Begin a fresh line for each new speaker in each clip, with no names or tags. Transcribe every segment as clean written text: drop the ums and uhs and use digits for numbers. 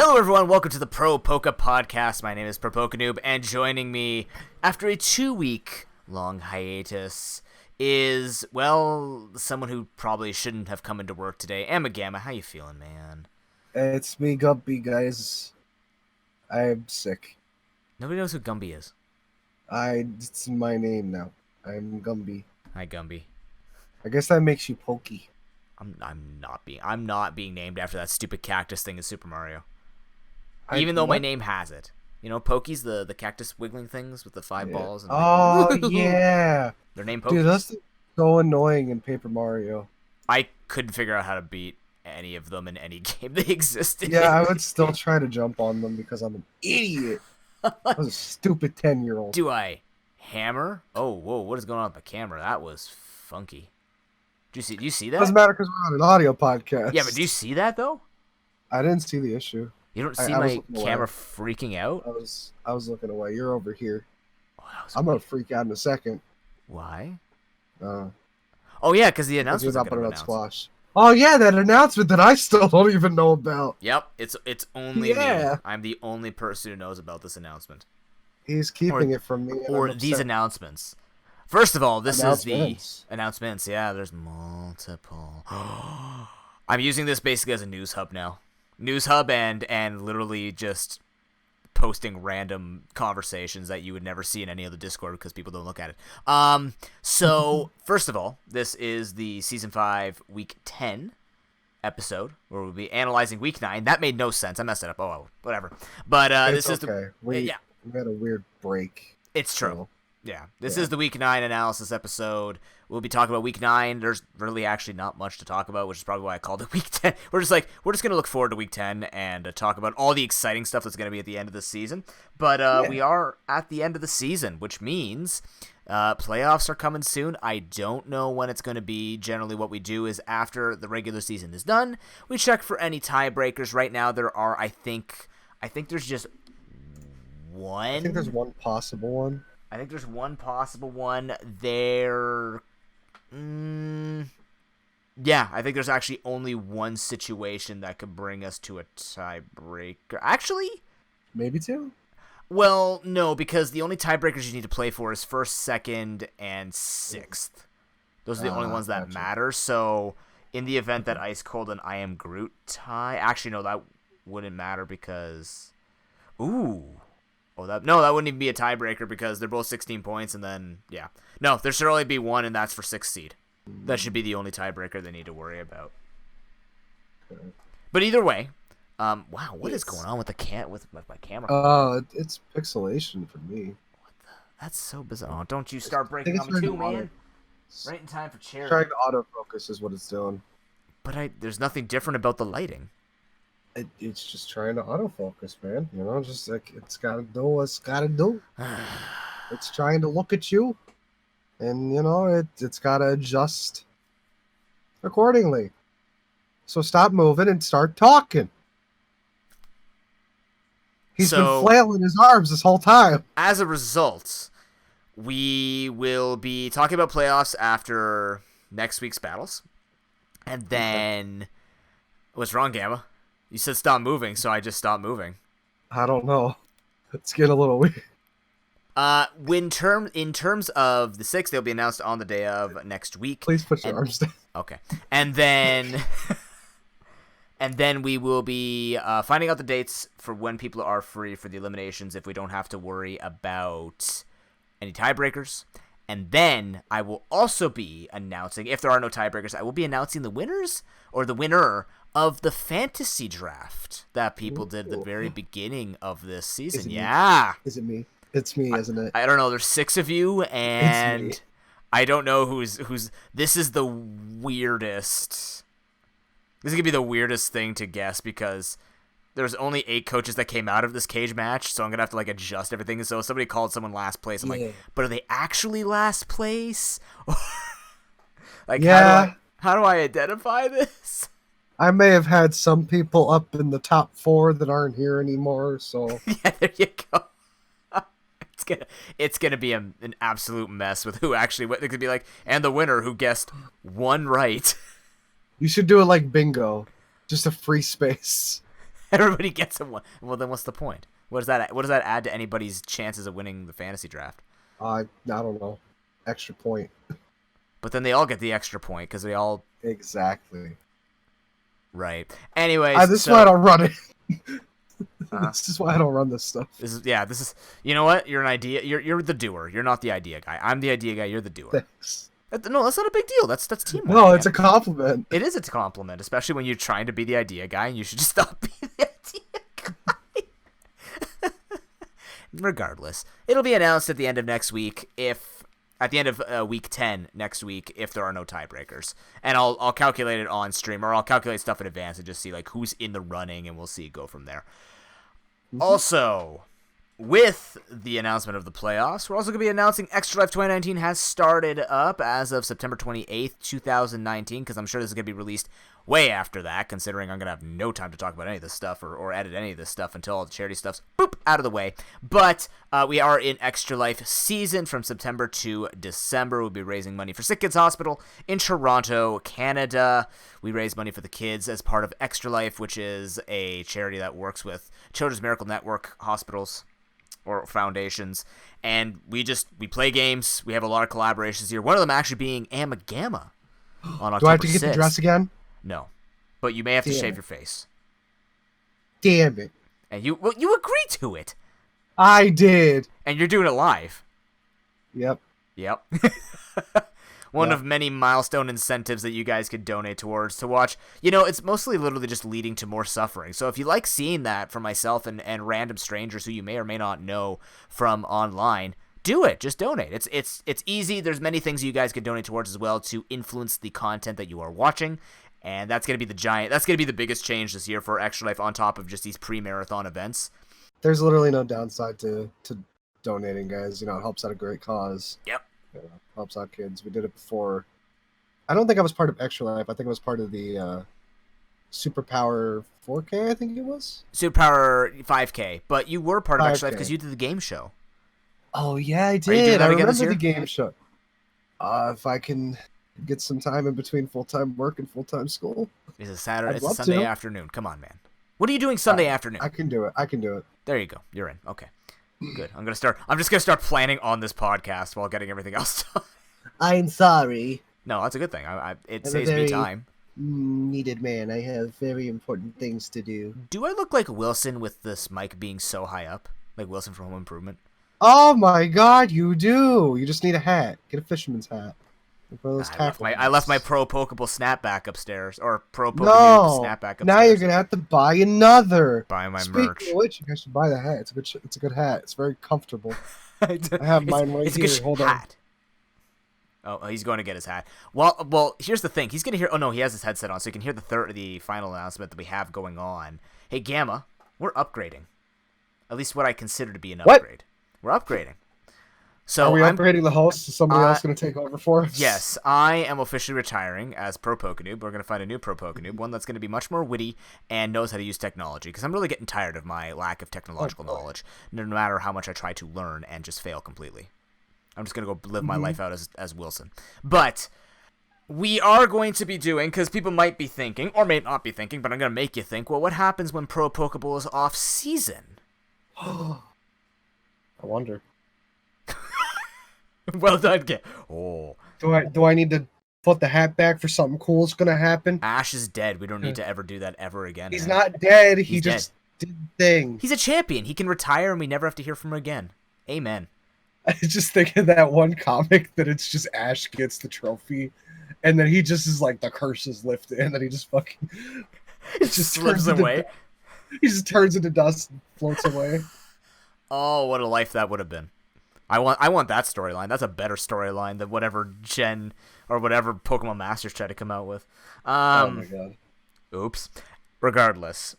Hello everyone, welcome to the ProPokePodcast. My name is ProPokeNoob, and joining me after a 2-week long hiatus is, well, someone who probably shouldn't have come into work today. AmaGamma, how you feeling, man?
It's me, Gumby, guys. I'm sick.
Nobody knows who Gumby is.
It's my name now. I'm Gumby.
Hi, Gumby.
I guess that makes you Pokey.
I'm not being named after that stupid cactus thing in Super Mario. Even though my name has it. You know, Pokeys, the cactus wiggling things with the 5 balls. And
yeah.
They're named Pokeys.
Dude, that's so annoying in Paper Mario. I
couldn't figure out how to beat any of them in any game they existed
in. I would still try to jump on them because I'm an idiot. I was a stupid 10-year-old.
Do I hammer? Oh, whoa, what is going on with the camera? That was funky. Do you see that?
Doesn't matter because we're on an audio podcast.
Yeah, but do you see that, though?
I didn't see the issue.
You don't see my camera freaking out?
I was looking away. You're over here.
Oh,
I'm going to freak out in a second.
Why?
Oh,
yeah, because the announcement was going to
Squash. Oh, yeah, that announcement that I still don't even know about.
Yep, it's only me. I'm the only person who knows about this announcement.
He's keeping it from me.
Or these announcements. First of all, this is the announcements. Yeah, there's multiple. I'm using this basically as a news hub now. News hub and literally just posting random conversations that you would never see in any other Discord because people don't look at it. So, first of all, this is the Season 5 Week 10 episode where we'll be analyzing Week 9. That made no sense. I messed it up. Oh, well, whatever. But this is
okay. We had a weird break.
It's true. So. Yeah, this is the Week 9 analysis episode. We'll be talking about Week 9. There's really actually not much to talk about, which is probably why I called it Week 10. We're just going to look forward to Week 10 and talk about all the exciting stuff that's going to be at the end of the season. But we are at the end of the season, which means playoffs are coming soon. I don't know when it's going to be. Generally, what we do is after the regular season is done, we check for any tiebreakers. Right now, there are, I think there's just one.
I think there's one possible one.
I think there's one possible one there. Yeah, I think there's actually only one situation that could bring us to a tiebreaker. Actually?
Maybe two?
Well, no, because the only tiebreakers you need to play for is 1st, 2nd, and 6th. Those are the only ones that matter. So, in the event that Ice Cold and I Am Groot tie... Actually, no, that wouldn't matter because... Ooh... Oh, that wouldn't even be a tiebreaker because they're both 16 points, and then, yeah. No, there should only be one, and that's for 6th seed. That should be the only tiebreaker they need to worry about. But either way, wow, what is going on with with my camera?
It's pixelation for me.
What the? That's so bizarre. Oh, don't you start breaking on me too, man. Right in time for charity.
Trying to autofocus is what it's doing.
But there's nothing different about the lighting.
It's just trying to autofocus, man. You know, just like it's got to do what it's got to do. It's trying to look at you, and you know it's got to adjust accordingly. So stop moving and start talking. He's been flailing his arms this whole time.
As a result, we will be talking about playoffs after next week's battles, and then what's wrong, Gamma? You said stop moving, so I just stopped moving.
I don't know. It's getting a little weird.
In terms of the 6th, they'll be announced on the day of next week.
Please put your arms down.
Okay. And then we will be finding out the dates for when people are free for the eliminations if we don't have to worry about any tiebreakers. And then I will also be announcing, if there are no tiebreakers, I will be announcing the winners or the winner of the fantasy draft that people did at the very beginning of this season.
Is it me? It's me, isn't it?
I don't know. There's 6 of you, and I don't know who's. This is the weirdest. This is gonna be the weirdest thing to guess because there's only 8 coaches that came out of this cage match, so I'm gonna have to adjust everything. So somebody called someone last place. I'm like, but are they actually last place? How do I identify this?
I may have had some people up in the top 4 that aren't here anymore, so...
Yeah, there you go. It's gonna be an absolute mess with who actually... It could be and the winner who guessed 1 right.
You should do it like bingo. Just a free space.
Everybody gets a one. Well, then what's the point? What does that add to anybody's chances of winning the fantasy draft?
I don't know. Extra point.
But then they all get the extra point because they all...
Exactly.
Right. Anyways,
this is why I don't run it.
Uh-huh.
This is why I don't run this stuff.
This is. You know what? You're an idea. You're the doer. You're not the idea guy. I'm the idea guy. You're the doer.
Thanks.
No, that's not a big deal. That's teamwork.
No, it's a compliment.
It is a compliment, especially when you're trying to be the idea guy, and you should just stop being the idea guy. Regardless, it'll be announced at the end of next week. At the end of week 10 next week, if there are no tiebreakers, and I'll calculate it on stream, or I'll calculate stuff in advance and just see like who's in the running, and we'll go from there. Mm-hmm. Also, with the announcement of the playoffs, we're also going to be announcing Extra Life 2019 has started up as of September 28th, 2019, because I'm sure this is going to be released way after that, considering I'm going to have no time to talk about any of this stuff or edit any of this stuff until all the charity stuff's out of the way. But we are in Extra Life season from September to December. We'll be raising money for Sick Kids Hospital in Toronto, Canada. We raise money for the kids as part of Extra Life, which is a charity that works with Children's Miracle Network hospitals or foundations, and we play games. We have a lot of collaborations here. One of them actually being AmaGamma on October 6th.
Do I have to get the dress again?
No, but you may have to shave your face.
Damn it!
And you agreed to it.
I did.
And you're doing it live.
Yep.
One of many milestone incentives that you guys could donate towards to watch. It's mostly literally just leading to more suffering. So if you like seeing that from myself and random strangers who you may or may not know from online, do it. Just donate. It's easy. There's many things you guys could donate towards as well to influence the content that you are watching. And that's going to be the biggest change this year for Extra Life on top of just these pre-marathon events.
There's literally no downside to donating, guys. It helps out a great cause.
Yep.
Helps out kids. We did it before. I don't think I was part of Extra Life. I think I was part of the Superpower 4K, I think it was.
Superpower 5K. But you were part of
5K.
Extra Life because you did the game show.
Oh, yeah, I did.
Are you doing that
I
again this
remember
year?
the game show. If I can get some time in between full-time work and full-time school.
It's a Saturday.
I'd
It's a
love
Sunday
to.
afternoon. Come on, man. What are you doing Sunday afternoon?
I can do it.
There you go. You're in. Okay. Good. I'm just gonna start planning on this podcast while getting everything else done.
I'm sorry.
No, that's a good thing. It
I'm
saves
a
me
very
time.
needed man. I have very important things to do.
Do I look like Wilson with this mic being so high up? Like Wilson from Home Improvement?
Oh my god, you do. You just need a hat. Get a fisherman's hat. Like one of those
I left my ProPokePodcast snapback upstairs. Or ProPokePodcast
No.
snapback upstairs.
Now you're gonna have to buy another.
Buy my
Speaking
merch.
of which, you guys should buy the hat. It's a good hat. It's very comfortable. I have mine right
it's a
here.
good
Hold on.
hat. Oh, he's going to get his hat. Well, here's the thing. He's going to hear... Oh, no, he has his headset on, so he can hear the final announcement that we have going on. Hey, Gamma, we're upgrading. At least what I consider to be an upgrade. We're upgrading. So
Are we upgrading the host? Is somebody else going to take over for us?
Yes, I am officially retiring as ProPokeNoob. We're going to find a new ProPokeNoob, one that's going to be much more witty and knows how to use technology, because I'm really getting tired of my lack of technological knowledge, no matter how much I try to learn and just fail completely. I'm just going to go live my life out as Wilson. But we are going to be doing, because people might be thinking, or may not be thinking, but I'm going to make you think, well, what happens when Pro Pokeball is off-season?
I wonder.
Well done, Gam. Oh.
Do I need to put the hat back for something cool's going to happen?
Ash is dead. We don't need to ever do that ever again.
He's not dead.
He's
He just
dead.
did things.
He's a champion. He can retire and we never have to hear from him again. Amen.
I just think of that one comic that it's just Ash gets the trophy, and then he just is like, the curse is lifted, and then he just fucking...
It just slips away.
He just turns into dust and floats away.
Oh, what a life that would have been. I want that storyline. That's a better storyline than whatever Gen or whatever Pokemon Masters try to come out with.
Oh my god.
Oops. Regardless.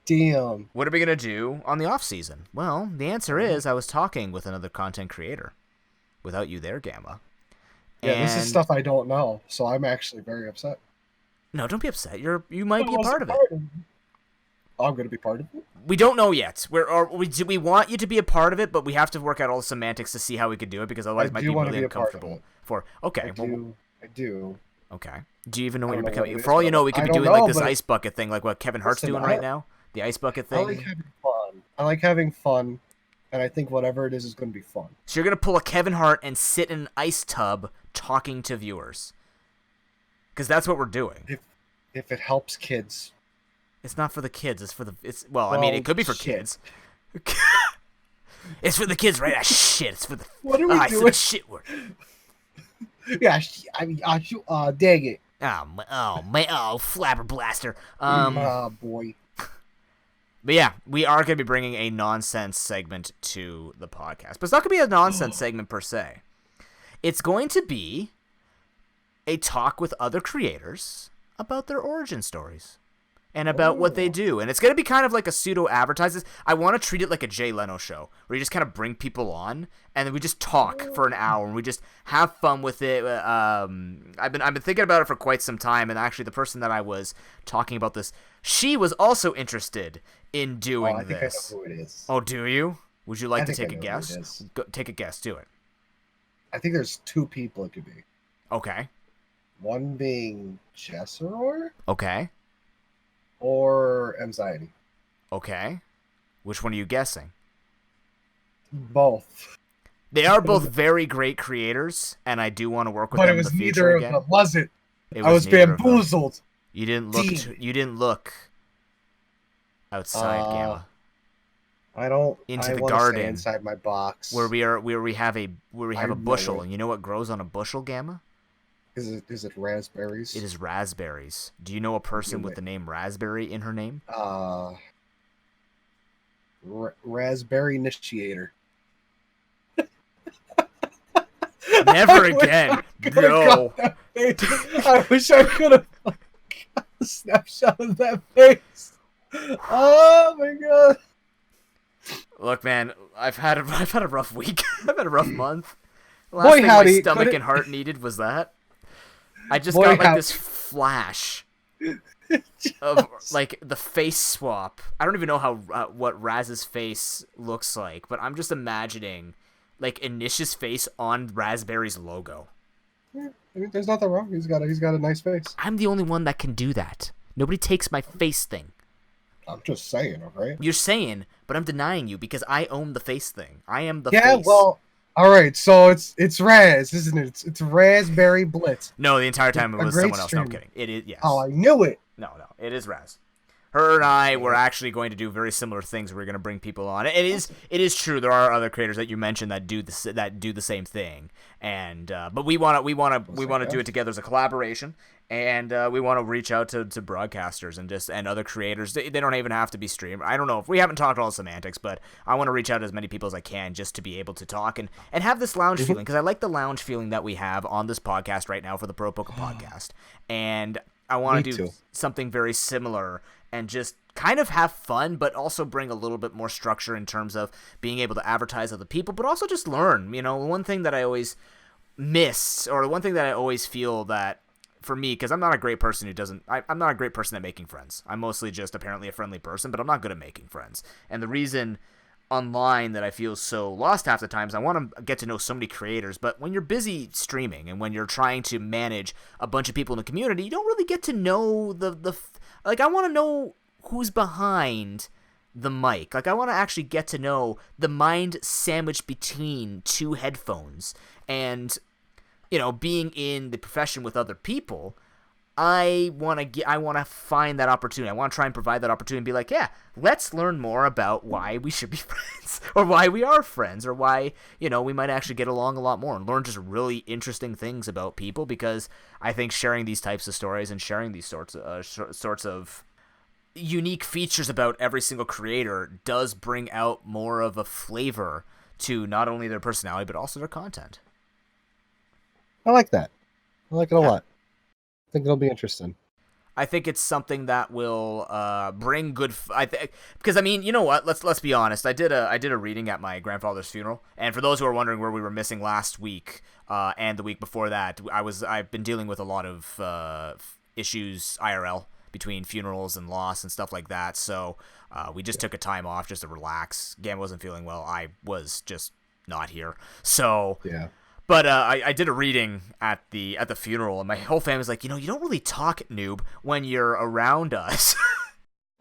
Damn.
What are we going to do on the off season? Well, the answer is I was talking with another content creator without you there, Gamma.
Yeah, this is stuff I don't know, so I'm actually very upset.
No, don't be upset. You might be a part of it.
Oh, I'm going to be part of it?
We don't know yet. We want you to be a part of it, but we have to work out all the semantics to see how we could do it, because otherwise it might be really uncomfortable.
I do.
Okay. Do you even know what you're
know
becoming?
what it
For all
is,
you know, we could
I
be
don't
doing like
know,
this
but-
ice bucket thing, like what Kevin Hart's
Listen,
doing right now. The ice bucket
I
thing.
like having fun, and I think whatever it is going to be fun.
So you're going to pull a Kevin Hart and sit in an ice tub talking to viewers. Because that's what we're doing.
If it helps kids.
It's not for the kids. It's for the... I mean, it could be for kids. It's for the kids, right? Ah, shit. It's for the...
What are we doing?
I said the shit word.
Yeah, dang it.
Oh, flabber blaster.
Boy.
But yeah, we are going to be bringing a nonsense segment to the podcast. But it's not going to be a nonsense segment per se. It's going to be a talk with other creators about their origin stories and about what they do. And it's going to be kind of like a pseudo-advertisement. I want to treat it like a Jay Leno show where you just kind of bring people on and then we just talk for an hour and we just have fun with it. I've been thinking about it for quite some time, and actually the person that I was talking about this, she was also interested in doing this.
I think I know who it is.
Oh, do you? Would you like to take a guess? Take a guess. Do it.
I think there's two people it could be.
Okay.
One being Jesseror.
Okay.
Or Anxiety.
Okay. Which one are you guessing?
Both.
They are both very great creators, and I do want to work with them in the future
neither
again.
of them, was it?
I was
bamboozled.
You didn't look. You didn't look outside, Gamma.
I don't.
Into the garden
stay inside my box.
where we have a bushel, and you know what grows on a bushel, Gamma?
Is it raspberries?
It is raspberries. Do you know a person with the name Raspberry in her name?
Raspberry Initiator.
Never again. No.
I wish I could have got a snapshot of that face. Oh my god.
Look, man, I've had a rough week. I've had a rough month. The
Boy,
last thing
howdy,
my stomach and heart needed was that. I just got like this flash of like the face swap. I don't even know how what Raz's face looks like, but I'm just imagining like Inish's face on Raspberry's logo.
Yeah, I mean, there's nothing wrong. He's got a nice face.
I'm the only one that can do that. Nobody takes my face thing.
I'm just saying, okay?
You're saying, but I'm denying you because I own the face thing. I am the
face.
Yeah,
well, all right. So it's Raz, isn't it? It's Raspberry Blitz.
No, the entire time it was someone else. No, I'm kidding. It is, yes.
Oh, I knew it.
No, it is Raz. Her and I were actually going to do very similar things. We're going to bring people on. It is true. There are other creators that you mentioned that do the same thing, and but we want to do it together as a collaboration, and we want to reach out to broadcasters and other creators. They don't even have to be streamed. I don't know if we haven't talked all the semantics, but I want to reach out to as many people as I can just to be able to talk and have this lounge feeling, because I like the lounge feeling that we have on this podcast right now for the ProPokePodcast, and I want to do something very similar and just kind of have fun, but also bring a little bit more structure in terms of being able to advertise other people, but also just learn. You know, one thing that I always miss, or one thing that I always feel that, for me, because I'm not a great person I'm not a great person at making friends. I'm mostly just apparently a friendly person, but I'm not good at making friends. And the reason online that I feel so lost half the times, I want to get to know so many creators, but when you're busy streaming and when you're trying to manage a bunch of people in the community, you don't really get to know like, I want to know who's behind the mic. Like, I want to actually get to know the mind sandwiched between two headphones. And, you know, being in the profession with other people, I want to find that opportunity. I want to try and provide that opportunity and be like, yeah, let's learn more about why we should be friends, or why we are friends, or why, you know, we might actually get along a lot more and learn just really interesting things about people, because I think sharing these types of stories and sharing these sorts of unique features about every single creator does bring out more of a flavor to not only their personality, but also their content.
I like that. I like it a lot. I think it'll be interesting.
I think it's something that will bring good. Because I mean, you know what? Let's be honest. I did a reading at my grandfather's funeral, and for those who are wondering where we were missing last week and the week before that, I've been dealing with a lot of issues IRL between funerals and loss and stuff like that. So we just took a time off just to relax. Gam wasn't feeling well. I was just not here. So
yeah.
But I did a reading at the funeral, and my whole family's like, you know, you don't really talk, noob, when you're around us.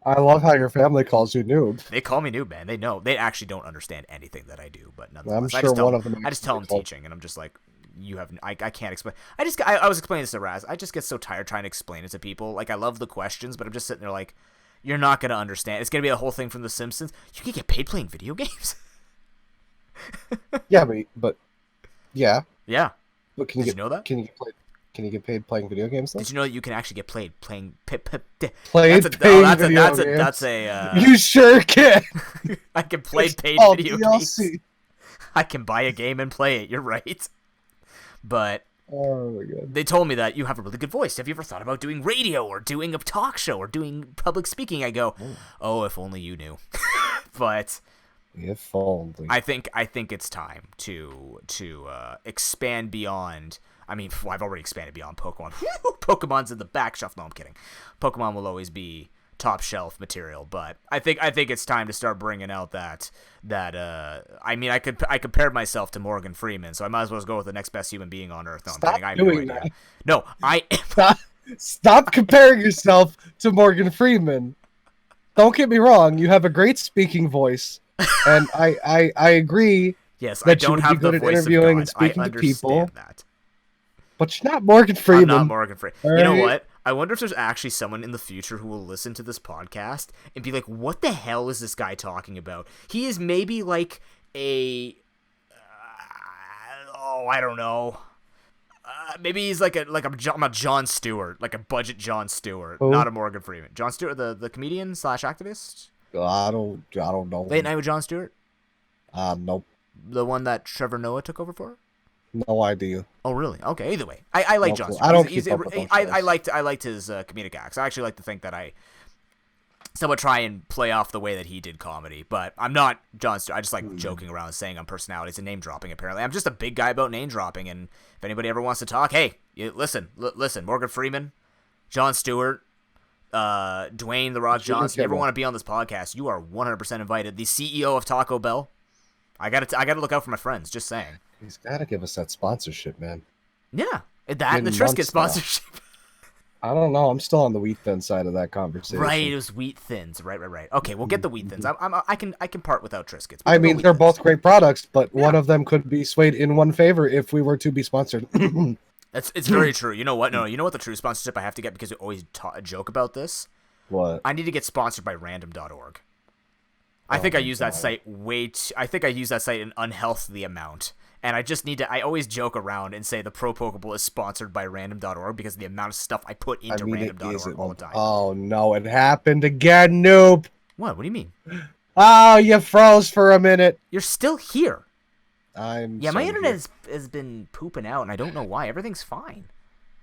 I love how your family calls you noob.
They call me noob, man. They know. They actually don't understand anything that I do, but nonetheless,
I'm sure one of them.
I just tell them teaching, and I'm just like, you have. I can't explain. I was explaining this to Raz. I just get so tired trying to explain it to people. Like, I love the questions, but I'm just sitting there like, you're not gonna understand. It's gonna be a whole thing from The Simpsons. You can get paid playing video games.
Yeah, but yeah.
Yeah.
But can
you know that?
Can you get paid playing video games though?
Did you know that you can actually get playing
playing
video games? That's
you sure can.
I can play paid video games. I can buy a game and play it. You're right. But
oh my God.
They told me that you have a really good voice. Have you ever thought about doing radio or doing a talk show or doing public speaking? I go, oh, if only you knew. But
if only.
I think it's time to expand beyond. I mean, I've already expanded beyond Pokemon. Pokemon's in the back shelf. No, I'm kidding. Pokemon will always be top shelf material, but I think it's time to start bringing out that I mean, I compared myself to Morgan Freeman, so I might as well go with the next best human being on Earth. No, I'm kidding. I have no idea. No,
Stop comparing yourself to Morgan Freeman. Don't get me wrong. You have a great speaking voice, and I agree.
Yes,
that
I don't have the voice of God.
And speaking
I
to people.
understand that.
But you're not Morgan Freeman.
I'm not Morgan Freeman.
All
you know
right?
what? I wonder if there's actually someone in the future who will listen to this podcast and be like, what the hell is this guy talking about? He is maybe like a... I don't know. Maybe he's like a Jon Stewart, like a budget Jon Stewart, not a Morgan Freeman. Jon Stewart, the comedian / activist?
I don't know.
Late Night with Jon Stewart?
Nope.
The one that Trevor Noah took over for?
No idea.
Oh, really? Okay. Either way, I like Jon Stewart.
I don't.
I liked his comedic acts. I actually like to think that I somewhat try and play off the way that he did comedy, but I'm not Jon Stewart. I just like joking around and saying I'm personalities and name dropping. Apparently, I'm just a big guy about name dropping. And if anybody ever wants to talk, hey, listen. Morgan Freeman, Jon Stewart, Dwayne The Rock Johnson. You ever want to be on this podcast? You are 100% invited. The CEO of Taco Bell. I gotta look out for my friends. Just saying.
He's got to give us that sponsorship, man.
Yeah, that and the Triscuit sponsorship.
I don't know. I'm still on the wheat thin side of that conversation.
Right, it was wheat thins. Right. Okay, we'll get the wheat thins. I can part without Triscuits.
I mean, they're both great products, but one of them could be swayed in one favor if we were to be sponsored.
It's very true. You know what? No, you know what the true sponsorship I have to get, because we always joke about this?
What?
I need to get sponsored by random.org. I think I use that site I think I use that site an unhealthy amount. And I just need to. I always joke around and say the ProPokeball is sponsored by random.org because of the amount of stuff I put into random.org all the time.
Oh no, it happened again, noob.
What do you mean?
Oh, you froze for a minute.
You're still here.
My
internet has been pooping out, and I don't know why. Everything's fine.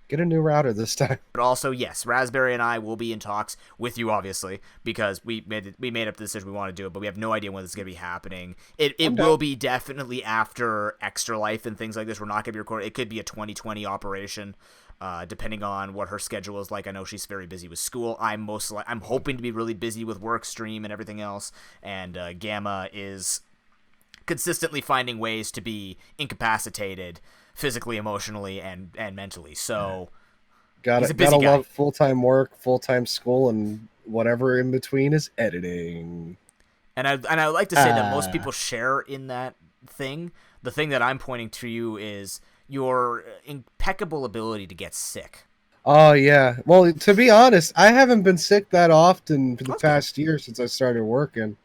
Get a new router this time.
But also, yes, Raspberry and I will be in talks with you, obviously, because we made up the decision we want to do it, but we have no idea when this is going to be happening. It will be definitely after Extra Life and things like this. We're not going to be recording. It could be a 2020 operation, depending on what her schedule is like. I know she's very busy with school. I'm hoping to be really busy with work stream and everything else, and Gamma is consistently finding ways to be incapacitated physically, emotionally, and mentally. So gotta
love full-time work, full-time school, and whatever in between is editing.
And I would like to say that most people share in that thing. The thing that I'm pointing to you is your impeccable ability to get sick.
Oh yeah. Well, to be honest, I haven't been sick that often for the past year since I started working.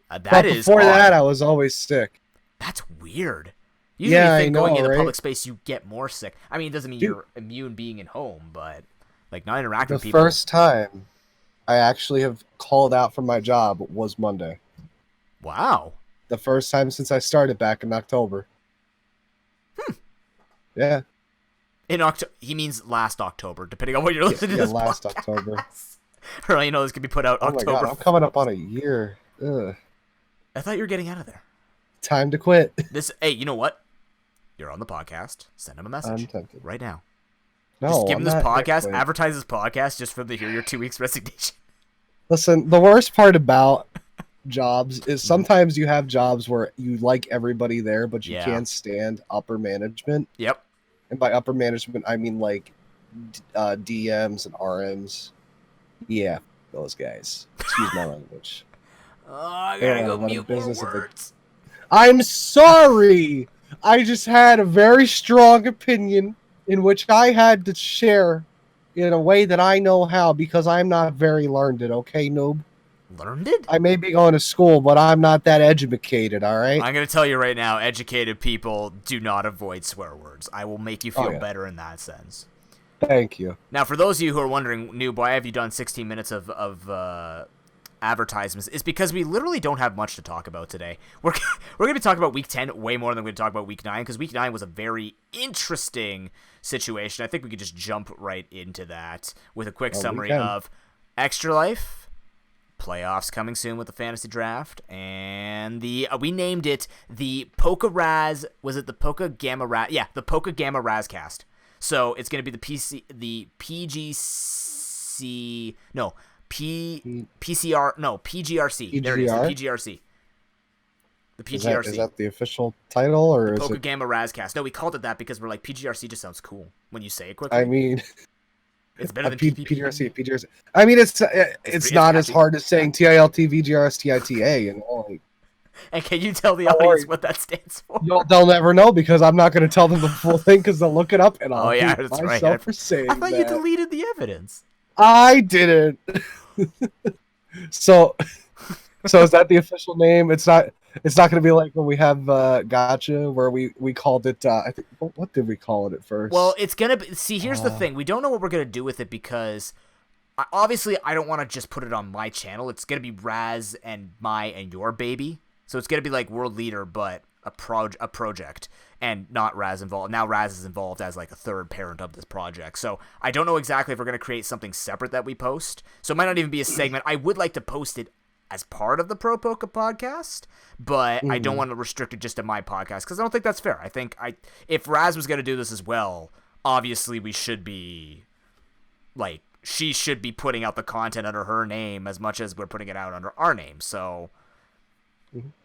Before that, I was always sick.
That's weird. Usually you think going into public space, you get more sick. I mean, it doesn't mean you're immune being at home, but like not interacting with people.
The first time I actually have called out from my job was Monday.
Wow.
The first time since I started back in October. Yeah.
In October, he means last October, depending on what you're listening to this
last
podcast.
October.
Or this could be put out October.
My God, I'm coming up on a year. Ugh.
I thought you were getting out of there.
Time to quit.
Hey, you know what? You're on the podcast. Send him a message.
I'm tempted.
Right now.
No,
just give him this podcast. Advertise this podcast just for them to hear your 2 weeks resignation.
Listen, the worst part about jobs is sometimes you have jobs where you like everybody there, but you can't stand upper management.
Yep.
And by upper management, I mean like DMs and RMs. Yeah. those guys. Excuse my language.
Oh, I gotta go mute more words.
I'm sorry. I just had a very strong opinion in which I had to share in a way that I know how because I'm not very learned. Okay, noob?
Learned?
I may be going to school, but I'm not that educated, all right?
I'm going to tell you right now, educated people do not avoid swear words. I will make you feel better in that sense.
Thank you.
Now, for those of you who are wondering, noob, why have you done 16 minutes of advertisements? It's because we literally don't have much to talk about today. We're going to be talking about Week 10 way more than we're going to talk about Week 9, because Week 9 was a very interesting situation. I think we could just jump right into that with a quick summary of Extra Life, playoffs coming soon with the fantasy draft, and we named it the PokeRaz. Was it the PokeGamma Raz? Yeah, the PokeGamma Razcast. So it's going to be PGRC.
PGRC.
There it is, the PGRC. The PGRC.
Is that the official title, or is it
PokeGamma Razcast? No, we called it that because we're like, PGRC just sounds cool when you say it quickly.
I mean,
it's better than
PGRC. I mean, it's not as hard as saying TILT VGRS TITA, you know. Like,
and can you tell the audience what that stands for?
They'll never know because I'm not going to tell them the full thing because they'll look it up and I'll hate myself for saying
I thought you deleted the evidence.
I didn't. So is that the official name? It's not going to be like when we have Gotcha, where we called it. I think what did we call it at first?
Well, it's gonna be. See, here's the thing: we don't know what we're gonna do with it because obviously I don't want to just put it on my channel. It's gonna be Raz and my and your baby, so it's gonna be like World Leader, but a project, and not Raz involved. Now Raz is involved as like a third parent of this project. So I don't know exactly if we're gonna create something separate that we post. So it might not even be a segment. I would like to post it as part of the ProPokePodcast, but I don't want to restrict it just to my podcast because I don't think that's fair. I think if Raz was going to do this as well, obviously we should be, like, she should be putting out the content under her name as much as we're putting it out under our name, so...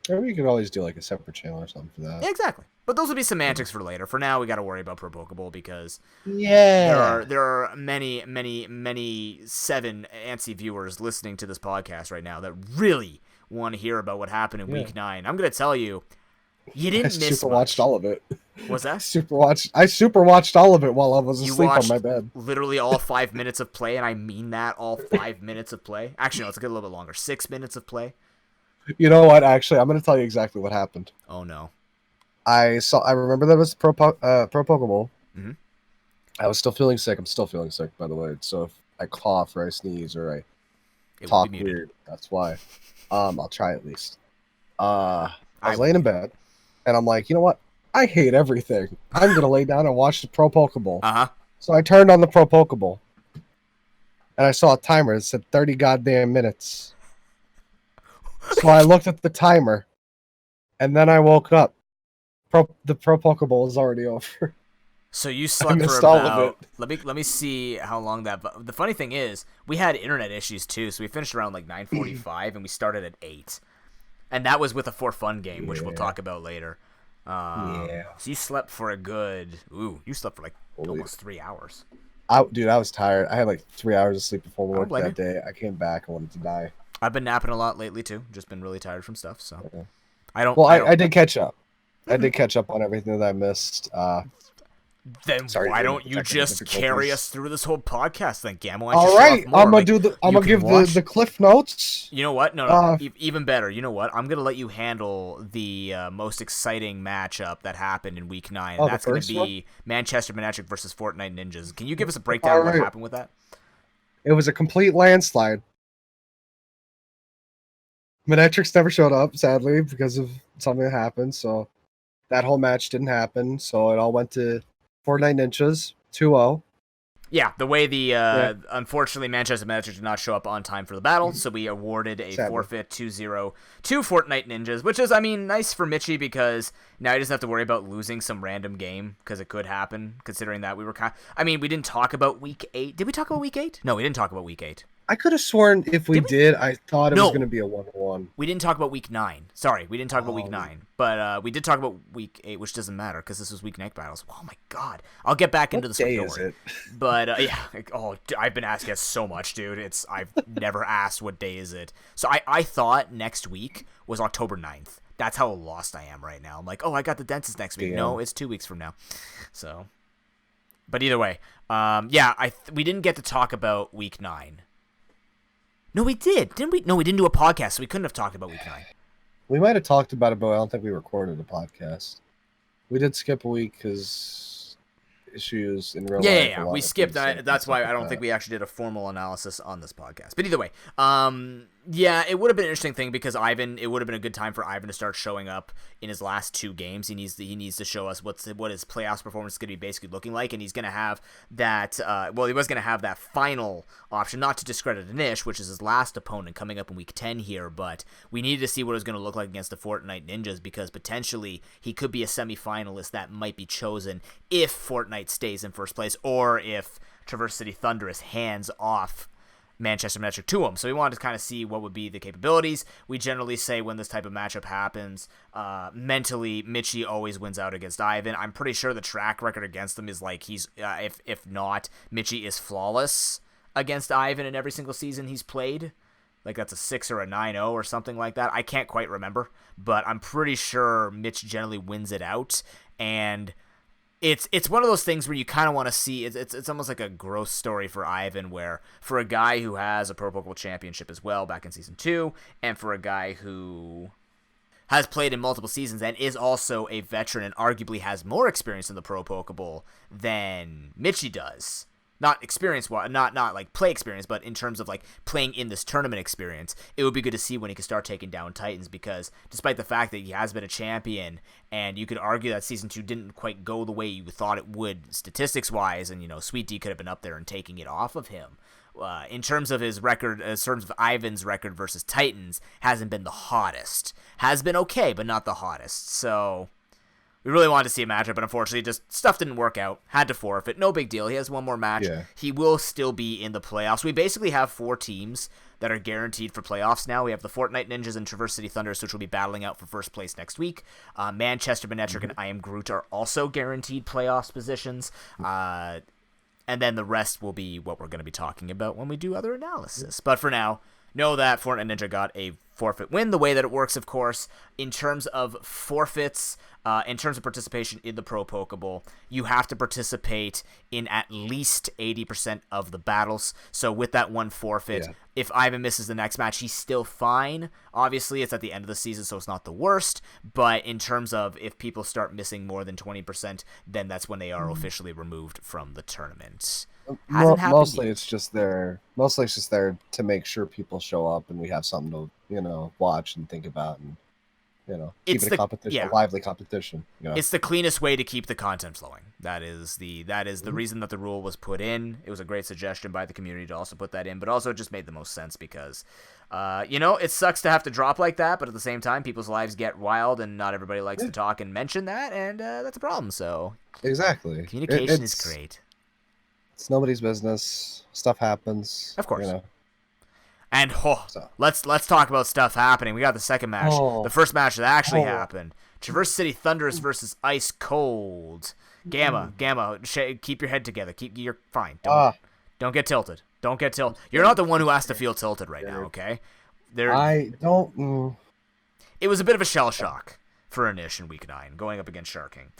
Or we could always do, like, a separate channel or something for that.
Yeah, exactly. But those would be semantics for later. For now, we got to worry about ProPokeball because
there
are many 7 antsy viewers listening to this podcast right now that really want to hear about what happened in Week 9. I'm going to tell you, you didn't miss
super watched all of it.
What's that?
I super watched all of it while I was asleep on my bed.
Literally all 5 minutes of play, and I mean that, all 5 minutes of play. Actually, no, let's get a little bit longer. 6 minutes of play.
You know what? Actually, I'm going to tell you exactly what happened.
Oh no.
I remember that was Pro Pokeball.
Mm-hmm.
I was still feeling sick. I'm still feeling sick, by the way. So if I cough or I sneeze or I talk weird, that's why. I'll try at least. I was laying in bed, and I'm like, you know what? I hate everything. I'm gonna lay down and watch the Pro Pokeball. So I turned on the Pro Pokeball, and I saw a timer that said 30 goddamn minutes. So I looked at the timer, and then I woke up. The Pro Pokeball is already over.
So you slept for about... Let me see how long that... The funny thing is, we had internet issues too, so we finished around like 9:45, and we started at 8. And that was with a For Fun game, which we'll talk about later. So you slept for a good... Ooh, you slept for like almost 3 hours.
Dude, I was tired. I had like 3 hours of sleep before work that day. I came back and wanted to die.
I've been napping a lot lately too. Just been really tired from stuff, so...
Okay.
I
did catch up. I did catch up on everything that I missed.
Then why don't you just carry us through this whole podcast then, Gamma?
All right, I'm gonna give the cliff notes.
You know what? No, even better. You know what? I'm gonna let you handle the most exciting matchup that happened in Week 9. And that's gonna be Manchester Manectric versus Fortnite Ninjas. Can you give us a breakdown of what happened with that?
It was a complete landslide. Manectrics never showed up, sadly, because of something that happened. So that whole match didn't happen. So it all went to Fortnite Ninjas 2-0.
Yeah, the way unfortunately Manchester Manectric did not show up on time for the battle, so we awarded a forfeit 2-0 to Fortnite Ninjas, which is, I mean, nice for Mitchie because now he doesn't have to worry about losing some random game because it could happen, considering that we were we didn't talk about Week 8. Did we talk about Week 8? No, we didn't talk about Week 8.
I could have sworn if we did, I thought it was
No.
going to be a 1-1.
We didn't talk about week 9. Sorry, we didn't talk about week 9. But we did talk about week 8, which doesn't matter because this was week 9 battles. Oh my god. I'll get back into this.
What day is it?
But yeah, I've been asking us so much, dude. I've never asked what day is it. So I thought next week was October 9th. That's how lost I am right now. I'm like, I got the dentist next week. Damn. No, it's 2 weeks from now. So, but either way, we didn't get to talk about week 9. No, we did, didn't we? No, we didn't do a podcast, so we couldn't have talked about week 9.
We might have talked about it, but I don't think we recorded a podcast. We did skip a week because issues in real life.
Yeah. We skipped. That's why I don't think we actually did a formal analysis on this podcast. But either way, it would have been an interesting thing because it would have been a good time for Ivan to start showing up in his last 2 games. He needs to show us what his playoffs performance is going to be basically looking like, and he's going to have that. He was going to have that final option, not to discredit Anish, which is his last opponent coming up in week 10 here, but we needed to see what it was going to look like against the Fortnite Ninjas because potentially he could be a semifinalist that might be chosen if Fortnite stays in first place or if Traverse City Thunderous hands off Manchester Metric to him. So we wanted to kind of see what would be the capabilities. We generally say when this type of matchup happens, mentally, Mitchie always wins out against Ivan. I'm pretty sure the track record against him is like he's, if not, Mitchie is flawless against Ivan in every single season he's played. Like that's a 6 or a 9-0 or something like that. I can't quite remember, but I'm pretty sure Mitch generally wins it out. And it's one of those things where you kind of want to see. It's almost like a growth story for Ivan, where for a guy who has a Pro Pokeball Championship as well back in Season 2, and for a guy who has played in multiple seasons and is also a veteran and arguably has more experience in the Pro Pokeball than Mitchie does. Not experience, not like play experience, but in terms of like playing in this tournament experience, it would be good to see when he can start taking down Titans because despite the fact that he has been a champion, and you could argue that Season 2 didn't quite go the way you thought it would statistics-wise, and Sweet D could have been up there and taking it off of him. In terms of his record, in terms of Ivan's record versus Titans, hasn't been the hottest. Has been okay, but not the hottest. So we really wanted to see a matchup, but unfortunately, just stuff didn't work out. Had to forfeit. No big deal. He has one more match. Yeah. He will still be in the playoffs. We basically have 4 teams that are guaranteed for playoffs now. We have the Fortnite Ninjas and Traverse City Thunders, which will be battling out for first place next week. Manchester Benetric and I Am Groot are also guaranteed playoffs positions. And then the rest will be what we're going to be talking about when we do other analysis. But for now, know that Fortnite Ninja got a forfeit win. The way that it works, of course, in terms of forfeits, in terms of participation in the Pro Pokeball, you have to participate in at least 80% of the battles. So with that one forfeit, if Ivan misses the next match, he's still fine. Obviously, it's at the end of the season, so it's not the worst. But in terms of if people start missing more than 20%, then that's when they are officially removed from the tournament.
Mostly it's just there to make sure people show up and we have something to watch and think about and keep it a competition, a lively competition.
It's the cleanest way to keep the content flowing. That is the reason that the rule was put in. It was a great suggestion by the community to also put that in, but also it just made the most sense because it sucks to have to drop like that, but at the same time people's lives get wild and not everybody likes to talk and mention that, and that's a problem. So
exactly,
communication is great.
It's nobody's business. Stuff happens.
Of course. And let's talk about stuff happening. We got the second match. The first match that actually happened. Traverse City Thunders versus Ice Cold. Gamma, keep your head together. You're fine. Don't get tilted. Don't get tilted. You're not the one who has to feel tilted right now, okay?
I don't.
It was a bit of a shell shock for Anish in Week 9, going up against Shark King.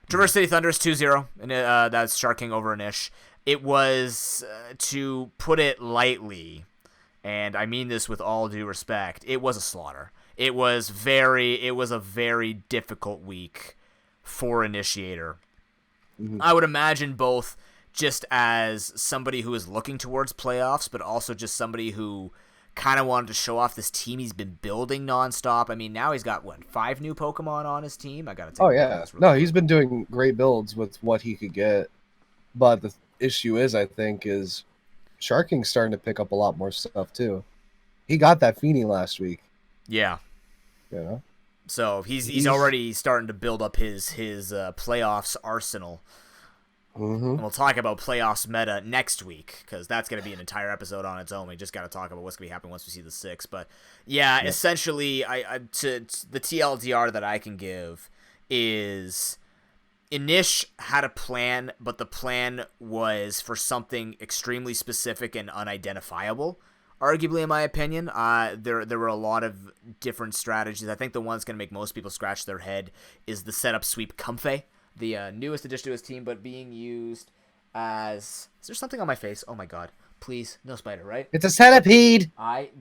Traverse City Thunders 2-0, and that's Shark King over Anish. It was, to put it lightly, and I mean this with all due respect, it was a slaughter. It was a very difficult week for Initiator. Mm-hmm. I would imagine both just as somebody who is looking towards playoffs, but also just somebody who kind of wanted to show off this team he's been building nonstop. I mean, now he's got, 5 new Pokemon on his team? I got to take
he's been doing great builds with what he could get. But the issue is Shark King's starting to pick up a lot more stuff, too. He got that Feeny last week.
Yeah. So he's already starting to build up his playoffs arsenal. And we'll talk about playoffs meta next week, because that's going to be an entire episode on its own. We just got to talk about what's going to be happening once we see the 6. But yeah, essentially, to the TLDR that I can give is Inish had a plan, but the plan was for something extremely specific and unidentifiable. Arguably, in my opinion, there were a lot of different strategies. I think the one that's going to make most people scratch their head is the setup sweep Comfey, the newest addition to his team, but being used as... Is there something on my face? Oh my god. Please, no spider, right?
It's a centipede!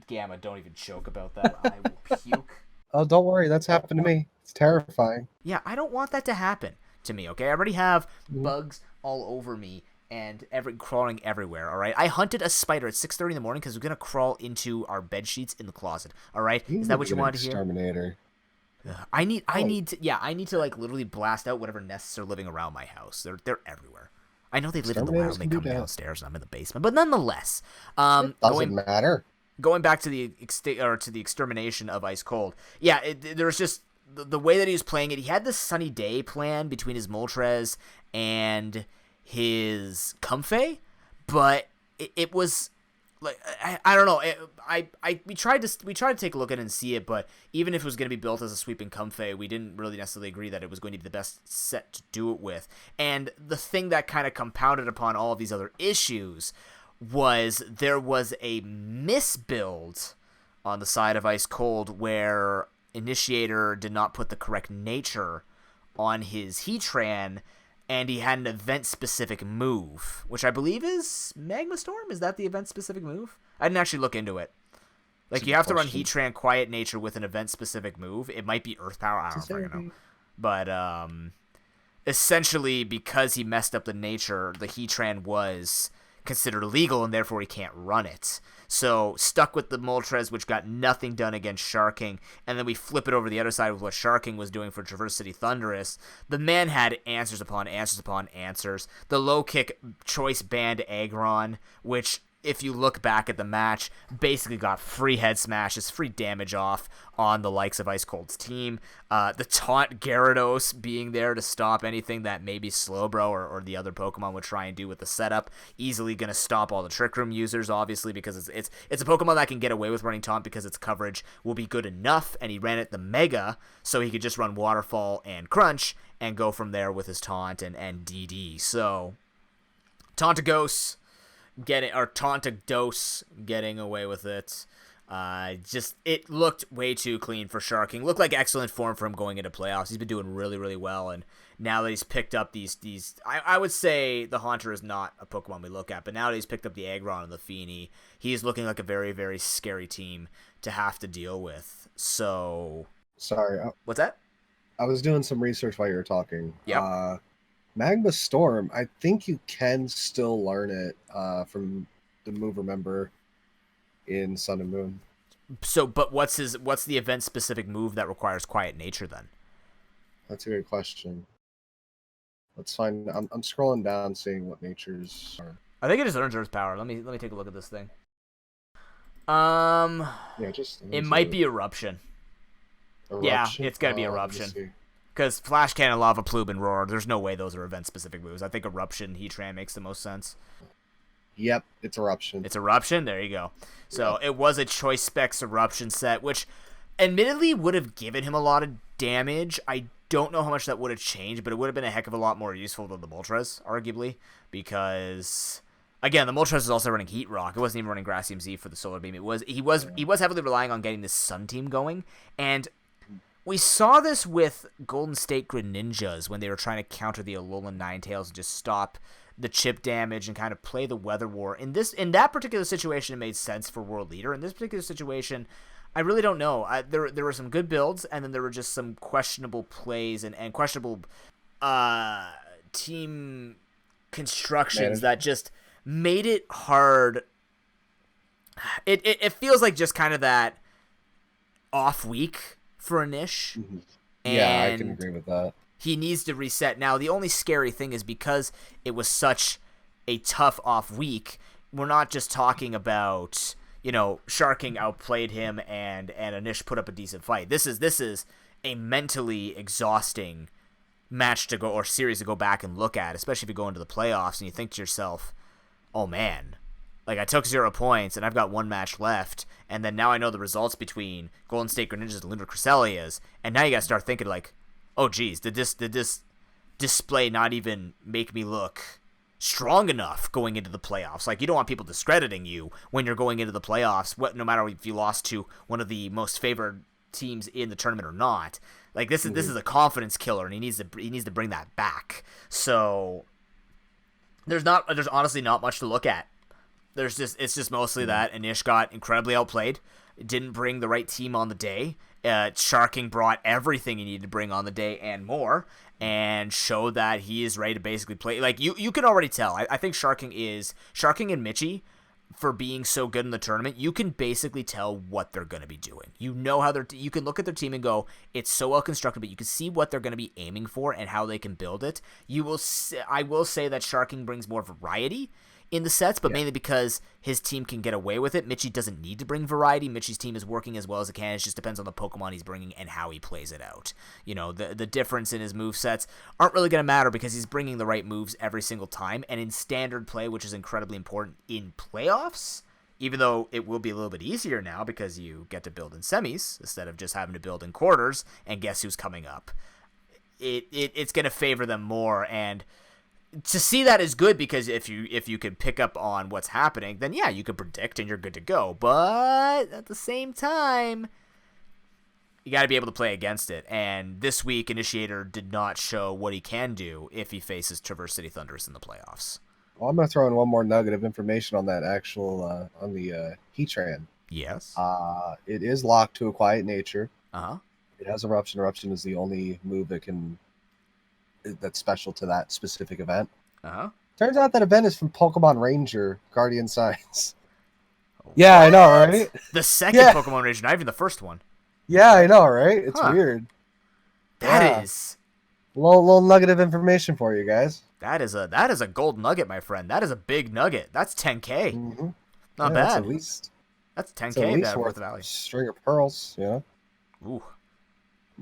Gamma, don't even joke about that. I will puke.
Oh, don't worry. That's happened to me. It's terrifying.
Yeah, I don't want that to happen to me, okay? I already have bugs all over me and crawling everywhere, all right? I hunted a spider at 6:30 in the morning because we're going to crawl into our bed sheets in the closet, all right? Is that what you wanted to hear?
Exterminator.
I need to like literally blast out whatever nests are living around my house. They're everywhere. I know they live in the wild and they come downstairs and I'm in the basement, but nonetheless,
it doesn't matter.
Going back to the extermination of Ice Cold, yeah, there was just the way that he was playing it. He had this sunny day plan between his Moltres and his Comfey, but it was like I don't know. We tried to take a look at it and see it, but even if it was going to be built as a sweeping Comfey, we didn't really necessarily agree that it was going to be the best set to do it with. And the thing that kind of compounded upon all of these other issues was there was a misbuild on the side of Ice Cold where Initiator did not put the correct nature on his Heatran, and he had an event-specific move, which I believe is Magma Storm? Is that the event-specific move? I didn't actually look into it. Like, you have to run Heatran Quiet Nature with an event-specific move. It might be Earth Power. I don't fucking know. But, essentially, because he messed up the nature, the Heatran was considered illegal, and therefore he can't run it. So, stuck with the Moltres, which got nothing done against Sharking, and then we flip it over the other side with what Sharking was doing for Traverse City Thunderous. The man had answers upon answers upon answers. The low kick choice banned Aggron, which, if you look back at the match, basically got free head smashes, free damage off on the likes of Ice Cold's team. The taunt Gyarados being there to stop anything that maybe Slowbro or the other Pokemon would try and do with the setup. Easily going to stop all the Trick Room users, obviously, because it's a Pokemon that can get away with running taunt because its coverage will be good enough, and he ran it the Mega, so he could just run Waterfall and Crunch and go from there with his taunt and DD. So, Tauntagos Tauntagos getting away with it. It looked way too clean for Sharking. Looked like excellent form for him going into playoffs. He's been doing really, really well, and now that he's picked up these I would say the Haunter is not a Pokemon we look at, but now that he's picked up the Aggron and the Feeny, he's looking like a very, very scary team to have to deal with. So...
Sorry.
What's that?
I was doing some research while you were talking.
Yeah.
Magma Storm, I think you can still learn it from the move remember in Sun and Moon.
So, but what's the event specific move that requires Quiet Nature then?
That's a good question. Let's find. I'm scrolling down, seeing what natures are.
I think it just earns Earth Power. Let me take a look at this thing. It might be Eruption. Yeah, it's gotta be Eruption. Because Flash Cannon, Lava Plume, and Roar, there's no way those are event-specific moves. I think Eruption, Heatran makes the most sense.
Yep, it's Eruption.
It's Eruption? There you go. So It was a Choice Specs Eruption set, which admittedly would have given him a lot of damage. I don't know how much that would have changed, but it would have been a heck of a lot more useful than the Moltres, arguably, because... Again, the Moltres is also running Heat Rock. It wasn't even running Gracium Z for the Solar Beam. He was heavily relying on getting this Sun team going, and... We saw this with Golden State Greninjas when they were trying to counter the Alolan Ninetales and just stop the chip damage and kind of play the Weather War. In that particular situation, it made sense for World Leader. In this particular situation, I really don't know. There were some good builds, and then there were just some questionable plays and questionable team constructions that just made it hard. It feels like just kind of that off week for a niche.
Mm-hmm. Yeah, I can agree with that.
He needs to reset. Now, the only scary thing is because it was such a tough off week, we're not just talking about, Sharking outplayed him and Anish put up a decent fight. This is a mentally exhausting match to go or series to go back and look at, especially if you go into the playoffs and you think to yourself, oh man, like I took 0 points and I've got 1 match left, and then now I know the results between Golden State Greninjas and Lunar Cresselias, and now you gotta start thinking like, oh geez, did this display not even make me look strong enough going into the playoffs? Like, you don't want people discrediting you when you're going into the playoffs, no matter if you lost to one of the most favored teams in the tournament or not. Like, this is a confidence killer, and he needs to bring that back. So there's honestly not much to look at. It's just mostly that Anish got incredibly outplayed, didn't bring the right team on the day. Sharking brought everything he needed to bring on the day and more, and showed that he is ready to basically play. Like, you can already tell. I think Sharking and Mitchie, for being so good in the tournament, you can basically tell what they're going to be doing. You know how you can look at their team and go, it's so well constructed, but you can see what they're going to be aiming for and how they can build it. I will say that Sharking brings more variety in the sets, but mainly because his team can get away with it. Mitchie doesn't need to bring variety. Mitchie's team is working as well as it can. It just depends on the Pokemon he's bringing and how he plays it out. You know, the difference in his movesets aren't really going to matter because he's bringing the right moves every single time. And in standard play, which is incredibly important in playoffs, even though it will be a little bit easier now because you get to build in semis instead of just having to build in quarters and guess who's coming up. It's going to favor them more, and to see that is good because if you can pick up on what's happening, then yeah, you can predict and you're good to go. But at the same time, you got to be able to play against it. And this week, Initiator did not show what he can do if he faces Traverse City Thunders in the playoffs.
Well, I'm going to throw in one more nugget of information on that on the Heatran.
Yes.
It is locked to a quiet nature.
Uh-huh.
It has Eruption. Eruption is the only move that's special to that specific event.
Uh-huh.
Turns out that event is from Pokemon Ranger Guardian Signs. Yeah, I know, right?
The second Pokemon Ranger, not even the first one.
Yeah, I know, right? It's weird.
That is
little nugget of information for you guys.
That is a gold nugget, my friend. That is a big nugget. That's 10K.
Mm-hmm.
Not bad. That's 10K worth of value.
String of pearls, yeah.
Ooh.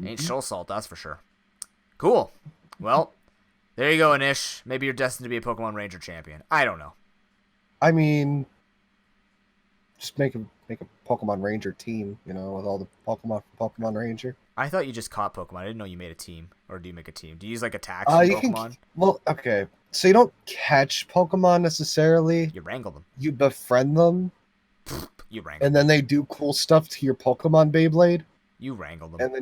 Ain't shoal salt, that's for sure. Cool. Well, there you go, Anish. Maybe you're destined to be a Pokemon Ranger champion. I don't know.
I mean, just make a Pokemon Ranger team, with all the Pokemon Ranger.
I thought you just caught Pokemon. I didn't know you made a team. Or do you make a team? Do you use like attacks from Pokemon?
Okay. So you don't catch Pokemon necessarily.
You wrangle them.
You befriend them.
You wrangle
and then they do cool stuff to your Pokemon Beyblade.
You wrangle them.
And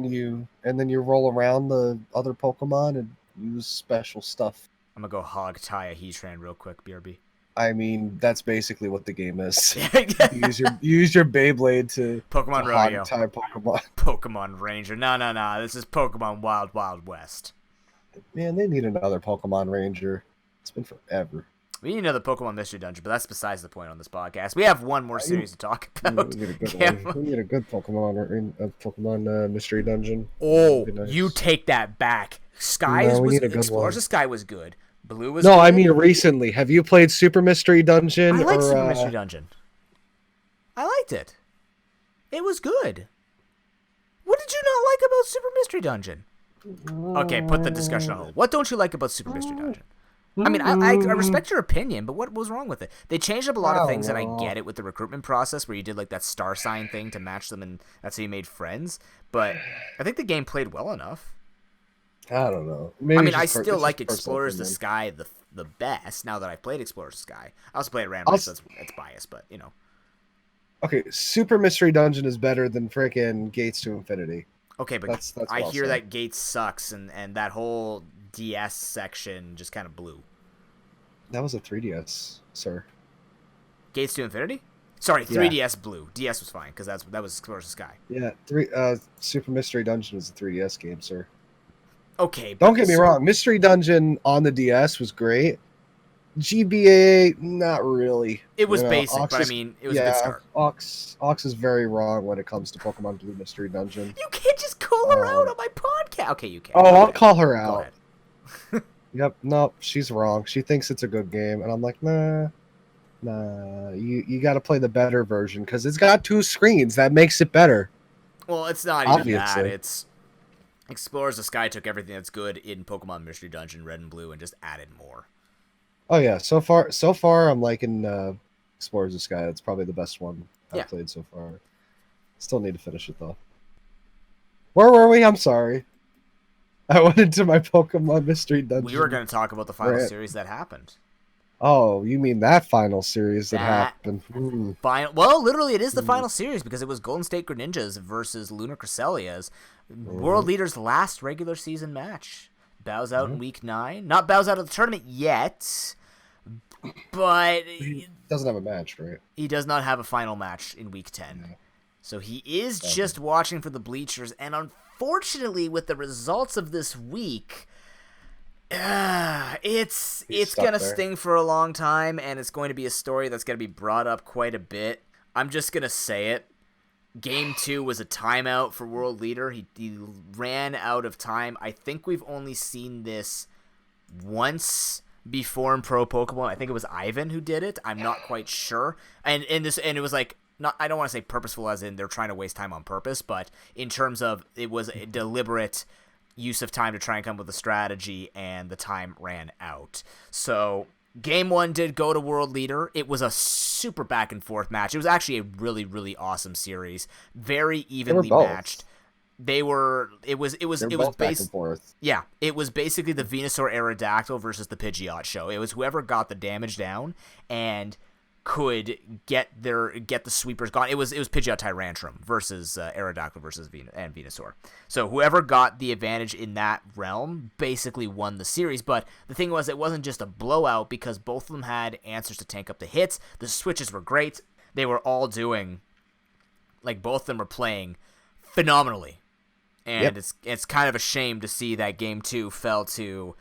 then you roll around the other Pokemon and use special stuff.
I'm gonna go hog tie a Heatran real quick, BRB.
I mean, that's basically what the game is. you use your Beyblade to
Pokemon Rodeo.
Hog tie Pokemon.
Pokemon Ranger. No. This is Pokemon Wild Wild West.
Man, they need another Pokemon Ranger. It's been forever.
We need another Pokemon Mystery Dungeon, but that's besides the point on this podcast. We have one more series to talk about.
We need a good Pokemon Mystery Dungeon.
Oh, nice. You take that back. Explorers of Sky was good. Blue was
good.
I
mean recently. Have you played Super Mystery Dungeon?
I liked Super Mystery Dungeon. I liked it. It was good. What did you not like about Super Mystery Dungeon? Okay, put the discussion on hold. What don't you like about Super Mystery Dungeon? I mean, I respect your opinion, but what was wrong with it? They changed up a lot of things, and I get it with the recruitment process where you did like that star sign thing to match them, and that's how you made friends. But I think the game played well enough.
I don't know.
I still like Explorers of the Sky the best now that I've played Explorers of the Sky. I also play it randomly, so it's biased, but
Okay, Super Mystery Dungeon is better than frickin' Gates to Infinity.
Okay, but that's I hear that Gates sucks, and that whole DS section just kind of blew.
That was a 3DS, sir.
Gates to Infinity? Sorry, 3DS blew. DS was fine because that was Explorers of the Sky.
Yeah, Super Mystery Dungeon is a 3DS game, sir.
Okay,
don't get me wrong. Mystery Dungeon on the DS was great. GBA, not really.
It was basic, but I mean, it was a good start.
Ox is very wrong when it comes to Pokemon Blue Mystery Dungeon.
You can't just call her out on my podcast. Okay, you can.
Oh, I'll call her out.
Go ahead.
Yep, no, she's wrong. She thinks it's a good game, and I'm like, nah. You got to play the better version because it's got 2 screens. That makes it better.
Well, it's not
Obviously.
even that. Explorers of Sky took everything that's good in Pokemon Mystery Dungeon Red and Blue and just added more.
Oh yeah, so far I'm liking Explorers of Sky. It's probably the best one I've played so far. Still need to finish it though. Where were we? I'm sorry. I went into my Pokemon Mystery Dungeon.
We were going to talk about the final series that happened.
Oh, you mean that final series that happened?
Well, literally, it is the final series because it was Golden State Greninjas versus Lunar Cresselias, World Leader's last regular season match. Bows out in Week 9. Not bows out of the tournament yet, but
he doesn't have a match, right?
He does not have a final match in Week 10. Yeah. So he is just watching for the bleachers, and unfortunately, with the results of this week, it's going to sting for a long time, and it's going to be a story that's going to be brought up quite a bit. I'm just going to say it. Game 2 was a timeout for World Leader. He ran out of time. I think we've only seen this once before in Pro Pokemon. I think it was Ivan who did it. I'm not quite sure. And it was like, not, I don't want to say purposeful as in they're trying to waste time on purpose, but in terms of it was a deliberate use of time to try and come up with a strategy, and the time ran out. So Game 1 did go to World Leader. It was a super back and forth match. It was actually a really, really awesome series. Very evenly matched. It was back and forth. Yeah, it was basically the Venusaur Aerodactyl versus the Pidgeot show. It was whoever got the damage down and could get the sweepers gone. It was Pidgeot Tyrantrum versus Aerodactyl versus Venusaur. So whoever got the advantage in that realm basically won the series. But the thing was, it wasn't just a blowout because both of them had answers to tank up the hits. The switches were great. They were all doing, like, both of them were playing phenomenally. And it's kind of a shame to see that Game 2 fell to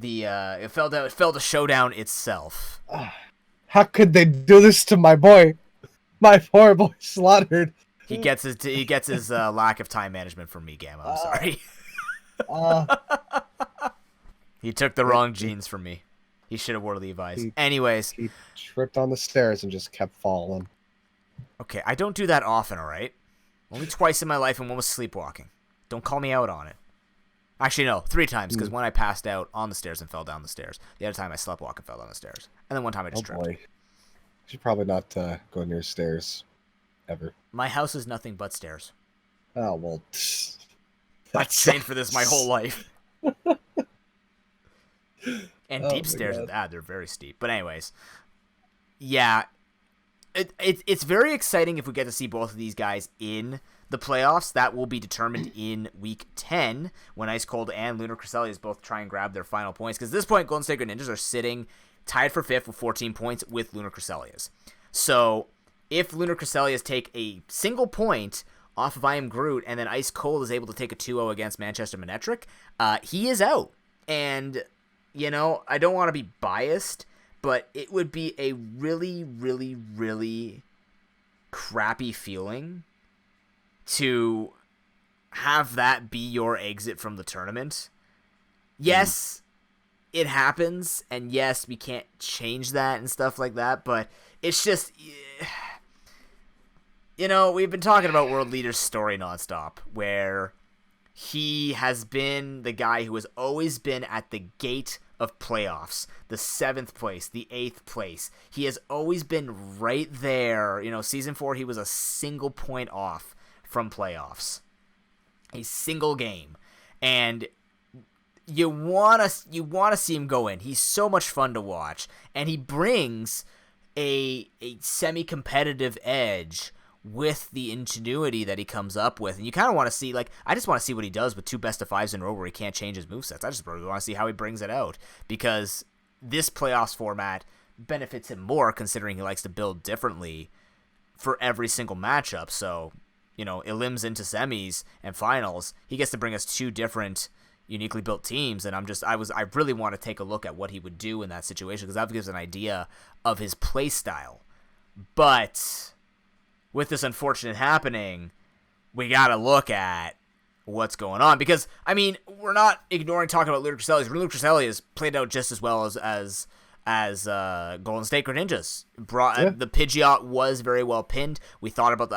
it fell to Showdown itself.
How could they do this to my boy? My poor boy slaughtered.
He gets his lack of time management from me, Gamma. I'm sorry. He took the wrong genes from me. He should have wore Levi's. Anyways.
He tripped on the stairs and just kept falling.
Okay, I don't do that often, all right? Only twice in my life, and one was sleepwalking. Don't call me out on it. Actually, no, 3 times, because one I passed out on the stairs and fell down the stairs. The other time I sleptwalked and fell down the stairs. And then one time I just tripped. Boy. You
should probably not go near stairs, ever.
My house is nothing but stairs.
Oh, well.
I've trained for this my whole life. And deep stairs at that, they're very steep. But anyways, yeah, it's very exciting if we get to see both of these guys in the playoffs. That will be determined in Week 10 when Ice Cold and Lunar Cresselias both try and grab their final points. Because at this point, Golden State Greninjas are sitting tied for 5th with 14 points with Lunar Cresselias. So if Lunar Cresselias take a single point off of I Am Groot and then Ice Cold is able to take a 2-0 against Manchester Manectric, he is out. And, you know, I don't want to be biased, but it would be a really, really, really crappy feeling to have that be your exit from the tournament. Yes, it happens, and yes, we can't change that and stuff like that, but it's just, you know, we've been talking about World Leader's story nonstop, where he has been the guy who has always been at the gate of playoffs, the 7th place, the 8th place. He has always been right there. You know, Season 4, he was a single point off from playoffs, a single game, and you wanna see him go in. He's so much fun to watch, and he brings a semi-competitive edge with the ingenuity that he comes up with, and you kind of want to see, like, I just want to see what he does with 2 best-of-5s in a row where he can't change his movesets. I just really want to see how he brings it out, because this playoffs format benefits him more considering he likes to build differently for every single matchup. So, you know, elims into semis and finals, he gets to bring us 2 different uniquely built teams, and I really want to take a look at what he would do in that situation, because that gives an idea of his play style. But with this unfortunate happening, we got to look at what's going on, because, I mean, we're not ignoring talking about Lunar Cresselias. Lunar Cresselias played out just as well as Golden State Greninjas. The Pidgeot was very well pinned. We thought about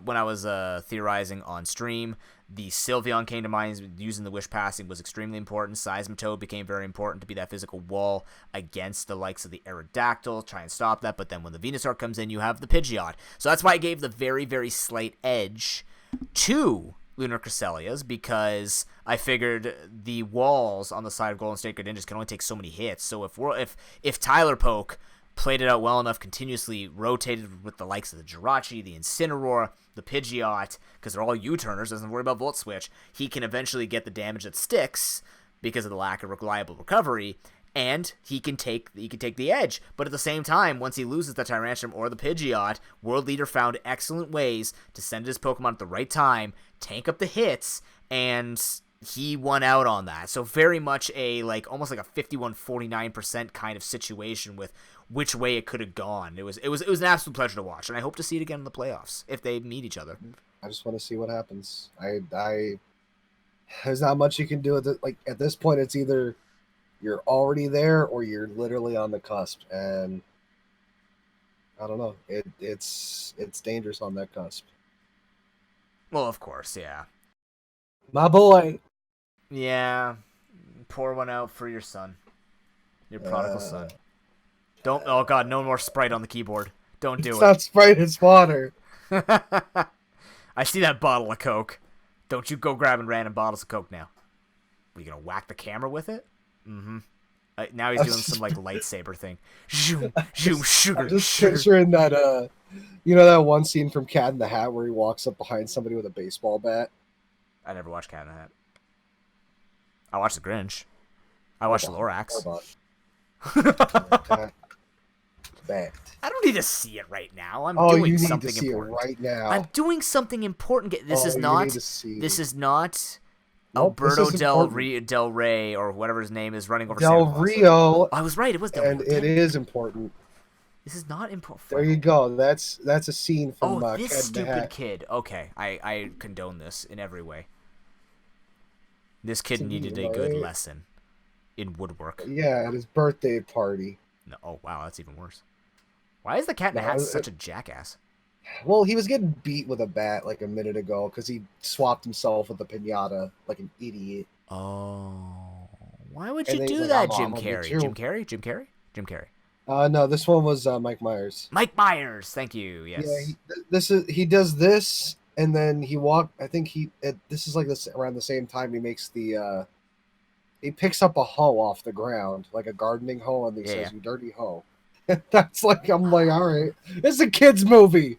when I was theorizing on stream, The Sylveon came to mind. Using the wish passing was extremely important. Seismitoad became very important to be that physical wall against the likes of the Aerodactyl. Try and stop that, but then when the Venusaur comes in, you have the Pidgeot. So that's why I gave the very, very slight edge to Lunar Cresselia's, because I figured the walls on the side of Golden State Greninjas can only take so many hits. So if Tyler Poke played it out well enough, continuously rotated with the likes of the Jirachi, the Incineroar, the Pidgeot, because they're all U-turners, doesn't worry about Volt Switch, he can eventually get the damage that sticks because of the lack of reliable recovery, and he can take the edge. But at the same time, once he loses the Tyrantrum or the Pidgeot, World Leader found excellent ways to send his Pokemon at the right time, tank up the hits, and he won out on that. So very much almost like a 51-49% kind of situation with which way it could have gone. It was an absolute pleasure to watch, and I hope to see it again in the playoffs if they meet each other.
I just want to see what happens. There's not much you can do at this point. It's either you're already there or you're literally on the cusp, and I don't know. It's dangerous on that cusp.
Well, of course, yeah.
My boy.
Yeah. Pour one out for your son. Your prodigal son. Don't. Oh God, no more Sprite on the keyboard. Don't do it.
It's not Sprite, it's water.
I see that bottle of Coke. Don't you go grabbing random bottles of Coke now. Are you gonna whack the camera with it? Mm-hmm. Now he's doing some lightsaber thing. Zoom, zoom, sugar.
I'm just
sugar.
picturing that. That one scene from Cat in the Hat where he walks up behind somebody with a baseball bat.
I never watched Cat in the Hat. I watched The Grinch. I watched Lorax.
Bat.
I don't need to see it right now. I'm doing something
you need to see
important.
it right now.
I'm doing something important. This is not. This is not.
Nope,
Alberto Del Rey or whatever his name is running over
Del
Santa Claus.
Rio.
I was right. It was Del Rio.
And it is important.
This is not important.
There you go. That's a scene from
this
Cat in the
stupid
Hat.
kid. Okay, I condone this in every way. This kid needed a good lesson in woodwork.
Yeah, at his birthday party.
No, oh wow, that's even worse. Why is the Cat in the Hat such a jackass?
Well, he was getting beat with a bat like a minute ago because he swapped himself with a piñata like an idiot.
Oh, why would you
And
do
he's
that,
like,
Jim
"I'm
Carrey?
you."
Jim Carrey? Jim Carrey? Jim Carrey.
No, this one was Mike Myers.
Mike Myers, thank you. Yes.
Yeah, he does this, and then he I think this is like this around the same time he makes the he picks up a hoe off the ground, like a gardening hoe, and he says, "You dirty hoe." That's like, I'm like, all right, it's a kids movie.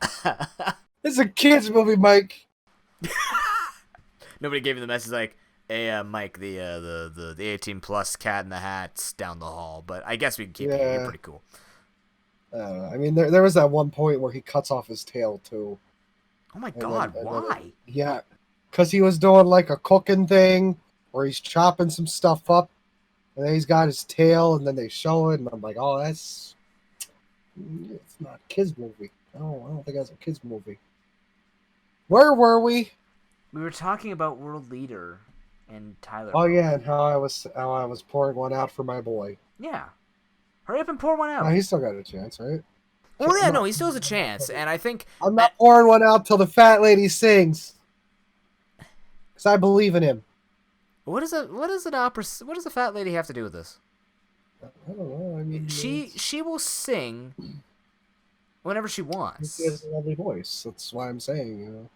It's a kids movie, Mike.
Nobody gave me the message like, "Hey, Mike, the 18 plus Cat in the Hat's down the hall," but I guess we can keep it. You're pretty cool.
I mean, there was that one point where he cuts off his tail too.
Oh my God, why?
Yeah, because he was doing like a cooking thing where he's chopping some stuff up, and then he's got his tail, and then they show it, and I'm like, oh, it's not a kids movie. I don't think that's a kids movie. Where were we?
We were talking about World Leader and Tyler.
Oh yeah, and how I was pouring one out for my boy.
Yeah, hurry up and pour one out.
No, he's still got a chance, right?
Well, yeah, no, he still has a chance, and I think
I'm not pouring one out till the fat lady sings, because I believe in him.
What does an opera? What does the fat lady have to do with this?
I don't know. I mean,
she will sing whenever she wants.
She has a lovely voice. That's why I'm saying,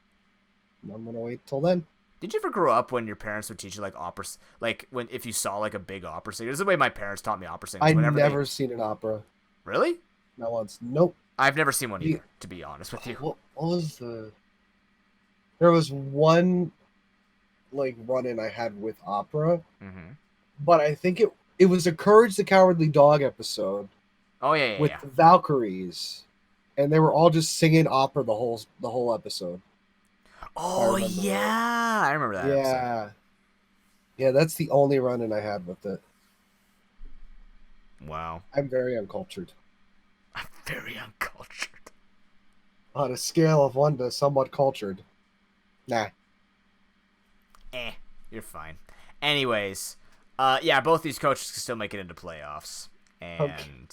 I'm gonna wait till then.
Did you ever grow up when your parents would teach you like opera, like if you saw like a big opera singer? This is the way my parents taught me opera singers.
I've never seen an opera.
Really?
Not once. Nope.
I've never seen one either, to be honest with you.
What was There was one like run-in I had with opera, but I think it was a Courage the Cowardly Dog episode.
Oh yeah,
with the Valkyries, and they were all just singing opera the whole episode.
Oh yeah, I remember that.
Yeah, yeah, that's the only run-in I had with it.
Wow,
I'm very uncultured.
I'm very uncultured.
On a scale of 1 to somewhat cultured. Nah.
You're fine. Anyways, yeah, both these coaches can still make it into playoffs, and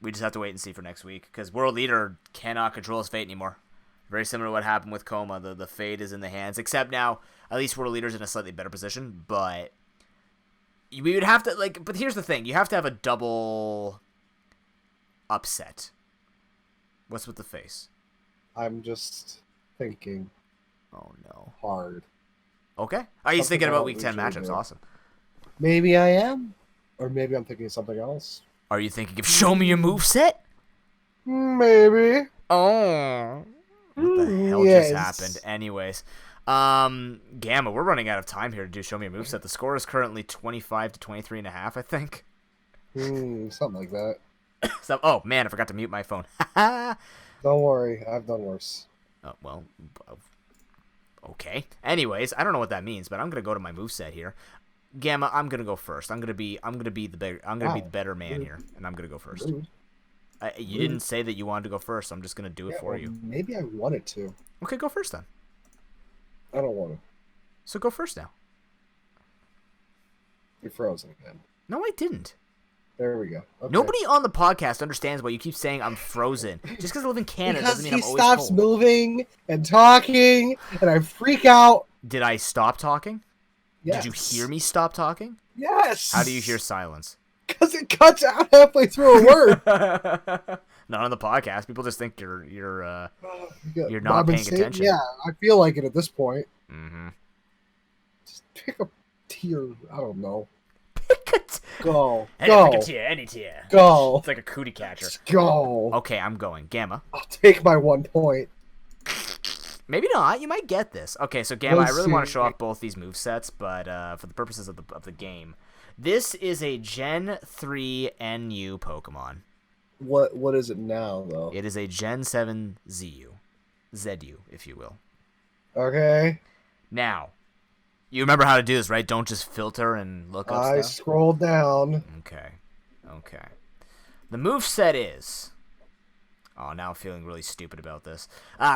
we just have to wait and see for next week because World Leader cannot control his fate anymore. Very similar to what happened with Coma. The fate is in the hands, except now at least World Leader's in a slightly better position. But we would have to But here's the thing: you have to have a double upset. What's with the face?
I'm just thinking.
Oh no.
Hard.
Okay. Oh, he's thinking about Week 10 matchups.
Do.
Awesome.
Maybe I am, or maybe I'm thinking of something else.
Are you thinking of show me your moveset?
Maybe.
Oh. What the hell just happened? Anyways, Gamma, we're running out of time here to do show me your moveset. The score is currently 25 to 23 and a half, I think.
Something like that.
So, oh man, I forgot to mute my phone.
Don't worry, I've done worse.
Oh, well, okay. Anyways, I don't know what that means, but I'm gonna go to my moveset here. Gamma, I'm gonna go first. I'm gonna be the better man here, and I'm gonna go first. You didn't say that you wanted to go first, so I'm just gonna do it for you.
Maybe I wanted to.
Okay, go first then.
I don't want to.
So go first now.
You're frozen again.
No, I didn't.
There we go. Okay.
Nobody on the podcast understands why you keep saying I'm frozen. Just because I live in Canada doesn't mean I'm always
cold. Because he stops moving and talking, and I freak out.
Did I stop talking?
Yes.
Did you hear me stop talking?
Yes.
How do you hear silence?
Because it cuts out halfway through a word.
Not on the podcast. People just think you're not paying attention.
Yeah, I feel like it at this point.
Mm-hmm.
Just pick a tier. I don't know.
Go. Pick a tier. Any tier.
Go.
It's like a cootie catcher.
Just go.
Okay, I'm going. Gamma.
I'll take my 1 point.
Maybe not. You might get this. Okay, so Gamma, I really want to show off both these movesets, but for the purposes of the game, this is a Gen 3 NU Pokemon.
What is it now, though?
It is a Gen 7 ZU. ZU, if you will.
Okay.
Now, you remember how to do this, right? Don't just filter and look up stuff.
I scrolled down.
Okay. The moveset is... Oh, now I'm feeling really stupid about this.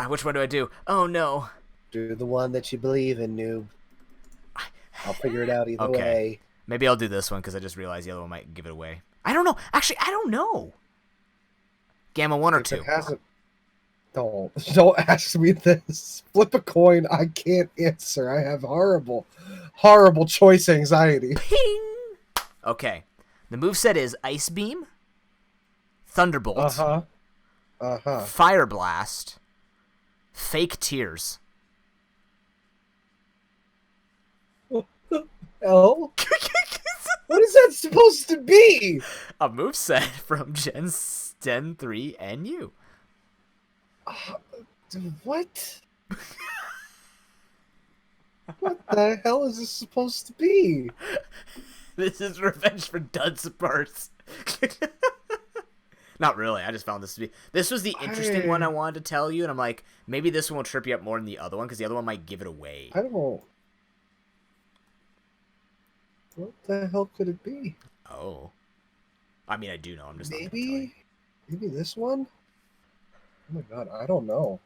Which one do I do? Oh, no.
Do the one that you believe in, noob. I'll figure it out either way.
Maybe I'll do this one because I just realized the other one might give it away. I don't know. Actually, I don't know. Gamma 1 or 2?
Don't ask me this. Flip a coin. I can't answer. I have horrible choice anxiety.
Ping! Okay. The moveset is Ice Beam, Thunderbolt, Fire Blast, Fake Tears.
Oh? What is that supposed to be?
A moveset from Gen 3 NU.
What? What the hell is this supposed to be?
This is revenge for Dudsparce. Not really. I just found this to be... This was the interesting one I wanted to tell you, and I'm like, maybe this one will trip you up more than the other one, because the other one might give it away.
I don't know. What the hell could it be?
Oh. I mean, I do know. I'm just
maybe this one? Oh my god, I don't know.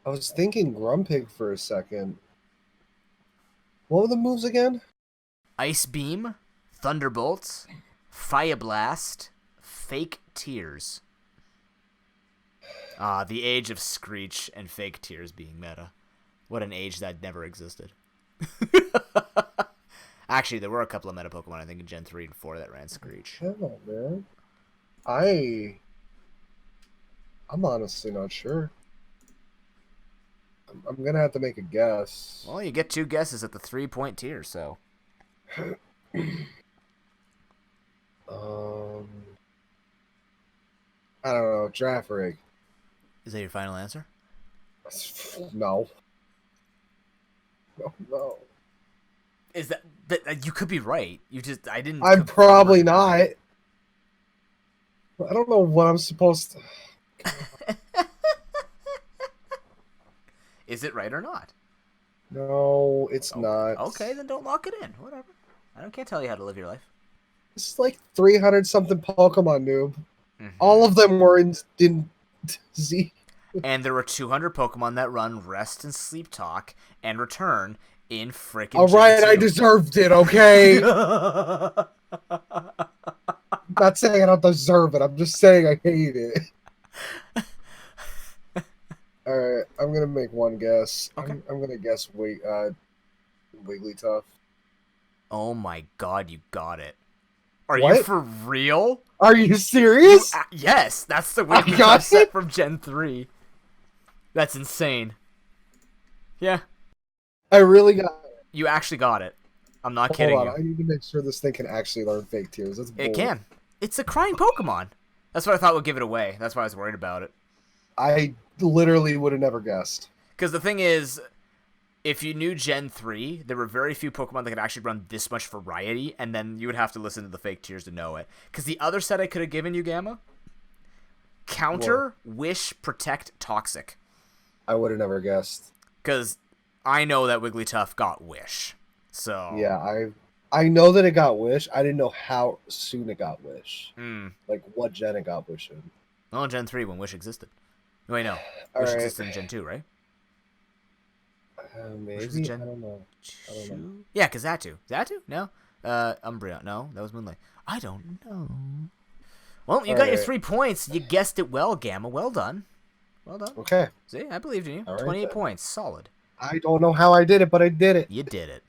I was thinking Grumpig for a second. What were the moves again?
Ice Beam, Thunderbolt, Fire Blast, Fake Tears. The age of Screech and Fake Tears being meta. What an age that never existed. Actually, there were a couple of meta Pokemon, I think, in Gen 3 and 4 that ran Screech.
Hell, man. I'm honestly not sure. I'm going to have to make a guess.
Well, you get 2 guesses at the 3-point tier, so...
I don't know. Draft rig.
Is that your final answer?
No. No.
Is that you could be right? I didn't.
I'm probably not. I don't know what I'm supposed to.
Is it right or not?
No, it's not.
Okay, then don't lock it in. Whatever. Can't tell you how to live your life.
It's like 300 something Pokemon, noob. Mm-hmm. All of them were in Z.
And there were 200 Pokemon that run Rest and Sleep Talk and Return in frickin'
All right, I deserved it, okay? I'm not saying I don't deserve it. I'm just saying I hate it. gonna make one guess.
Okay.
I'm gonna guess Wigglytuff.
Oh my god, you got it. Are you
What?
for real?
Are you serious?
Yes, that's the
I
Wigglytuff
got
set
it?
from Gen 3. That's insane. Yeah,
I really got it.
you actually got it. I'm not
Hold
kidding
on,
you.
I need to make sure this thing can actually learn fake tears. That's
It
bold.
can. It's a crying Pokemon. That's what I thought would give it away. That's why I was worried about it.
I literally would have never guessed.
Because the thing is, if you knew Gen 3, there were very few Pokemon that could actually run this much variety, and then you would have to listen to the fake tears to know it. Because the other set I could have given you, Gamma, Counter, Wish, Protect, Toxic.
I would have never guessed.
Because I know that Wigglytuff got Wish. So
Yeah, I know that it got Wish. I didn't know how soon it got Wish. Like what gen it got Wish in.
Well, Gen 3 when Wish existed. Wait, no.
All
Wish
right.
existed in Gen 2, right?
Maybe.
Gen
I don't know.
2? Yeah, because Zatu. Zatu? No. Umbreon. No, that was Moonlight. I don't know. Well, you got your 3 points. You guessed it well, Gamma. Well done. Well done.
Okay.
See, I believed in you.
All right,
28
then.
points. Solid.
I don't know how I did it, but I did it.
You did it.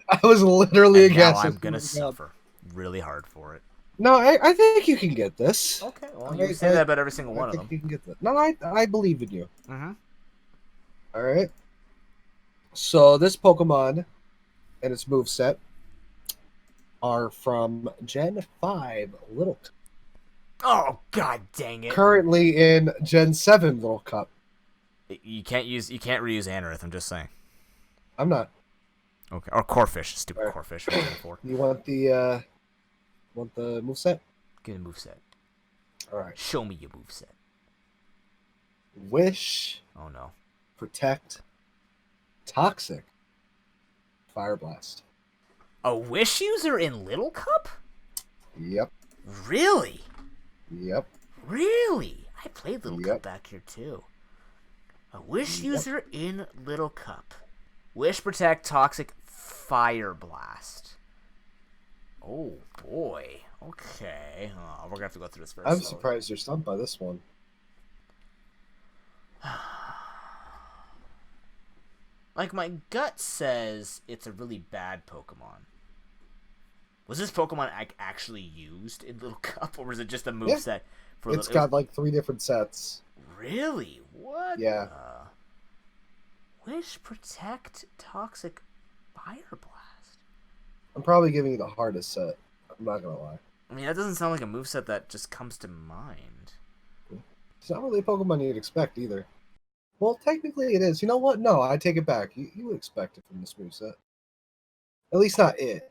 I was literally a
And now
guess.
I'm going to suffer really hard for it.
No, I think you can get this.
Okay, well, you say that about every single one of them.
You can get this. No, I believe in you.
Mm-hmm.
All right. So this Pokemon and its moveset are from Gen 5 Little Cup.
Oh, god dang it.
Currently in Gen 7 Little Cup.
You can't reuse Anorith, I'm just saying.
I'm not.
Okay. Or Corphish. Stupid
All right.
Corphish.
You want the moveset?
Give me a moveset.
All right.
Show me your moveset.
Wish,
Oh no.
Protect, Toxic, Fire Blast.
A Wish user in Little Cup?
Yep.
Really?
Yep.
Really? I played Little Cup
Yep.
back here too. A Wish user in Little Cup. Wish, Protect, Toxic, Fire Blast. Oh boy. Okay. Oh, we're gonna have to go through this first.
I'm surprised you're stumped by this one.
Like, my gut says it's a really bad Pokemon. Was this Pokemon actually used in Little Cup, or was it just a moveset?
It's got like 3 different sets.
Really? What?
Yeah.
Wish, Protect, Toxic, Fire Blast.
I'm probably giving you the hardest set. I'm not gonna lie.
I mean, that doesn't sound like a moveset that just comes to mind.
It's not really a Pokemon you'd expect either. Well, technically it is. You know what? No, I take it back. You would expect it from this moveset. At least not it.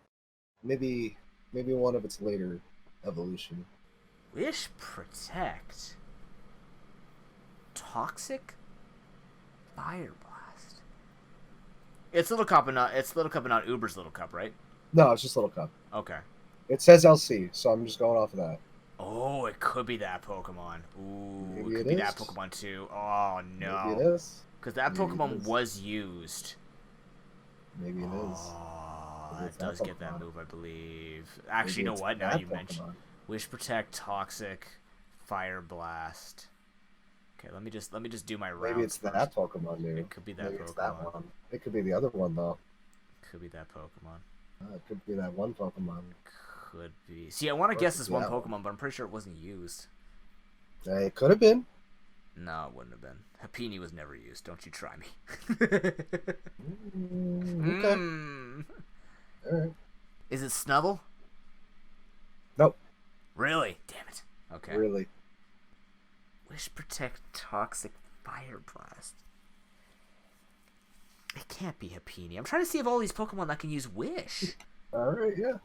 Maybe one of its later evolution.
Wish, Protect, Toxic, Fire Blast. It's Little Cup and not Uber's Little Cup, right?
No, it's just Little Cup.
Okay.
It says LC, so I'm just going off of that.
Oh, it could be that Pokemon. Ooh,
Maybe
it could
it
be
is.
that Pokemon too. Oh no.
Maybe it is.
Because that
Maybe it
Pokemon
is.
was used.
Maybe it is.
Oh,
Maybe
that
it's that
does get that
Pokemon.
move, I believe. Actually,
Maybe
you know
it's
what? Now
that
you mentioned
Pokemon.
Wish, Protect, Toxic, Fire Blast. Okay, let me just do my rounds.
Maybe it's
first.
that Pokemon, dude.
It could be that
Maybe
Pokemon.
it's that one. It could be the other one though.
Could be that Pokemon.
It could be that one Pokemon.
Could be. See, I want to
Or
guess
it
this
could be
one
that
Pokemon, but I'm pretty sure it wasn't used.
It could have been.
No, it wouldn't have been. Happiny was never used. Don't you try me.
Okay. All right.
Is it Snubble?
Nope.
Really? Damn it. Okay.
Really.
Wish, Protect, Toxic, Fire Blast. It can't be Happiny. I'm trying to see if all these Pokemon that can use Wish.
All right. Yeah.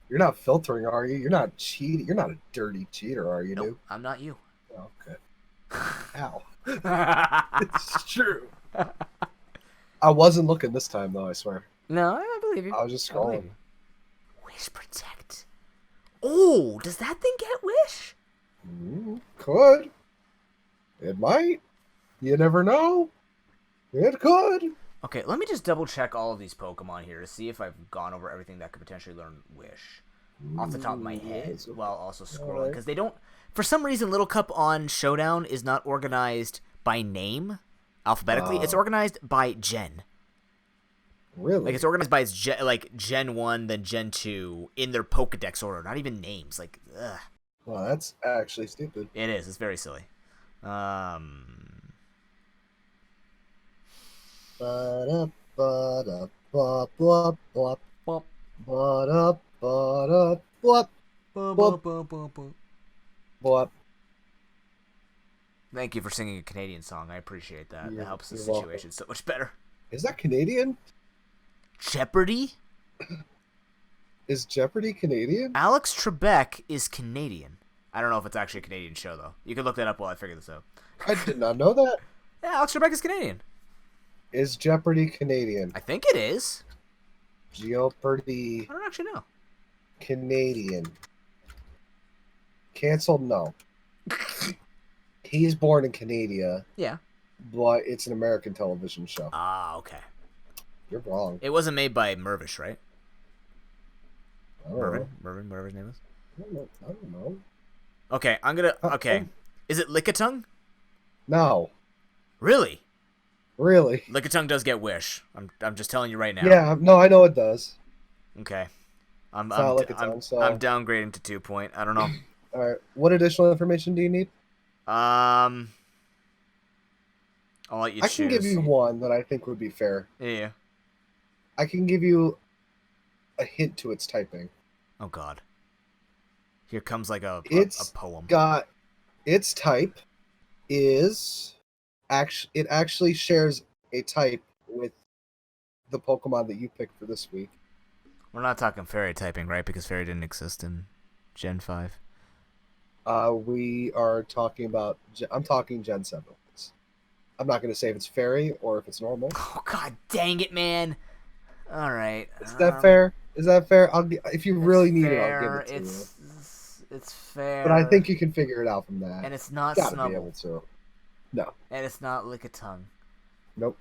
You're not filtering, are you? You're not cheating. You're not a dirty cheater, are you,
Nope,
dude?
I'm not you.
Okay. Ow. It's true. I wasn't looking this time, though, I swear.
No, I believe you.
I was just
I believe
scrolling.
you. Wish, Protect. Oh, does that thing get Wish?
Could. It might. You never know. It could.
Okay, let me just double check all of these Pokemon here to see if I've gone over everything that could potentially learn Wish off the top of my head while also scrolling. Because they don't, for some reason, Little Cup on Showdown is not organized by name. alphabetically. It's organized by gen.
Really?
Like, it's organized by its Gen 1, then Gen 2, in their Pokedex order. Not even names. Like, ugh.
Well, that's actually stupid.
It is. It's very silly.
Ba-da, ba, blah, blah.
Bop.
Ba-da, ba-da, blah, blah.
Thank you for singing a Canadian song. I appreciate that. That helps the
You're
situation so much better.
Is that Canadian?
Jeopardy?
Is Jeopardy Canadian?
Alex Trebek is Canadian. I don't know if it's actually a Canadian show, though. You can look that up while I figure this out.
I did not know that.
Yeah, Alex Trebek is Canadian.
Is Jeopardy Canadian?
I think it is.
Jeopardy
I don't actually know.
Canadian. Canceled? No. He's born in Canada.
Yeah.
But it's an American television show.
Ah, okay.
You're wrong.
It wasn't made by Mervish, right?
I don't know.
Mervin, whatever his name is.
I don't know.
Okay, I'm gonna. Okay, is it Lickitung?
No.
Really?
Really?
Lickitung does get Wish. I'm just telling you right now.
Yeah. No, I know it does.
Okay. I'm
not Lickitung, so...
I'm downgrading to 2 point. I don't know.
All right. What additional information do you need?
I'll let you choose.
I can give you one that I think would be fair.
Yeah.
I can give you a hint to its typing.
Oh God. Here comes like a poem.
Got its type is it actually shares a type with the Pokemon that you picked for this week.
We're not talking fairy typing, right? Because fairy didn't exist in Gen 5.
We are talking about. I'm talking Gen 7. I'm not going to say if it's fairy or if it's normal.
Oh God, dang it, man! All right.
Is that fair? Is that fair? If you really need it, I'll give it to you.
It's fair.
But I think you can figure it out from that.
And it's not
Gotta
Snubble.
be able to. No.
And it's not Lickitung.
Nope.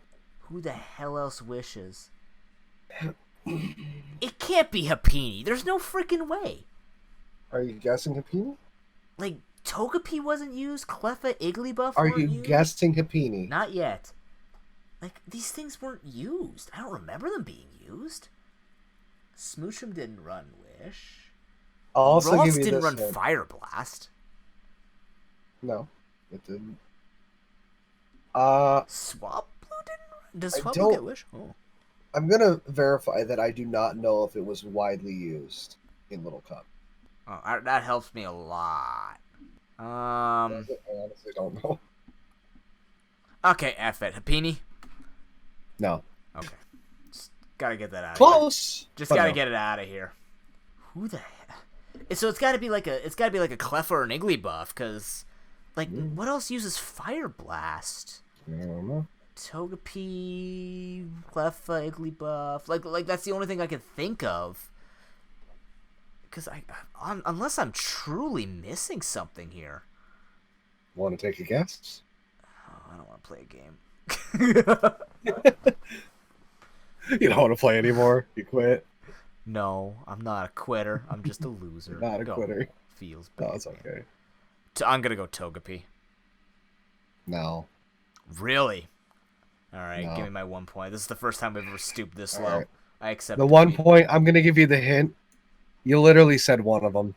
Who the hell else wishes? It can't be Happiny. There's no freaking way.
Are you guessing Happiny?
Like, Togepi wasn't used? Cleffa, Igglybuff
Are
weren't
you
used?
guessing Happiny?
Not yet. Like, these things weren't used. I don't remember them being used. Smoochum didn't run Wish.
I'll also
Ralts
give you
didn't
this
run
one.
Fire Blast.
No, it didn't.
Swablu didn't run? Does Swablu get Wish? Oh.
I'm gonna verify that I do not know if it was widely used in Little Cup.
Oh, that helps me a lot.
I honestly don't know.
Okay, F it. Happiny?
No.
Okay. Just gotta get that out of
Close!
here. Just gotta get it out of here. Who the hell? So it's gotta be like a Cleffa or an Igglybuff, because, like, what else uses Fire Blast?
I don't know.
Togepi, Cleffa, Igglybuff. Like that's the only thing I can think of. Because unless I'm truly missing something here.
Want to take a guess?
Oh, I don't want to play a game.
You don't want to play anymore? You quit?
No, I'm not a quitter. I'm just a loser.
Not a quitter.
Feels bad.
No, it's okay.
I'm gonna go Togepi.
No.
Really? All right,
No.
give me my 1 point. This is the first time we've ever stooped this
All
low.
right.
I accept
The
defeat.
1 point, I'm going to give you the hint. You literally said one of them.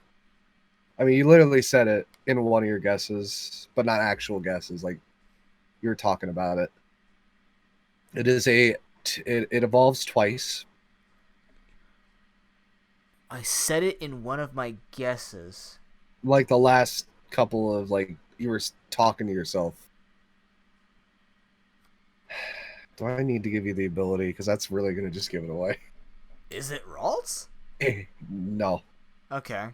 I mean, you literally said it in one of your guesses, but not actual guesses. Like, you were talking about it. It is it evolves twice.
I said it in one of my guesses.
Like the last couple of, like, you were talking to yourself. Do I need to give you the ability? Because that's really going to just give it away.
Is it Ralts?
No.
Okay.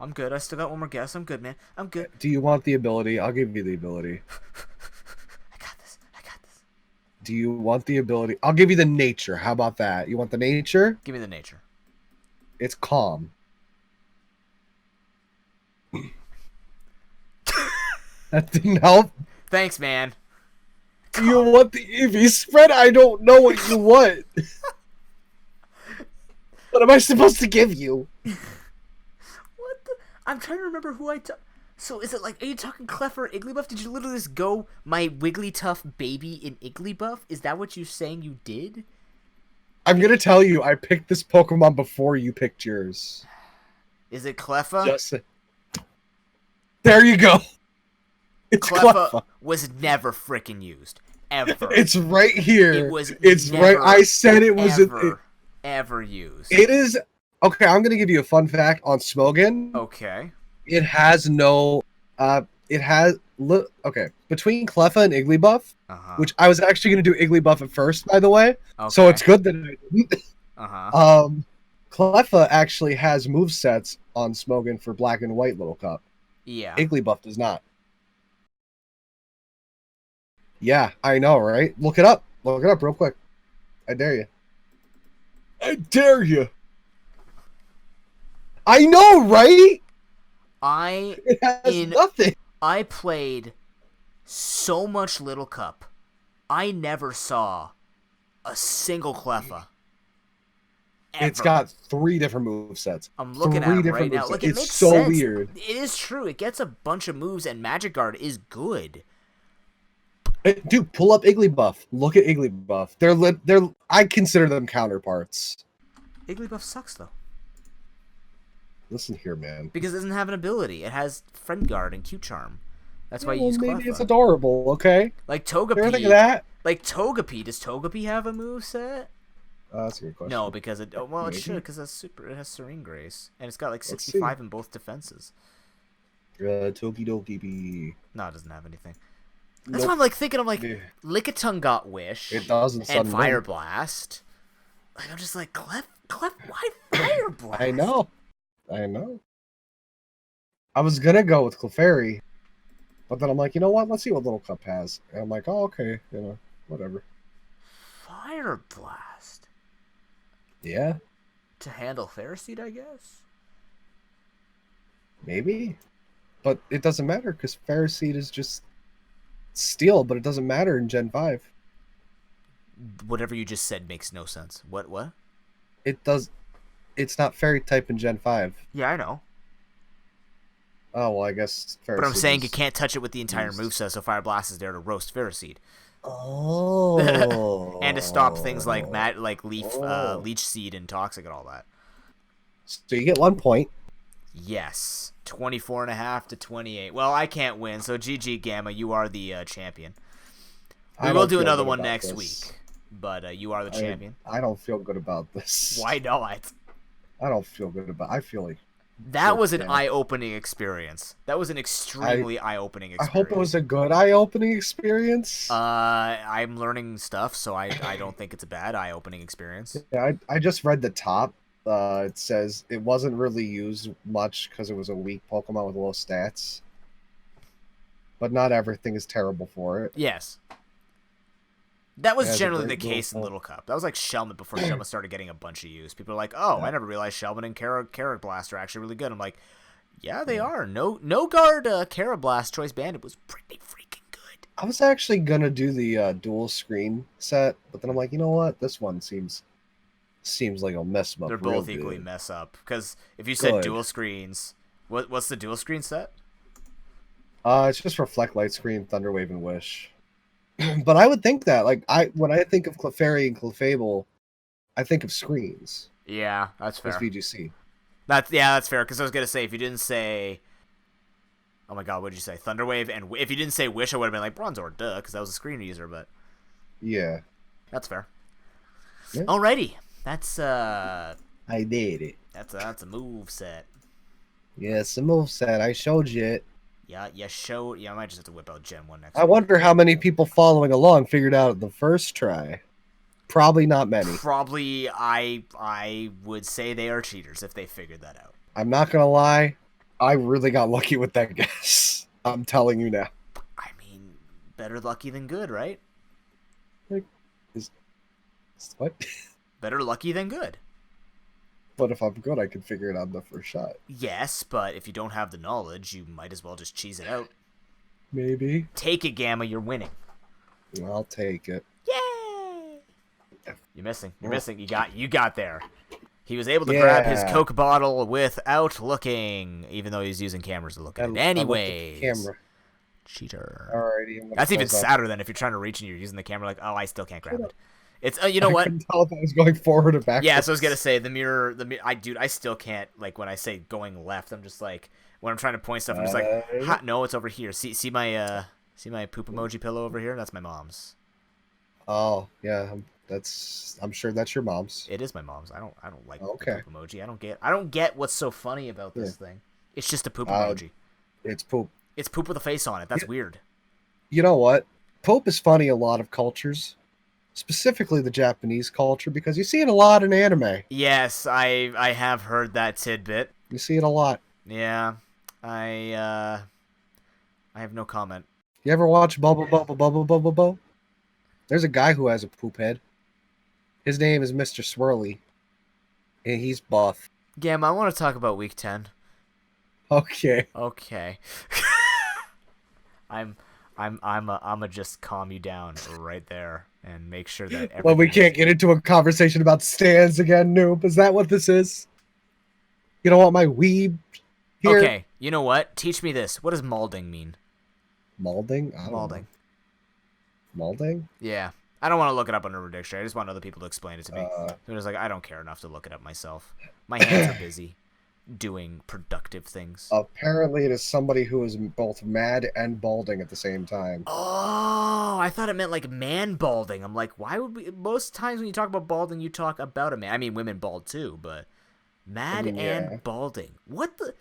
I'm good. I still got one more guess. I'm good, man. I'm good.
Do you want the ability? I'll give you the ability.
I got this.
Do you want the ability? I'll give you the nature. How about that? You want the nature?
Give me the nature.
It's calm. That didn't help.
Thanks, man.
You want the EV spread? I don't know what you want. What am I supposed to give you?
What the? I'm trying to remember who I took. So is it like, are you talking Clef or Igglybuff? Did you literally just go my Wigglytuff baby in Igglybuff? Is that what you're saying you did?
I'm gonna tell you, I picked this Pokemon before you picked yours.
Is it Cleffa?
Just there you go. It's Cleffa.
Was never freaking used. Ever.
It's right here.
It was
it's
never,
right. I said it was
ever used.
It is okay. I'm gonna give you a fun fact on Smogon.
Okay.
It has no. Okay. Between Cleffa and Igglybuff, which I was actually gonna do Igglybuff at first, by the way. Okay. So it's good that I didn't. Cleffa actually has movesets on Smogon for Black and White Little Cup.
Yeah.
Igglybuff does not. Yeah, I know, right? Look it up. Look it up real quick. I dare you. I dare you. I know, right? It has nothing.
I played so much Little Cup. I never saw a single Cleffa. Ever.
It's got 3 different movesets.
I'm looking at it right now. Like, it makes
so
sense.
Weird.
It is true. It gets a bunch of moves, and Magic Guard is good.
Dude, pull up Igglybuff. Look at Igglybuff. They're. I consider them counterparts.
Igglybuff sucks though.
Listen here, man.
Because it doesn't have an ability. It has Friend Guard and Cute Charm. That's why you use Cleffa.
Maybe it's adorable. Okay.
Like Togepi.
Ever think of that?
Like Togepi. Does Togepi have a moveset?
That's a good question.
No, because it. Oh, well, it should, because it has Serene Grace, and it's got like 65 in both defenses.
Toki Doki.
No, it doesn't have anything. That's why I'm like thinking. I'm like, Lickitung got Wish.
It doesn't.
And Fire Blast. Like, I'm just like, Clef. Why Fire Blast?
I know. I was gonna go with Clefairy, but then I'm like, you know what? Let's see what Little Cup has. And I'm like, oh, okay, whatever.
Fire Blast.
Yeah.
To handle Ferroseed, I guess.
Maybe, but it doesn't matter because Ferroseed is just Steel, but it doesn't matter in Gen 5.
Whatever you just said makes no sense. What?
It does. It's not Fairy type in Gen 5.
Yeah, I know.
Oh, well, I guess Ferroseed.
But I'm saying you can't touch it with the entire moveset, so Fire Blast is there to roast Ferroseed.
Oh.
And to stop things like Leech Seed and Toxic and all that.
So you get 1 point.
Yes. 24.5 to 28. Well, I can't win, so GG Gamma, you are the champion. We will do another one next week, but you are the champion.
I don't feel good about this.
Why not?
I don't feel good about it. I feel like...
That was an eye-opening experience. That was an extremely eye-opening experience.
I hope it was a good eye-opening experience.
I'm learning stuff, so I don't think it's a bad eye-opening experience.
Yeah, I just read the top. It says it wasn't really used much because it was a weak Pokemon with low stats. But not everything is terrible for it.
Yes. That was generally the case in Little Cup. That was like Shelmet before Shelmet started getting a bunch of use. People are like, oh, I never realized Shelmet and Carablast are actually really good. I'm like, yeah, they are. No guard Carablast Choice Bandit was pretty freaking good.
I was actually going to do the dual screen set, but then I'm like, you know what? This one seems like it'll mess them up.
They're both equally mess up. Because if you said dual screens, what's the dual screen set?
It's just Reflect, Light Screen, Thunder Wave, and Wish. But I would think that, like, when I think of Clefairy and Clefable, I think of screens.
Yeah, that's fair.
VGC.
That's fair. Because I was gonna say, if you didn't say, oh my god, what did you say? Thunderwave, and if you didn't say Wish, I would have been like Bronzor, duh, because that was a screen user. But
yeah,
that's fair.
Yeah.
Alrighty, that's
I did it.
That's a move set.
Yeah, it's a move set. I showed you it.
Yeah, I might just have to whip out Gen 1 next
week. Wonder how many people following along figured out the first try. Probably not many.
Probably, I would say they are cheaters if they figured that out.
I'm not going to lie. I really got lucky with that guess. I'm telling you now.
I mean, better lucky than good, right?
Like, what?
Better lucky than good.
But if I'm good, I can figure it out in the first shot.
Yes, but if you don't have the knowledge, you might as well just cheese it out.
Maybe.
Take it, Gamma. You're winning.
I'll take it.
Yay! You're missing. You're missing. You got there. He was able to grab his Coke bottle without looking, even though he was using cameras to look at it. Anyways.
Camera.
Cheater.
Alrighty.
That's even sadder than if you're trying to reach and you're using the camera like, oh, I still can't grab it. It's you know what?
I couldn't tell if I was going forward or backwards.
Yeah, so I was gonna say the mirror. I still can't, like, when I say going left, I'm just like, when I'm trying to point stuff, I'm just like, no, it's over here. See my poop emoji pillow over here? That's my mom's.
Oh yeah, I'm sure that's your mom's.
It is my mom's. I don't like the
Okay.
poop emoji. I don't get what's so funny about this thing. It's just a poop emoji.
It's poop.
It's poop with a face on it. That's weird.
You know what? Poop is funny in a lot of cultures. Specifically the Japanese culture, because you see it a lot in anime.
Yes, I have heard that tidbit.
You see it a lot.
Yeah, I have no comment.
You ever watch Bubble? There's a guy who has a poop head. His name is Mr. Swirly, and he's buff.
Gam, I want to talk about week 10.
Okay.
I'm just calm you down right there and make sure that everything...
Well, we can't get into a conversation about stands again, noob. Is that what this is? You don't want my weeb here?
Okay, you know what? Teach me this. What does malding mean?
Malding? Malding?
Yeah. I don't want to look it up on Urban Dictionary. I just want other people to explain it to me. So it's like, I don't care enough to look it up myself. My hands are busy doing productive things.
Apparently it is somebody who is both mad and balding at the same time.
Oh, I thought it meant like man balding. I'm like, why would we... Most times when you talk about balding, you talk about a man. I mean, women bald too, but mad and balding. What the...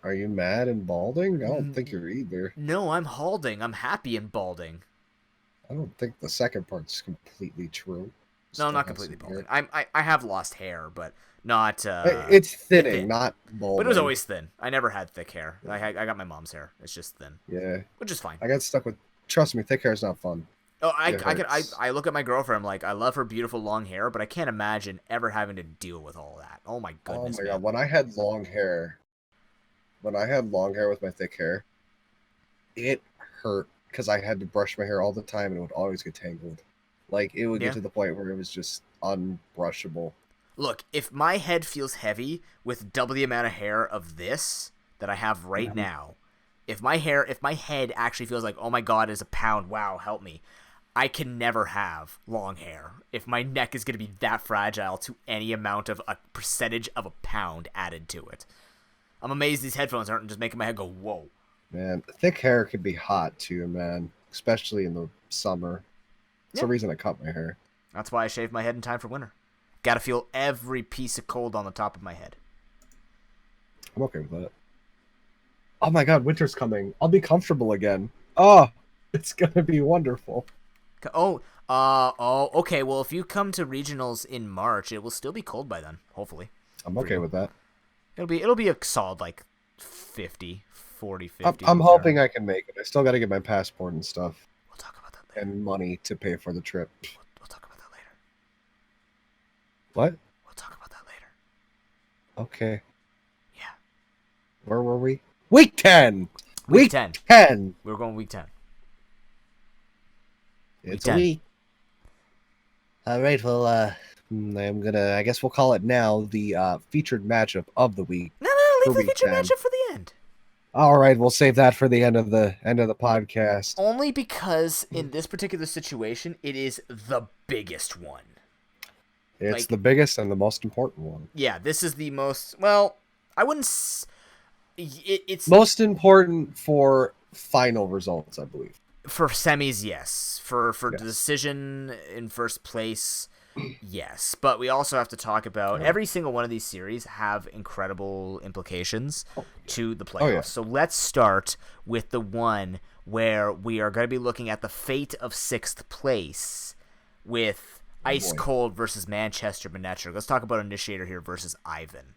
Are you mad and balding? I don't think you're either.
No, I'm balding. I'm happy and balding.
I don't think the second part's completely true.
No, not completely balding. I have lost hair, but not...
it's thin, not balding.
But it was always thin. I never had thick hair. I got my mom's hair. It's just thin.
Yeah.
Which is fine.
I got stuck with... Trust me, thick hair is not fun.
Oh, I look at my girlfriend, I'm like, I love her beautiful long hair, but I can't imagine ever having to deal with all that. Oh my goodness.
Oh my god, when I had long hair with my thick hair, it hurt because I had to brush my hair all the time and it would always get tangled. Like, it would get to the point where it was just unbrushable.
Look, if my head feels heavy with double the amount of hair of this that I have right now, if my head actually feels like, oh my god, it's a pound, wow, help me, I can never have long hair if my neck is going to be that fragile to any amount of a percentage of a pound added to it. I'm amazed these headphones aren't just making my head go, whoa.
Man, thick hair can be hot too, man. Especially in the summer. That's the reason I cut my hair.
That's why I shave my head in time for winter. Gotta feel every piece of cold on the top of my head.
I'm okay with that. Oh my god, winter's coming. I'll be comfortable again. Oh, it's gonna be wonderful.
Okay. Well, if you come to regionals in March, it will still be cold by then, hopefully.
I'm okay with that.
It'll be a solid, like, 50.
I'm hoping I can make it. I still got to get my passport and stuff.
We'll talk about that later.
And money to pay for the trip.
We'll talk about that later.
What?
We'll talk about that later.
Okay.
Yeah.
Where were we? Week 10!
Week 10.
10!
We were going week 10.
It's a week. Alright, well, I guess we'll call it now the featured matchup of the week.
No, leave the featured matchup for the end.
All right, we'll save that for the end of the podcast.
Only because in this particular situation, it is the biggest one.
It's the biggest and the most important one.
Yeah, this is the most. Well, I wouldn't. It's
most important for final results, I believe.
For semis, yes. For the decision in first place, yes. But we also have to talk about every single one of these series have incredible implications to the playoffs. Oh, yeah. So let's start with the one where we are going to be looking at the fate of 6th place with Ice Cold versus Manchester Manectric. Let's talk about Initiator here versus Ivan.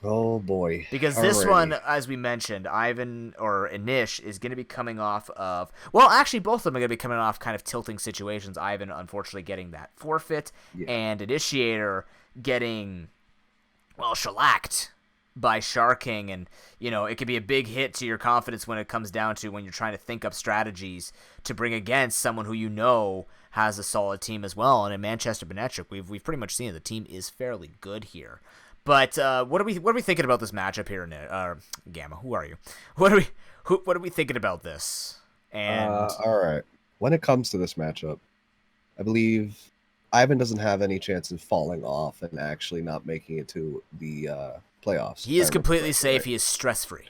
Oh boy.
Because this one, as we mentioned, Ivan or Inish is going to be coming off of... Well, actually, both of them are going to be coming off kind of tilting situations. Ivan, unfortunately, getting that forfeit, and Initiator getting, well, shellacked by Sharking, and it could be a big hit to your confidence when it comes down to when you're trying to think up strategies to bring against someone who has a solid team as well. And in Manchester Benetric, we've pretty much seen the team is fairly good here. But what are we thinking about this matchup here, Gamma? Who are you? What are we thinking about this? And
all right, when it comes to this matchup, I believe Ivan doesn't have any chance of falling off and actually not making it to the playoffs.
He is completely safe. Right? He is stress-free.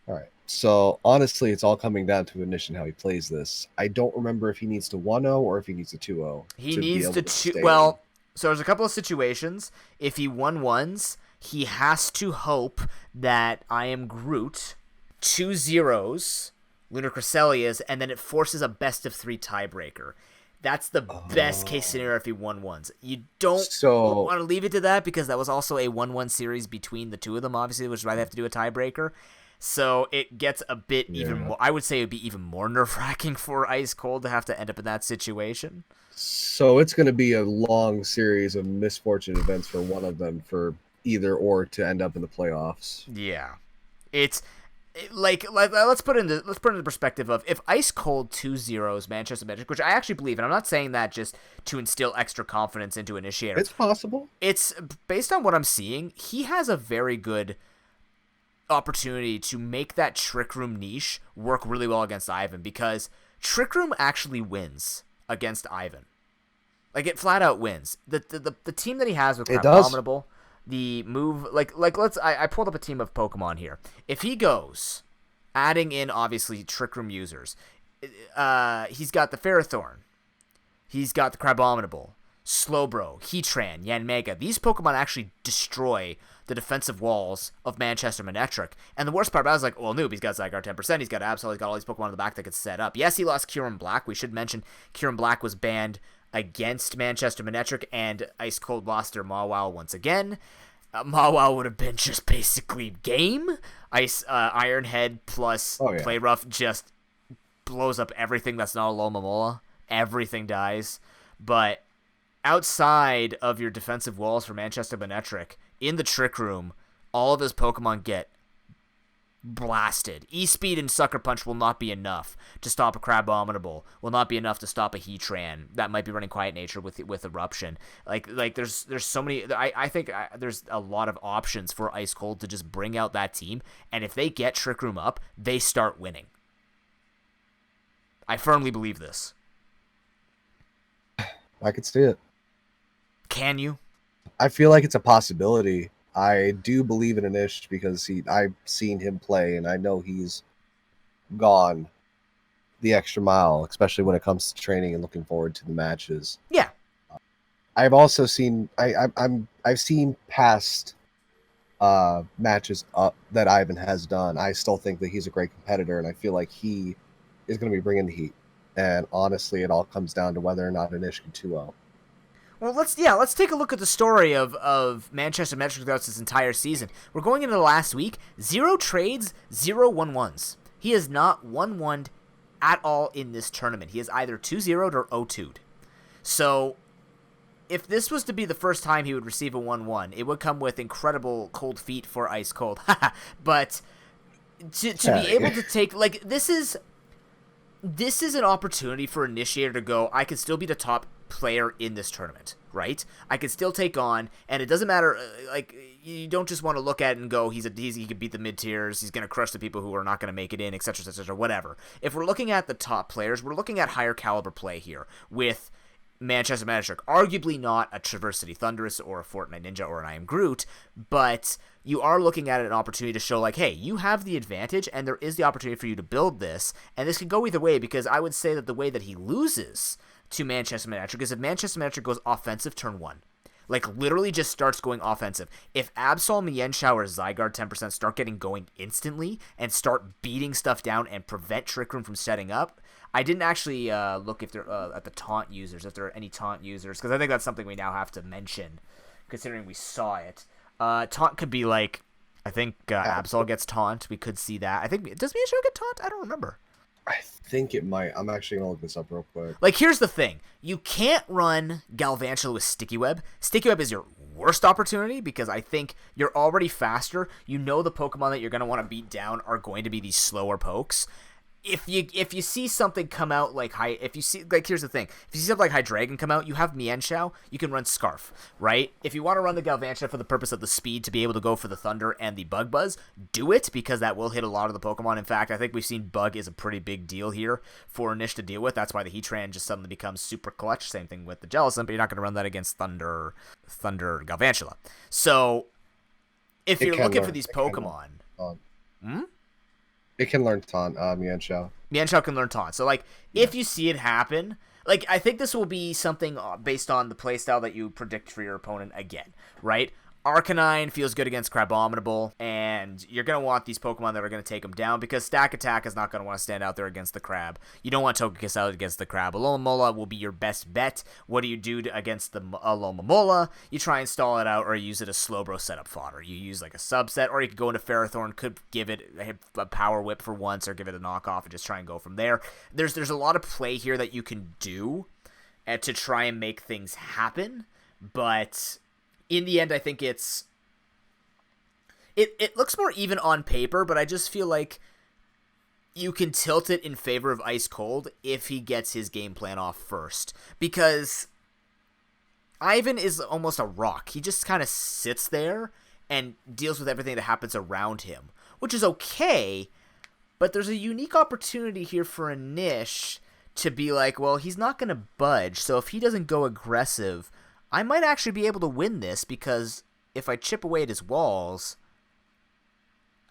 All right. So, honestly, it's all coming down to Anish and how he plays this. I don't remember if he needs to 1-0 or if he needs to 2-0.
He needs to 2. Well, so there's a couple of situations. If he 1-1s, he has to hope that I Am Groot 2-0s Lunar Cresselias, and then it forces a best-of-3 tiebreaker. That's the best case scenario if he 1-1s. You don't want to leave it to that because that was also a 1-1 series between the two of them, obviously, which is why they have to do a tiebreaker. So it gets a bit even more. I would say it would be even more nerve-wracking for Ice Cold to have to end up in that situation.
So it's going to be a long series of misfortune events for one of them for either or to end up in the playoffs.
Yeah, it's. Let's put it into perspective of if Ice Cold 2-0s Manchester Magic, which I actually believe, and I'm not saying that just to instill extra confidence into Initiator.
It's possible.
It's based on what I'm seeing. He has a very good opportunity to make that Trick Room niche work really well against Ivan because Trick Room actually wins against Ivan. Like it flat out wins. The team that he has with Abominable. The move, I pulled up a team of Pokemon here. If he goes, adding in, obviously, Trick Room users, he's got the Ferrothorn. He's got the Crabominable, Slowbro, Heatran, Yanmega. These Pokemon actually destroy the defensive walls of Manchester Manectric. And the worst part about it is like, well, Noob, he's got Zygarde 10%, he's got Absol, he's got all these Pokemon in the back that could set up. Yes, he lost Kyurem Black. We should mention Kyurem Black was banned against Manchester Manectric, and Ice Cold lost their Mawile once again. Mawile would have been just basically game. Iron Head plus Play Rough just blows up everything that's not a Lomomola. Everything dies. But outside of your defensive walls for Manchester Manectric, in the Trick Room, all of his Pokemon get blasted. E-Speed and Sucker Punch will not be enough to stop a Crabominable. Will not be enough to stop a Heatran that might be running Quiet Nature with Eruption. Like there's so many. I think there's a lot of options for Ice Cold to just bring out that team, and if they get Trick Room up, they start winning. I firmly believe this.
I could see it.
Can you?
I feel like it's a possibility. I do believe in Anish because I've seen him play, and I know he's gone the extra mile, especially when it comes to training and looking forward to the matches.
Yeah,
I've also seen I've seen past matches that Ivan has done. I still think that he's a great competitor, and I feel like he is going to be bringing the heat. And honestly, it all comes down to whether or not Anish can 2-0.
Well, let's take a look at the story of Manchester Manectric throughout this entire season. We're going into the last week. 0 trades, 0 1-1s. He has not 1-1'd at all in this tournament. He has either 2-0'd or 0-2'd. So, if this was to be the first time he would receive a 1-1, it would come with incredible cold feet for Ice Cold. But to be able to take, like, this is an opportunity for Initiator to go, I can still be the top player in this tournament, right? I can still take on, and it doesn't matter, like, you don't just want to look at it and go, he could beat the mid-tiers, he's going to crush the people who are not going to make it in, etc., whatever. If we're looking at the top players, we're looking at higher caliber play here, with Manchester Manectric, arguably not a Traverse City Thundurus or a Fortnite Ninja or an I Am Groot, but you are looking at an opportunity to show, like, hey, you have the advantage, and there is the opportunity for you to build this, and this can go either way, because I would say that the way that he loses to Manchester Manectric is if Manchester Manectric goes offensive turn 1. Like, literally just starts going offensive. If Absol, Mienshao, or Zygarde 10% start getting going instantly and start beating stuff down and prevent Trick Room from setting up, I didn't actually look if they're at the taunt users, if there are any taunt users, because I think that's something we now have to mention, considering we saw it. Taunt could be like, I think Absol gets taunt. We could see that. I think, does Mienshao get taunt? I don't remember.
I think it might. I'm actually going to look this up real quick.
Like, here's the thing. You can't run Galvantula with Sticky Web. Sticky Web is your worst opportunity because I think you're already faster. You know the Pokemon that you're going to want to beat down are going to be these slower pokes. If you see something come out like here's the thing. If you see something like Hydreigon come out, you have Mienshao, you can run Scarf, right? If you want to run the Galvantula for the purpose of the speed to be able to go for the Thunder and the Bug Buzz, do it because that will hit a lot of the Pokemon. In fact, I think we've seen Bug is a pretty big deal here for Nish to deal with. That's why the Heatran just suddenly becomes super clutch. Same thing with the Jellicent, but you're not going to run that against Thunder Galvantula. So if you're looking for these Pokemon...
It can learn Taunt, Mienshao.
Mienshao can learn Taunt. So, if you see it happen, I think this will be something based on the playstyle that you predict for your opponent again, right? Arcanine feels good against Crabominable, and you're going to want these Pokemon that are going to take them down because Stack Attack is not going to want to stand out there against the Crab. You don't want Togekiss out against the Crab. Alomomola will be your best bet. What do you do against the Alomomola? You try and stall it out or use it as Slowbro setup fodder. You use a subset, or you could go into Ferrothorn, could give it a Power Whip for once or give it a knockoff and just try and go from there. There's a lot of play here that you can do to try and make things happen, but... in the end, I think it looks more even on paper, but I just feel like you can tilt it in favor of Ice Cold if he gets his game plan off first. Because Ivan is almost a rock. He just kind of sits there and deals with everything that happens around him, which is okay, but there's a unique opportunity here for a Nish to be like, well, he's not going to budge, so if he doesn't go aggressive... I might actually be able to win this because if I chip away at his walls,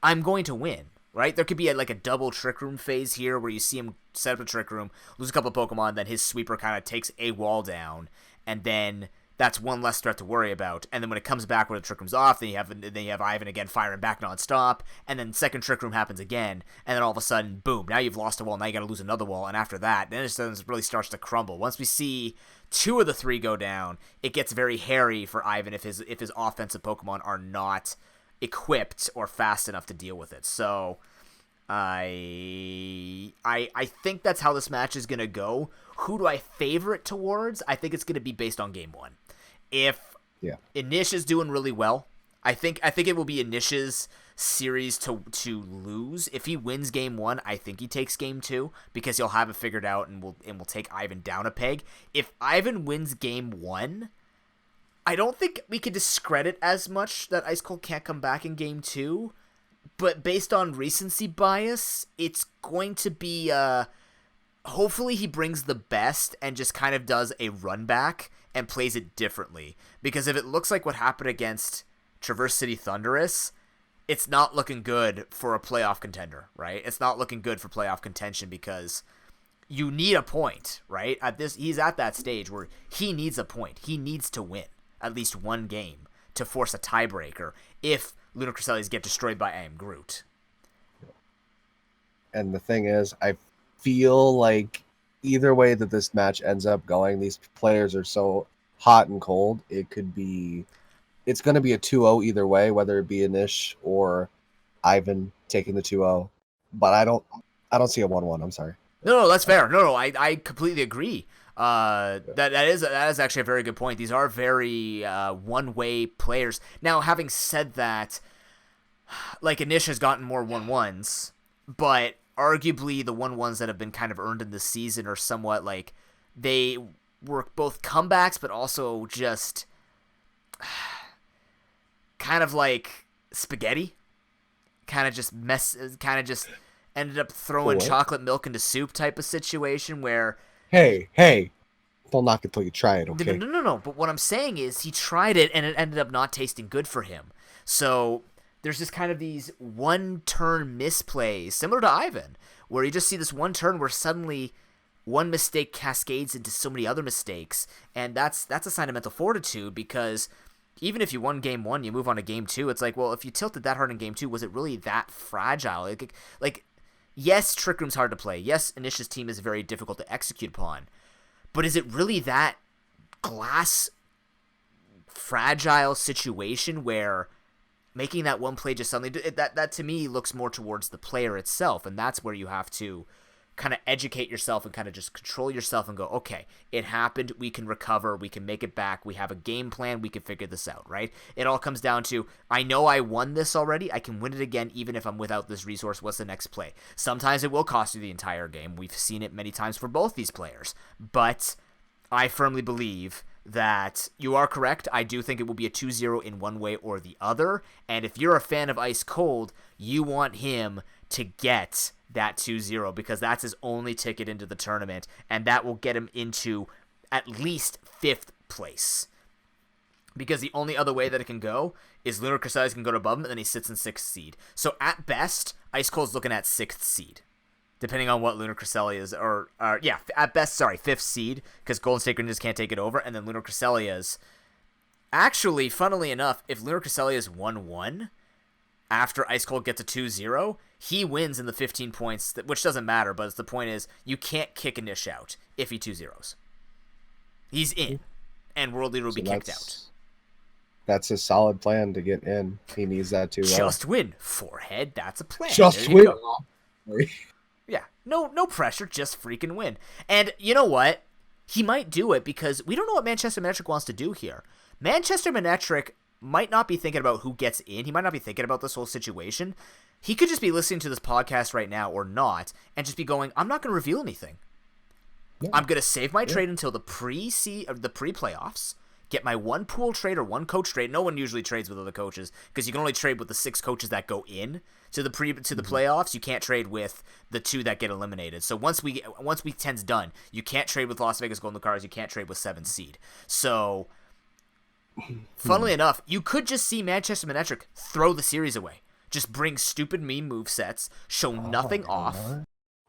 I'm going to win, right? There could be a double Trick Room phase here where you see him set up a Trick Room, lose a couple of Pokemon, then his sweeper kind of takes a wall down, and then that's one less threat to worry about. And then when it comes back when the Trick Room's off, then you have Ivan again firing back nonstop, and then second Trick Room happens again, and then all of a sudden, boom, now you've lost a wall, now you gotta lose another wall, and after that, then it really starts to crumble. Once we see 2 of the 3 go down, it gets very hairy for Ivan if his offensive Pokemon are not equipped or fast enough to deal with it. So I think that's how this match is gonna go. Who do I favor it towards? I think it's gonna be based on game 1. If Inish is doing really well, I think it will be Inish's series to lose. If he wins game 1, I think he takes game 2 because he'll have it figured out and will take Ivan down a peg. If Ivan wins game 1, I don't think we could discredit as much that Ice Cold can't come back in game 2, but based on recency bias, it's going to be hopefully he brings the best and just kind of does a run back and plays it differently. Because if it looks like what happened against Traverse City Thunderous, it's not looking good for a playoff contender, right? It's not looking good for playoff contention because you need a point, right? He's at that stage where he needs a point. He needs to win at least one game to force a tiebreaker if Luna Cresselis get destroyed by I Am Groot.
And the thing is, I feel like either way that this match ends up going, these players are so hot and cold. It's going to be a 2-0 either way, whether it be Anish or Ivan taking the 2-0. But I don't see a 1-1. I'm sorry.
No, that's fair. No, I completely agree. That is actually a very good point. These are very one-way players. Now, having said that, Anish has gotten more 1-1s, but arguably the 1-1s that have been kind of earned in this season are somewhat they were both comebacks, but also just kind of like spaghetti. Kind of just ended up throwing chocolate milk into soup type of situation where...
Hey, don't knock it till you try it, okay?
No. But what I'm saying is he tried it and it ended up not tasting good for him. So there's just kind of these one-turn misplays, similar to Ivan, where you just see this one turn where suddenly one mistake cascades into so many other mistakes, and that's a sign of mental fortitude because even if you won game 1, you move on to game 2, it's like, well, if you tilted that hard in game 2, was it really that fragile? Yes, Trick Room's hard to play. Yes, Inish's team is very difficult to execute upon. But is it really that glass fragile situation where making that one play just suddenly... That to me looks more towards the player itself, and that's where you have to kind of educate yourself and kind of just control yourself and go, okay, it happened, we can recover, we can make it back, we have a game plan, we can figure this out, right? It all comes down to, I know I won this already, I can win it again even if I'm without this resource, what's the next play? Sometimes it will cost you the entire game, we've seen it many times for both these players, but I firmly believe that you are correct. I do think it will be a 2-0 in one way or the other, and if you're a fan of Ice Cold, you want him to get that 2-0 because that's his only ticket into the tournament, and that will get him into at least 5th place. Because the only other way that it can go is Lunar Cresselia can go above him, and then he sits in 6th seed. So at best, Ice Cold's looking at 6th seed, depending on what Lunar Cresselia is, at best, 5th seed, because Golden State Greninjas can't take it over, and then Lunar Cresselia's, actually, funnily enough, if Lunar Cresselia's 1-1, after Ice Cold gets a 2-0, he wins in the 15 points, which doesn't matter, but the point is, you can't kick a Nish out if he 2-0s. He's in, and World Leader will be kicked out.
That's a solid plan to get in. He needs that too.
Just win. Forehead, that's a plan.
Just win.
Yeah, no pressure, just freaking win. And you know what? He might do it because we don't know what Manchester Manectric wants to do here. Manchester Manectric might not be thinking about who gets in. He might not be thinking about this whole situation. He could just be listening to this podcast right now or not and just be going, I'm not going to reveal anything. Yeah. I'm going to save my trade until the pre-playoffs, get my one pool trade or one coach trade. No one usually trades with other coaches because you can only trade with the 6 coaches that go in to the playoffs. You can't trade with the 2 that get eliminated. So once week 10's done, you can't trade with Las Vegas Golden Cars. You can't trade with 7th seed. So funnily enough, you could just see Manchester Manectric throw the series away. Just bring stupid meme movesets, show nothing off.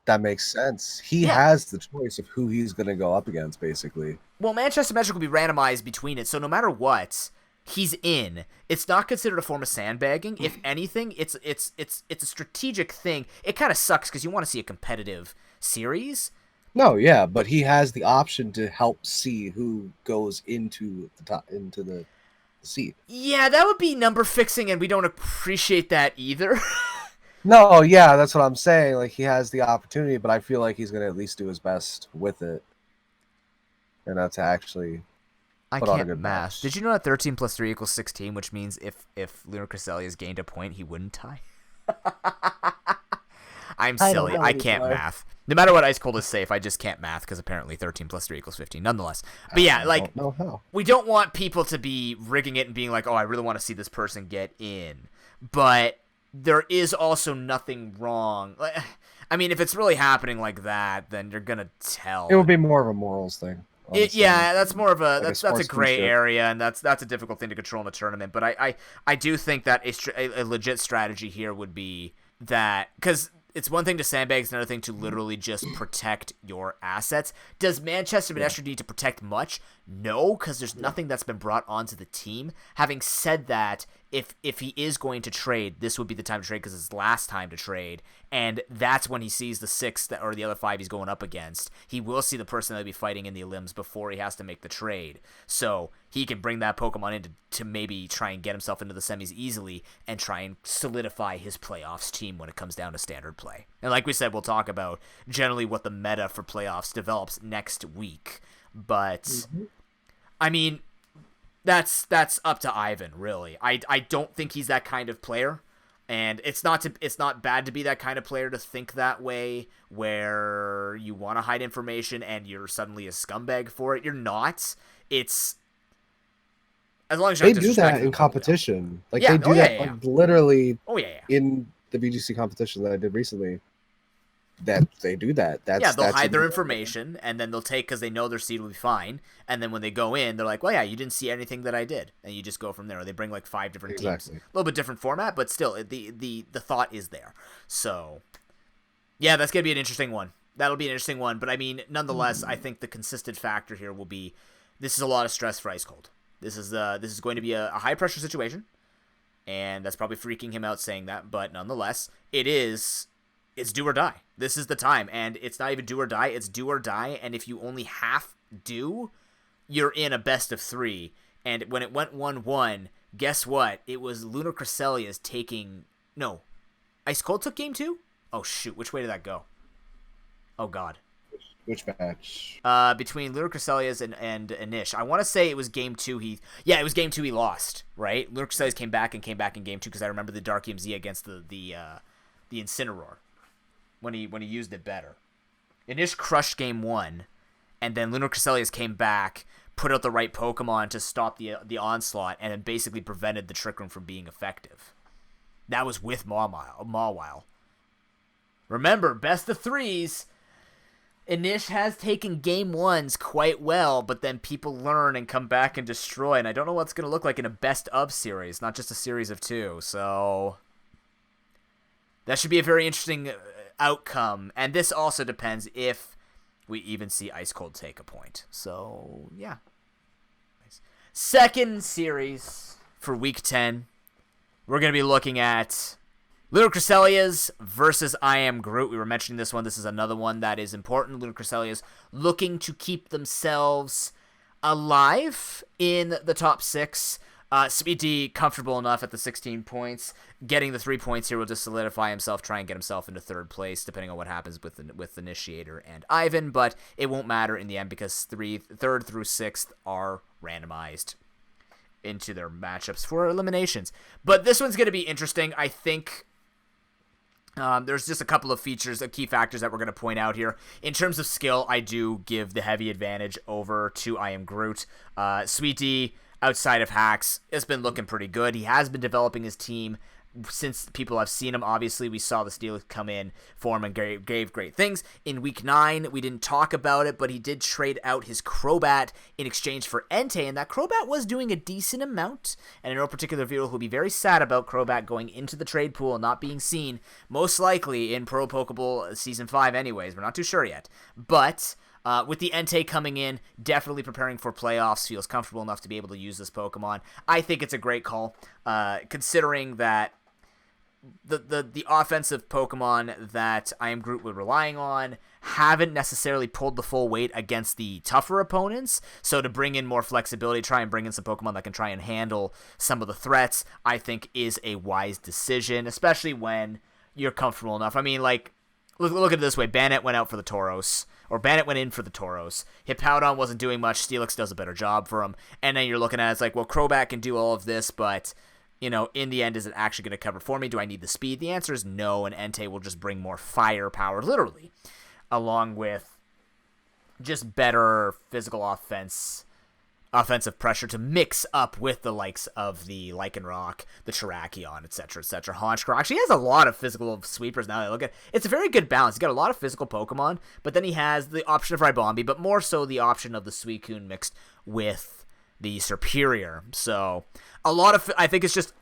That makes sense. He has the choice of who he's going to go up against, basically.
Well, Manchester Manectric will be randomized between it, so no matter what, he's in. It's not considered a form of sandbagging. If anything, it's a strategic thing. It kind of sucks because you want to see a competitive series.
No, yeah, but he has the option to help see who goes into the seat.
Yeah, that would be number fixing, and we don't appreciate that either.
No, yeah, that's what I'm saying. Like, he has the opportunity, but I feel like he's going to at least do his best with it. And that's actually put on a good match.
Did you know that 13 plus 3 equals 16, which means if Lunar Cresselia's gained a point, he wouldn't tie? I'm silly. I can't math. No matter what Ice Cold is safe, I just can't math because apparently 13 plus 3 equals 15. Nonetheless. But yeah, like, we don't want people to be rigging it and being like, oh, I really want to see this person get in. But there is also nothing wrong. I mean, if it's really happening like that, then you're going to tell.
It would be more of a morals thing.
Yeah, that's more of a that's a gray area, and that's a difficult thing to control in a tournament. But I do think that a legit strategy here would be that, because it's one thing to sandbag, it's another thing to literally just protect your assets. Does Manchester Manectric need to protect much? No, because there's nothing that's been brought onto the team. Having said that, if he is going to trade, this would be the time to trade because it's last time to trade, and that's when he sees the 6 or the other 5 he's going up against. He will see the person that'll be fighting in the elims before he has to make the trade, so he can bring that Pokemon in to maybe try and get himself into the semis easily and try and solidify his playoffs team when it comes down to standard play. And like we said, we'll talk about generally what the meta for playoffs develops next week, but I mean, that's up to Ivan, really. I don't think he's that kind of player, and it's not bad to be that kind of player to think that way, where you want to hide information and you're suddenly a scumbag for it. You're not. It's as long as you're
they do that in competition. Like they do that like literally. In the VGC competition that I did recently. That they do that.
They'll hide their information, and then they'll take because they know their seed will be fine. And then when they go in, they're like, "Well, yeah, you didn't see anything that I did," and you just go from there. Or they bring like 5 different teams, a little bit different format, but still, the thought is there. So, yeah, that's gonna be an interesting one. That'll be an interesting one. But I mean, nonetheless, I think the consistent factor here will be this is a lot of stress for Ice Cold. This is going to be a high pressure situation, and that's probably freaking him out saying that. But nonetheless, it's do or die. This is the time, and it's not even do or die, it's do or die, and if you only half do, you're in a best of 3. And when it went 1-1, guess what? It was Lunar Cresselia's taking... No. Ice Cold took game 2? Oh, shoot. Which way did that go? Oh, God.
Which match?
Between Lunar Cresselia and Anish. I want to say it was game 2. It was game 2 he lost, right? Lunar Cresselia came back in game 2 because I remember the Dark EMZ against the Incineroar when he used it better. Anish crushed game 1, and then Lunar Cresselia came back, put out the right Pokemon to stop the onslaught, and then basically prevented the Trick Room from being effective. That was with Mawile. Remember, best of 3s. Anish has taken game 1s quite well, but then people learn and come back and destroy, and I don't know what it's going to look like in a best of series, not just a series of 2, so that should be a very interesting outcome, and this also depends if we even see Ice Cold take a point, so yeah. Second series for Week 10, we're going to be looking at Lunar Cresselia's versus I Am Groot. We were mentioning this one. This is another one that is important. Lunar Cresselia's looking to keep themselves alive in the top 6. Speed D comfortable enough at the 16 points. Getting the 3 points here will just solidify himself, try and get himself into 3rd place, depending on what happens with Initiator and Ivan. But it won't matter in the end because 3rd through 6th are randomized into their matchups for eliminations. But this one's going to be interesting. I think there's just a couple of key factors that we're going to point out here. In terms of skill, I do give the heavy advantage over to I Am Groot. Sweet D, outside of hacks, has been looking pretty good. He has been developing his team since people have seen him. Obviously, we saw the Steelix come in for him and gave great things. In Week 9, we didn't talk about it, but he did trade out his Crobat in exchange for Entei, and that Crobat was doing a decent amount. And in no particular video, who'll be very sad about Crobat going into the trade pool and not being seen, most likely in Pro Pokeball Season 5 anyways. We're not too sure yet. But with the Entei coming in, definitely preparing for playoffs, feels comfortable enough to be able to use this Pokemon. I think it's a great call, considering that the offensive Pokemon that I Am Groot was relying on haven't necessarily pulled the full weight against the tougher opponents. So to bring in more flexibility, try and bring in some Pokemon that can try and handle some of the threats, I think is a wise decision, especially when you're comfortable enough. I mean, like, look at it this way. Banette went out for the Tauros, or Banette went in for the Tauros. Hippowdon wasn't doing much. Steelix does a better job for him. And then you're looking at it, it's like, well, Crobat can do all of this, but in the end, is it actually going to cover for me? Do I need the speed? The answer is no, and Entei will just bring more firepower, literally, along with just better physical offensive pressure to mix up with the likes of the Lycanroc, the Terrakion, etc., etc. Honchkrow actually has a lot of physical sweepers now that I look at. It's a very good balance. He's got a lot of physical Pokemon, but then he has the option of Ribombee, but more so the option of the Suicune mixed with the Serperior. So I think it's just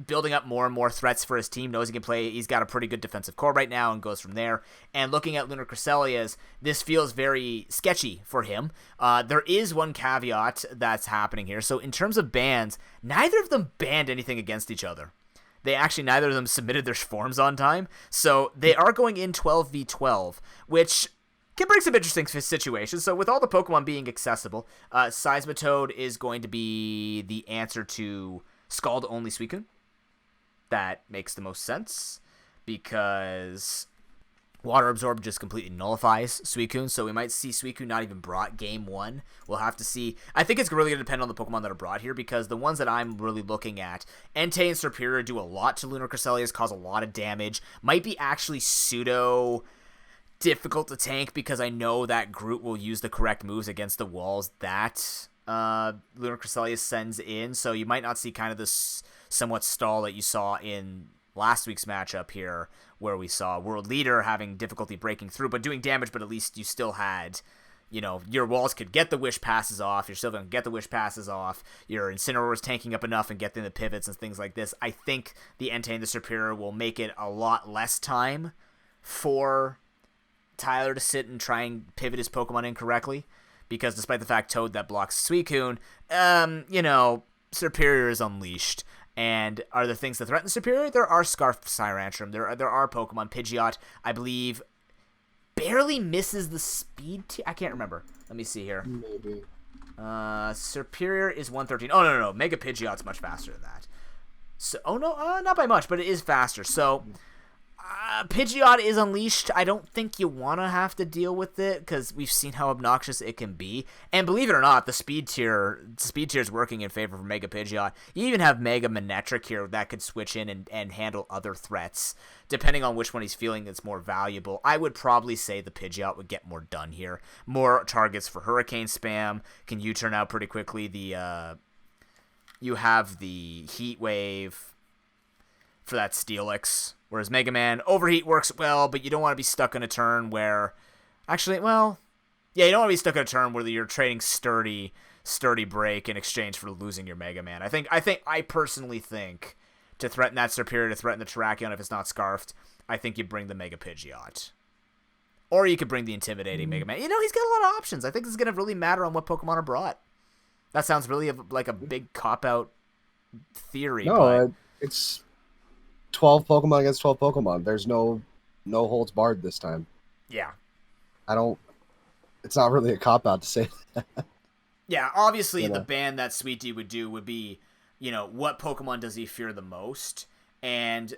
building up more and more threats for his team. Knows he can play. He's got a pretty good defensive core right now and goes from there. And looking at Lunar Cresselia's, this feels very sketchy for him. There is one caveat that's happening here. So in terms of bans, neither of them banned anything against each other. Neither of them submitted their forms on time. So they are going in 12v12, which can bring some interesting situations. So with all the Pokemon being accessible, Seismitoad is going to be the answer to Scald-only Suicune. That makes the most sense because Water Absorb just completely nullifies Suicune, so we might see Suicune not even brought game 1. We'll have to see. I think it's really going to depend on the Pokemon that are brought here, because the ones that I'm really looking at, Entei and Serperior do a lot to Lunar Cresselia's, cause a lot of damage. Might be actually pseudo difficult to tank because I know that Groot will use the correct moves against the walls that Lunar Cresselia sends in, so you might not see kind of this somewhat stall that you saw in last week's matchup here, where we saw World Leader having difficulty breaking through, but doing damage, but at least you still had, your walls could get the Wish Passes off, you're still going to get the Wish Passes off, your Incineroar was tanking up enough and getting the pivots and things like this. I think the Entei and the Serperior will make it a lot less time for Tyler to sit and try and pivot his Pokemon incorrectly, because despite the fact Toad that blocks Suicune, Serperior is unleashed. And are there things that threaten Serperior? There are Scarf Sirantrum. There are Pokemon. Pidgeot, I believe, barely misses the speed. I can't remember. Let me see here.
Maybe.
Serperior is 113. Oh, no. Mega Pidgeot's much faster than that. So, not by much, but it is faster. So Pidgeot is unleashed. I don't think you want to have to deal with it because we've seen how obnoxious it can be. And believe it or not, the speed tier is working in favor for Mega Pidgeot. You even have Mega Manectric here that could switch in and handle other threats, depending on which one he's feeling that's more valuable. I would probably say the Pidgeot would get more done here. More targets for Hurricane spam. Can U-turn out pretty quickly. You have the Heat Wave for that Steelix. Whereas Mega Man, Overheat works well, but you don't want to be stuck in a turn where... Actually, well... Yeah, you don't want to be stuck in a turn where you're trading Sturdy Break in exchange for losing your Mega Man. I personally think, to threaten that Serperior, to threaten the Terrakion if it's not Scarfed, I think you bring the Mega Pidgeot. Or you could bring the Intimidating Mega Man. He's got a lot of options. I think this is going to really matter on what Pokemon are brought. That sounds really like a big cop-out theory.
No,
but...
it's... 12 Pokemon against 12 Pokemon. There's no holds barred this time.
Yeah.
It's not really a cop-out to say that.
Yeah, obviously the ban that Sweet D would do would be, what Pokemon does he fear the most? And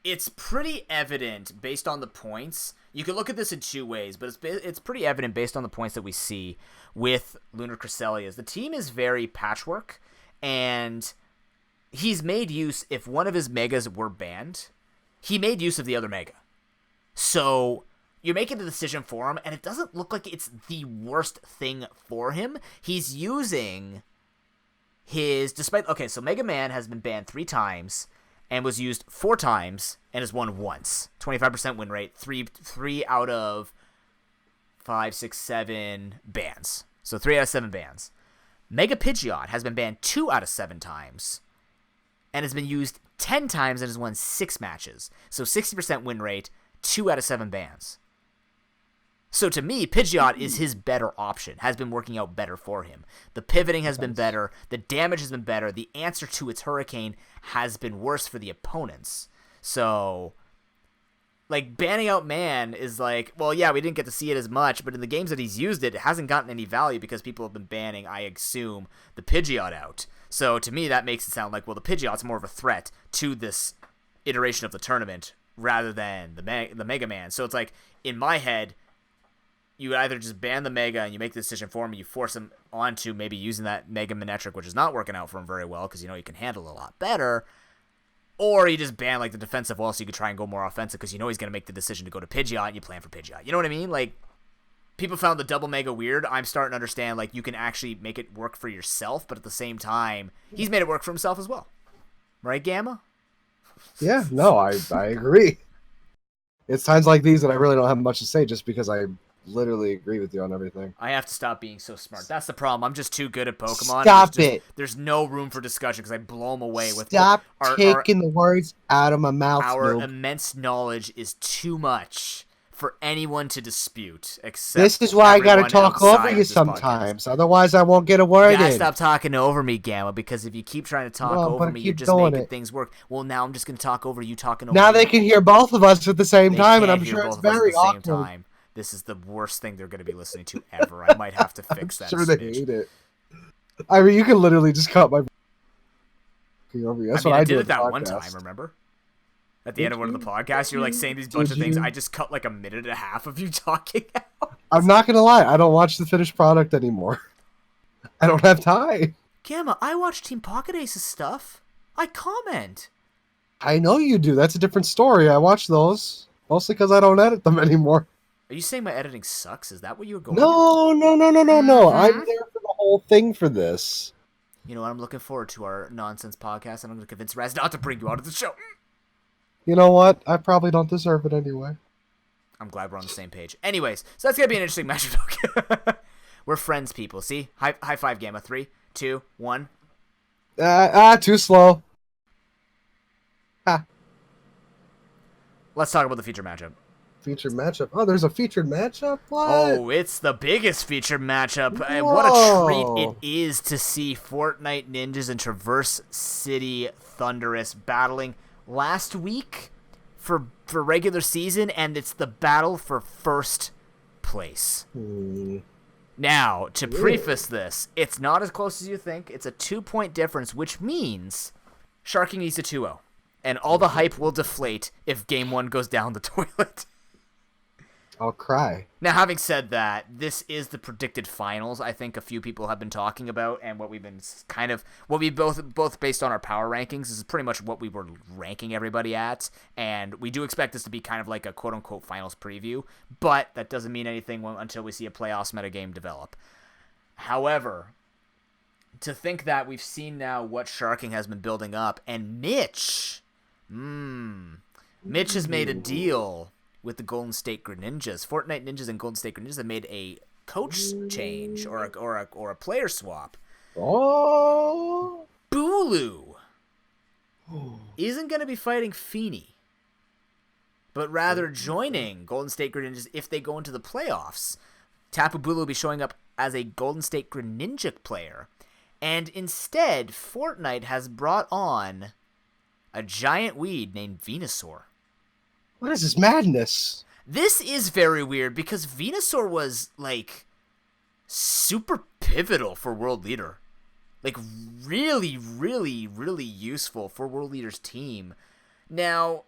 it's pretty evident based on the points. You can look at this in two ways, but it's pretty evident based on the points that we see with Lunar Cresselias. The team is very patchwork, and... he's made use, if one of his Megas were banned, he made use of the other Mega. So, you're making the decision for him, and it doesn't look like it's the worst thing for him. He's using his, so Mega Man has been banned 3 times, and was used 4 times, and has won once. 25% win rate, 3 out of 5, 6, 7 bans. So 3 out of 7 bans. Mega Pidgeot has been banned 2 out of 7 times, and has been used 10 times and has won 6 matches. So 60% win rate, 2 out of 7 bans. So to me, Pidgeot is his better option, has been working out better for him. The pivoting has been better, the damage has been better, the answer to its Hurricane has been worse for the opponents. So, banning out Man is well, yeah, we didn't get to see it as much, but in the games that he's used it, it hasn't gotten any value because people have been banning, I assume, the Pidgeot out. So to me, that makes it sound like, well, the Pidgeot's more of a threat to this iteration of the tournament rather than the Mega Man. So it's in my head, you either just ban the Mega and you make the decision for him, and you force him onto maybe using that Mega Manectric, which is not working out for him very well because he can handle it a lot better, or you just ban the defensive wall so you can try and go more offensive because he's going to make the decision to go to Pidgeot and you plan for Pidgeot. You know what I mean? People found the double Mega weird. I'm starting to understand, you can actually make it work for yourself, but at the same time, he's made it work for himself as well. Right, Gamma?
Yeah, no, I agree. It's times like these that I really don't have much to say just because I literally agree with you on everything.
I have to stop being so smart. That's the problem. I'm just too good at Pokemon.
Stop it.
There's no room for discussion because I blow them away with
Stop taking the words out of my mouth,
Our
Noob.
immense knowledge is too much for anyone to dispute, except
this is why I gotta talk over you
podcast.
sometimes. Otherwise, I won't get a word
You gotta
in.
stop talking over me, Gamma, because if you keep trying to talk over me, you're just making things work. Well, now I'm just gonna talk over you talking over me.
Now they can hear both of us at the same time, and I'm sure it's very awkward.
Time. This is the worst thing they're gonna be listening to ever. I might have to fix that.
Sure, they hate it. I mean, you can literally just cut my over you. That's what I
did it that one time. Remember? At the end of one of the podcasts, you're saying these bunch of things. I just cut a minute and a half of you talking out.
I'm not gonna lie. I don't watch the finished product anymore. I don't have time.
Gamma, I watch Team Pocket Ace's stuff. I comment.
I know you do. That's a different story. I watch those mostly because I don't edit them anymore.
Are you saying my editing sucks? Is that what you were going?
No. I'm there for the whole thing for this.
You know what? I'm looking forward to our nonsense podcast, and I'm going to convince Raz not to bring you onto the show.
You know what? I probably don't deserve it anyway.
I'm glad we're on the same page. Anyways, so that's going to be an interesting matchup. We're friends, people. See? High five, Gamma. 3, 2, 1.
Too slow.
Let's talk about the feature matchup.
Featured matchup? Oh, there's a featured matchup? What?
Oh, it's the biggest featured matchup.
Whoa.
What a treat it is to see Fortnite Ninjas and Traverse City Thunderous battling last week for regular season, and it's the battle for first place. Now, to preface this, it's not as close as you think. It's a 2-point difference, which means Sharky needs a 2-0. and all the hype will deflate if Game 1 goes down the toilet.
I'll cry.
Now, having said that, this is the predicted finals. I think a few people have been talking about, and what we've been what we both based on our power rankings. This is pretty much what we were ranking everybody at, and we do expect this to be kind of like a quote unquote finals preview. But that doesn't mean anything until we see a playoffs metagame develop. However, to think that we've seen now what Sharking has been building up, and Mitch has made a deal with the Golden State Greninjas. Fortnite Ninjas and Golden State Greninjas have made a coach change or a player swap.
Oh,
Bulu isn't going to be fighting Feeney, but rather joining Golden State Greninjas if they go into the playoffs. Tapu Bulu will be showing up as a Golden State Greninja player, and instead, Fortnite has brought on a giant weed named Venusaur.
what is this madness?
This is very weird because Venusaur was, like, super pivotal for World Leader. Like, really, really, really useful for World Leader's team. Now,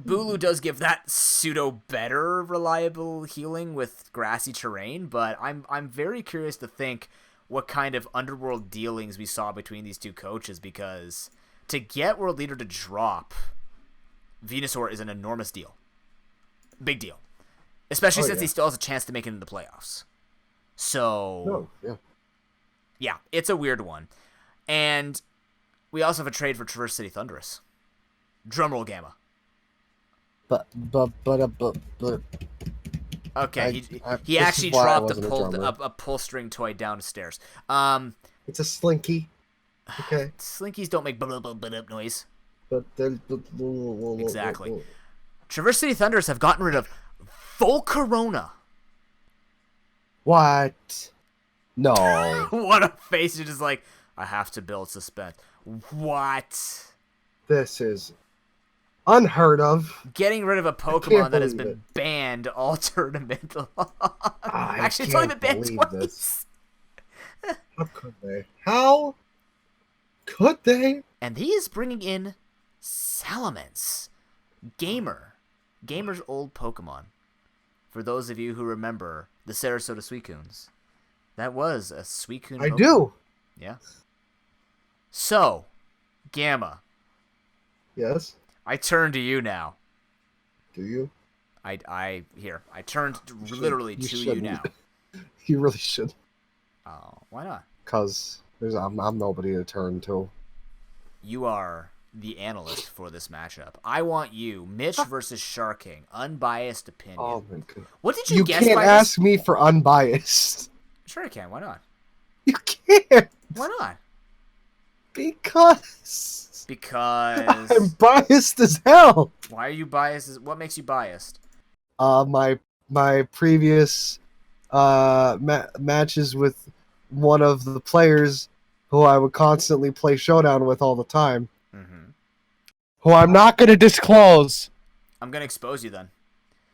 Bulu does give that pseudo better reliable healing with grassy terrain, but I'm very curious to think what kind of underworld dealings we saw between these two coaches, because to get World Leader to drop Venusaur is an enormous deal. Big deal. Especially since he still has a chance to make it into the playoffs. So, yeah, it's a weird one. And we also have a trade for Traverse City Thunderous. Drumroll Gamma.
But.
Okay, he actually dropped a pull string toy downstairs.
It's a Slinky. Okay.
Slinkies don't make noise.
But
Exactly. Traverse City Thunders have gotten rid of Volcarona.
What? No.
What a face. You're just like, I have to build suspense. What?
This is unheard of.
Getting rid of a Pokemon that has been banned all tournament long. Actually, it's only been banned twice.
How could they? How could they?
And he is bringing in Salamence. Gamer's old Pokemon. For those of you who remember the Sarasota Suicunes. That was a Suicune Pokemon.
I do.
Yeah. So, Gamma.
Yes?
I turn to you now.
Do you?
I turned literally to you now.
You really should.
Oh, why not?
Because I'm nobody to turn to.
You are the analyst for this matchup. I want you, Mitch versus Sharking, unbiased opinion.
Oh my god!
What did you guess?
You can't ask me for unbiased.
Sure, I can. Why not?
You can't.
Why not?
Because I'm biased as hell.
Why are you biased? What makes you biased?
My previous matches with one of the players who I would constantly play Showdown with all the time.
Mm-hmm.
Who I'm not going to disclose.
I'm going to expose you then.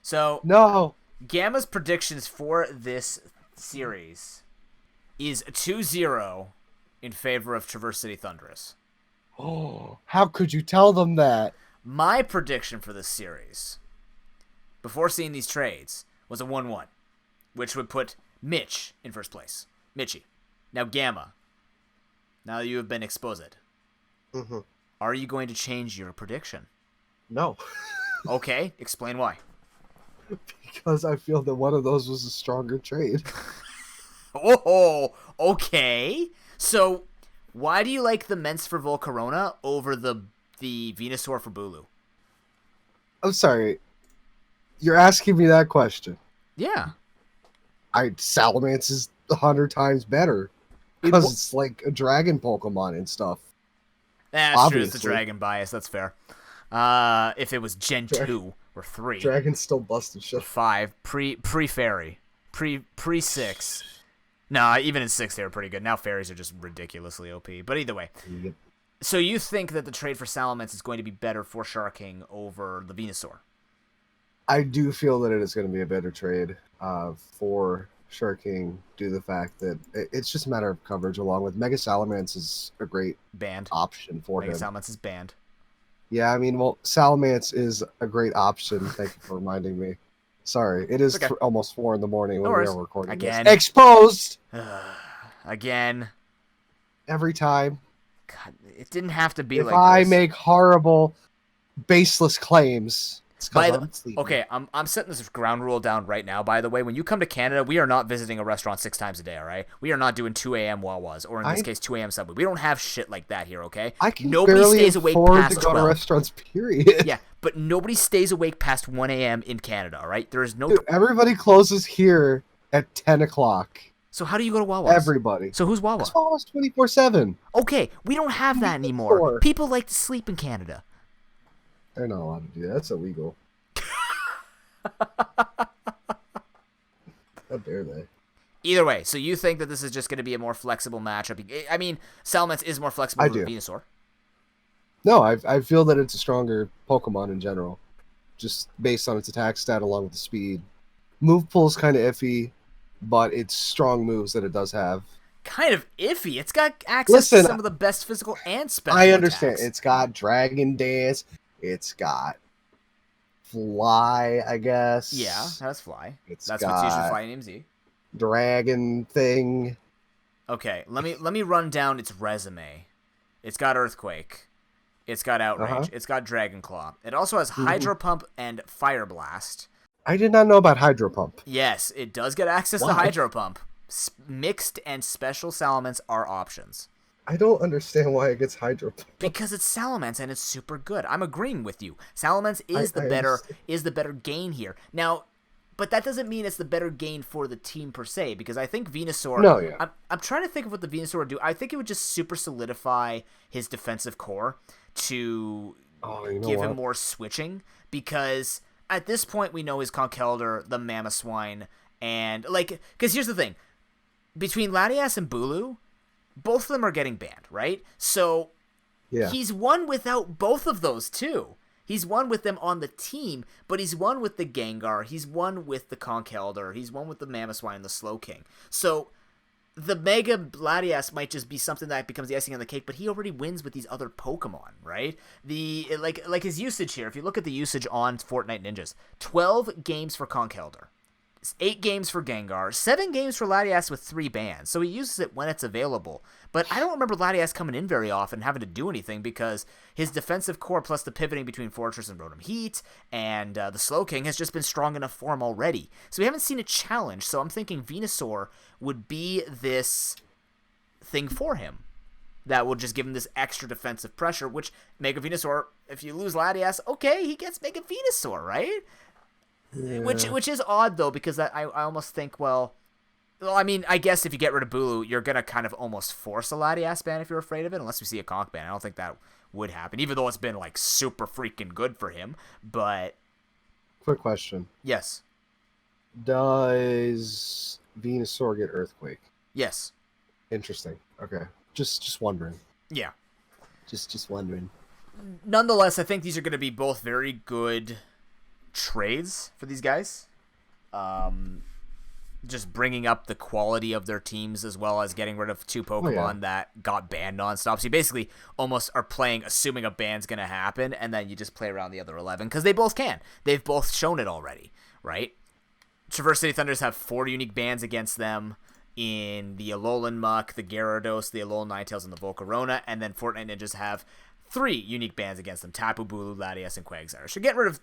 So,
no.
Gamma's predictions for this series is 2-0 in favor of Traverse City Thunderous.
Oh, how could you tell them that?
My prediction for this series, before seeing these trades, was a 1-1, which would put Mitch in first place. Mitchie. Now, Gamma, now that you have been exposed, are you going to change your prediction?
No.
Okay, explain why.
Because I feel that one of those was a stronger trade.
Oh, okay. So, why do you like the Mence for Volcarona over the Venusaur for Bulu?
I'm sorry. You're asking me that question.
Yeah.
Salamence is 100 times better. Because it's like a dragon Pokemon and stuff.
That's
obviously.
True, it's a dragon bias, that's fair. If it was Gen 2 or 3.
Dragon's still busted shit.
5, pre-fairy. Pre-6. No, even in 6 they were pretty good. Now fairies are just ridiculously OP. But either way.
Yep.
So you think that the trade for Salamence is going to be better for Sharking over the Venusaur?
I do feel that it is going to be a better trade for Sharking due to the fact that it's just a matter of coverage, along with Mega Salamence is a great
banned
option for
Mega
him.
Salamence is banned.
Yeah, I mean, well, Salamence is a great option. Thank you for reminding me. Sorry, it is
Okay.
Almost 4 in the morning when
No
we
worries.
are recording
Again.
this. Exposed!
Again.
Every time.
God, it didn't have to be
If
like
I
this.
make horrible, baseless claims, it's because I'm sleeping.
Okay, I'm setting this ground rule down right now, by the way. When you come to Canada, we are not visiting a restaurant 6 times a day, all right? We are not doing 2 a.m. Wawas, or in this case, 2 a.m. Subway. We don't have shit like that here, okay?
I can
Nobody
barely
stays awake
afford
past
to go
12.
to restaurants, period.
Yeah, but nobody stays awake past 1 a.m. in Canada, all right? There is no...
Dude, everybody closes here at 10 o'clock.
So how do you go to Wawa's?
Everybody.
So who's Wawa?
It's Wawa's 24/7.
Okay, we don't have that anymore. People like to sleep in Canada.
They're not allowed to do that. That's illegal. How dare they?
Either way, so you think that this is just going to be a more flexible matchup? I mean, Salamence is more flexible than Venusaur.
No, I feel that it's a stronger Pokemon in general, just based on its attack stat along with the speed. Move pool's kind of iffy, but it's strong moves that it does have.
Kind of iffy. It's got access to some of the best physical and special
I understand.
attacks.
It's got Dragon Dance. It's got Fly, I guess.
Yeah, that's Fly.
That's
what's usually Fly in AMZ.
Dragon thing.
Okay, let me run down its resume. It's got Earthquake. It's got Outrage. It's got Dragon Claw. It also has Hydro Pump and Fire Blast.
I did not know about Hydro Pump.
Yes, it does get access to Hydro Pump. Mixed and special Salamence are options.
I don't understand why it gets Hydro Pump.
Because it's Salamence and it's super good. I'm agreeing with you. Salamence is the better gain here. Now, but that doesn't mean it's the better gain for the team per se, because I think Venusaur...
No, yeah.
I'm trying to think of what the Venusaur would do. I think it would just super solidify his defensive core to give him more switching, because at this point we know his Conkeldurr, the Mamoswine, and, like... Because here's the thing. Between Latias and Bulu, both of them are getting banned, right? So he's won without both of those, too. He's won with them on the team, but he's won with the Gengar. He's won with the Conkeldurr. He's won with the Mamoswine and the Slowking. So the Mega Latias might just be something that becomes the icing on the cake, but he already wins with these other Pokemon, right? Like his usage here, if you look at the usage on Fortnite Ninjas, 12 games for Conkeldurr. 8 games for Gengar, 7 games for Latias with 3 bans, so he uses it when it's available. But I don't remember Latias coming in very often, having to do anything, because his defensive core plus the pivoting between Fortress and Rotom Heat and the Slowking has just been strong enough for him already. So we haven't seen a challenge, so I'm thinking Venusaur would be this thing for him that will just give him this extra defensive pressure, which Mega Venusaur, if you lose Latias, okay, he gets Mega Venusaur, right? Yeah. Which is odd, though, because I almost think, well, I mean, I guess if you get rid of Bulu, you're going to kind of almost force a Latias ban if you're afraid of it, unless we see a Conk ban. I don't think that would happen, even though it's been, like, super freaking good for him, but...
Quick question.
Yes.
Does Venusaur get Earthquake?
Yes.
Interesting. Okay. Just wondering.
Yeah.
Just wondering.
Nonetheless, I think these are going to be both very good trades for these guys. Just bringing up the quality of their teams, as well as getting rid of 2 Pokemon that got banned nonstop. So you basically almost are playing assuming a ban's going to happen, and then you just play around the other 11, because they both can. They've both shown it already, right? Traverse City Thunders have 4 unique bans against them in the Alolan Muck, the Gyarados, the Alolan Ninetales, and the Volcarona, and then Fortnite Ninjas have 3 unique bans against them: Tapu Bulu, Latias, and Quagsire. So getting rid of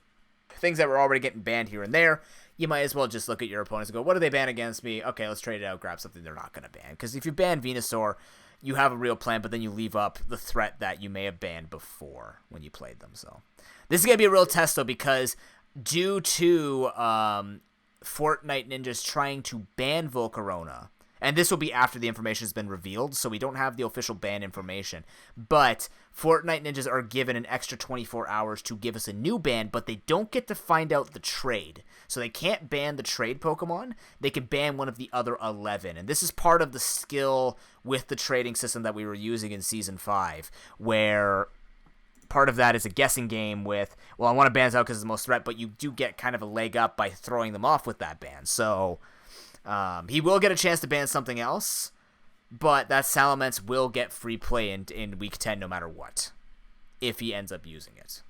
things that were already getting banned here and there, you might as well just look at your opponents and go, what do they ban against me? Okay, let's trade it out, grab something they're not going to ban. Because if you ban Venusaur, you have a real plan, but then you leave up the threat that you may have banned before when you played them. So this is going to be a real test, though, because due to Fortnite Ninjas trying to ban Volcarona, and this will be after the information has been revealed, so we don't have the official ban information. But Fortnite Ninjas are given an extra 24 hours to give us a new ban, but they don't get to find out the trade. So they can't ban the trade Pokemon. They can ban one of the other 11. And this is part of the skill with the trading system that we were using in Season 5, where part of that is a guessing game with, well, I want to ban out because it's the most threat, but you do get kind of a leg up by throwing them off with that ban. So... he will get a chance to ban something else, but that Salamence will get free play in Week 10 no matter what. if he ends up using it.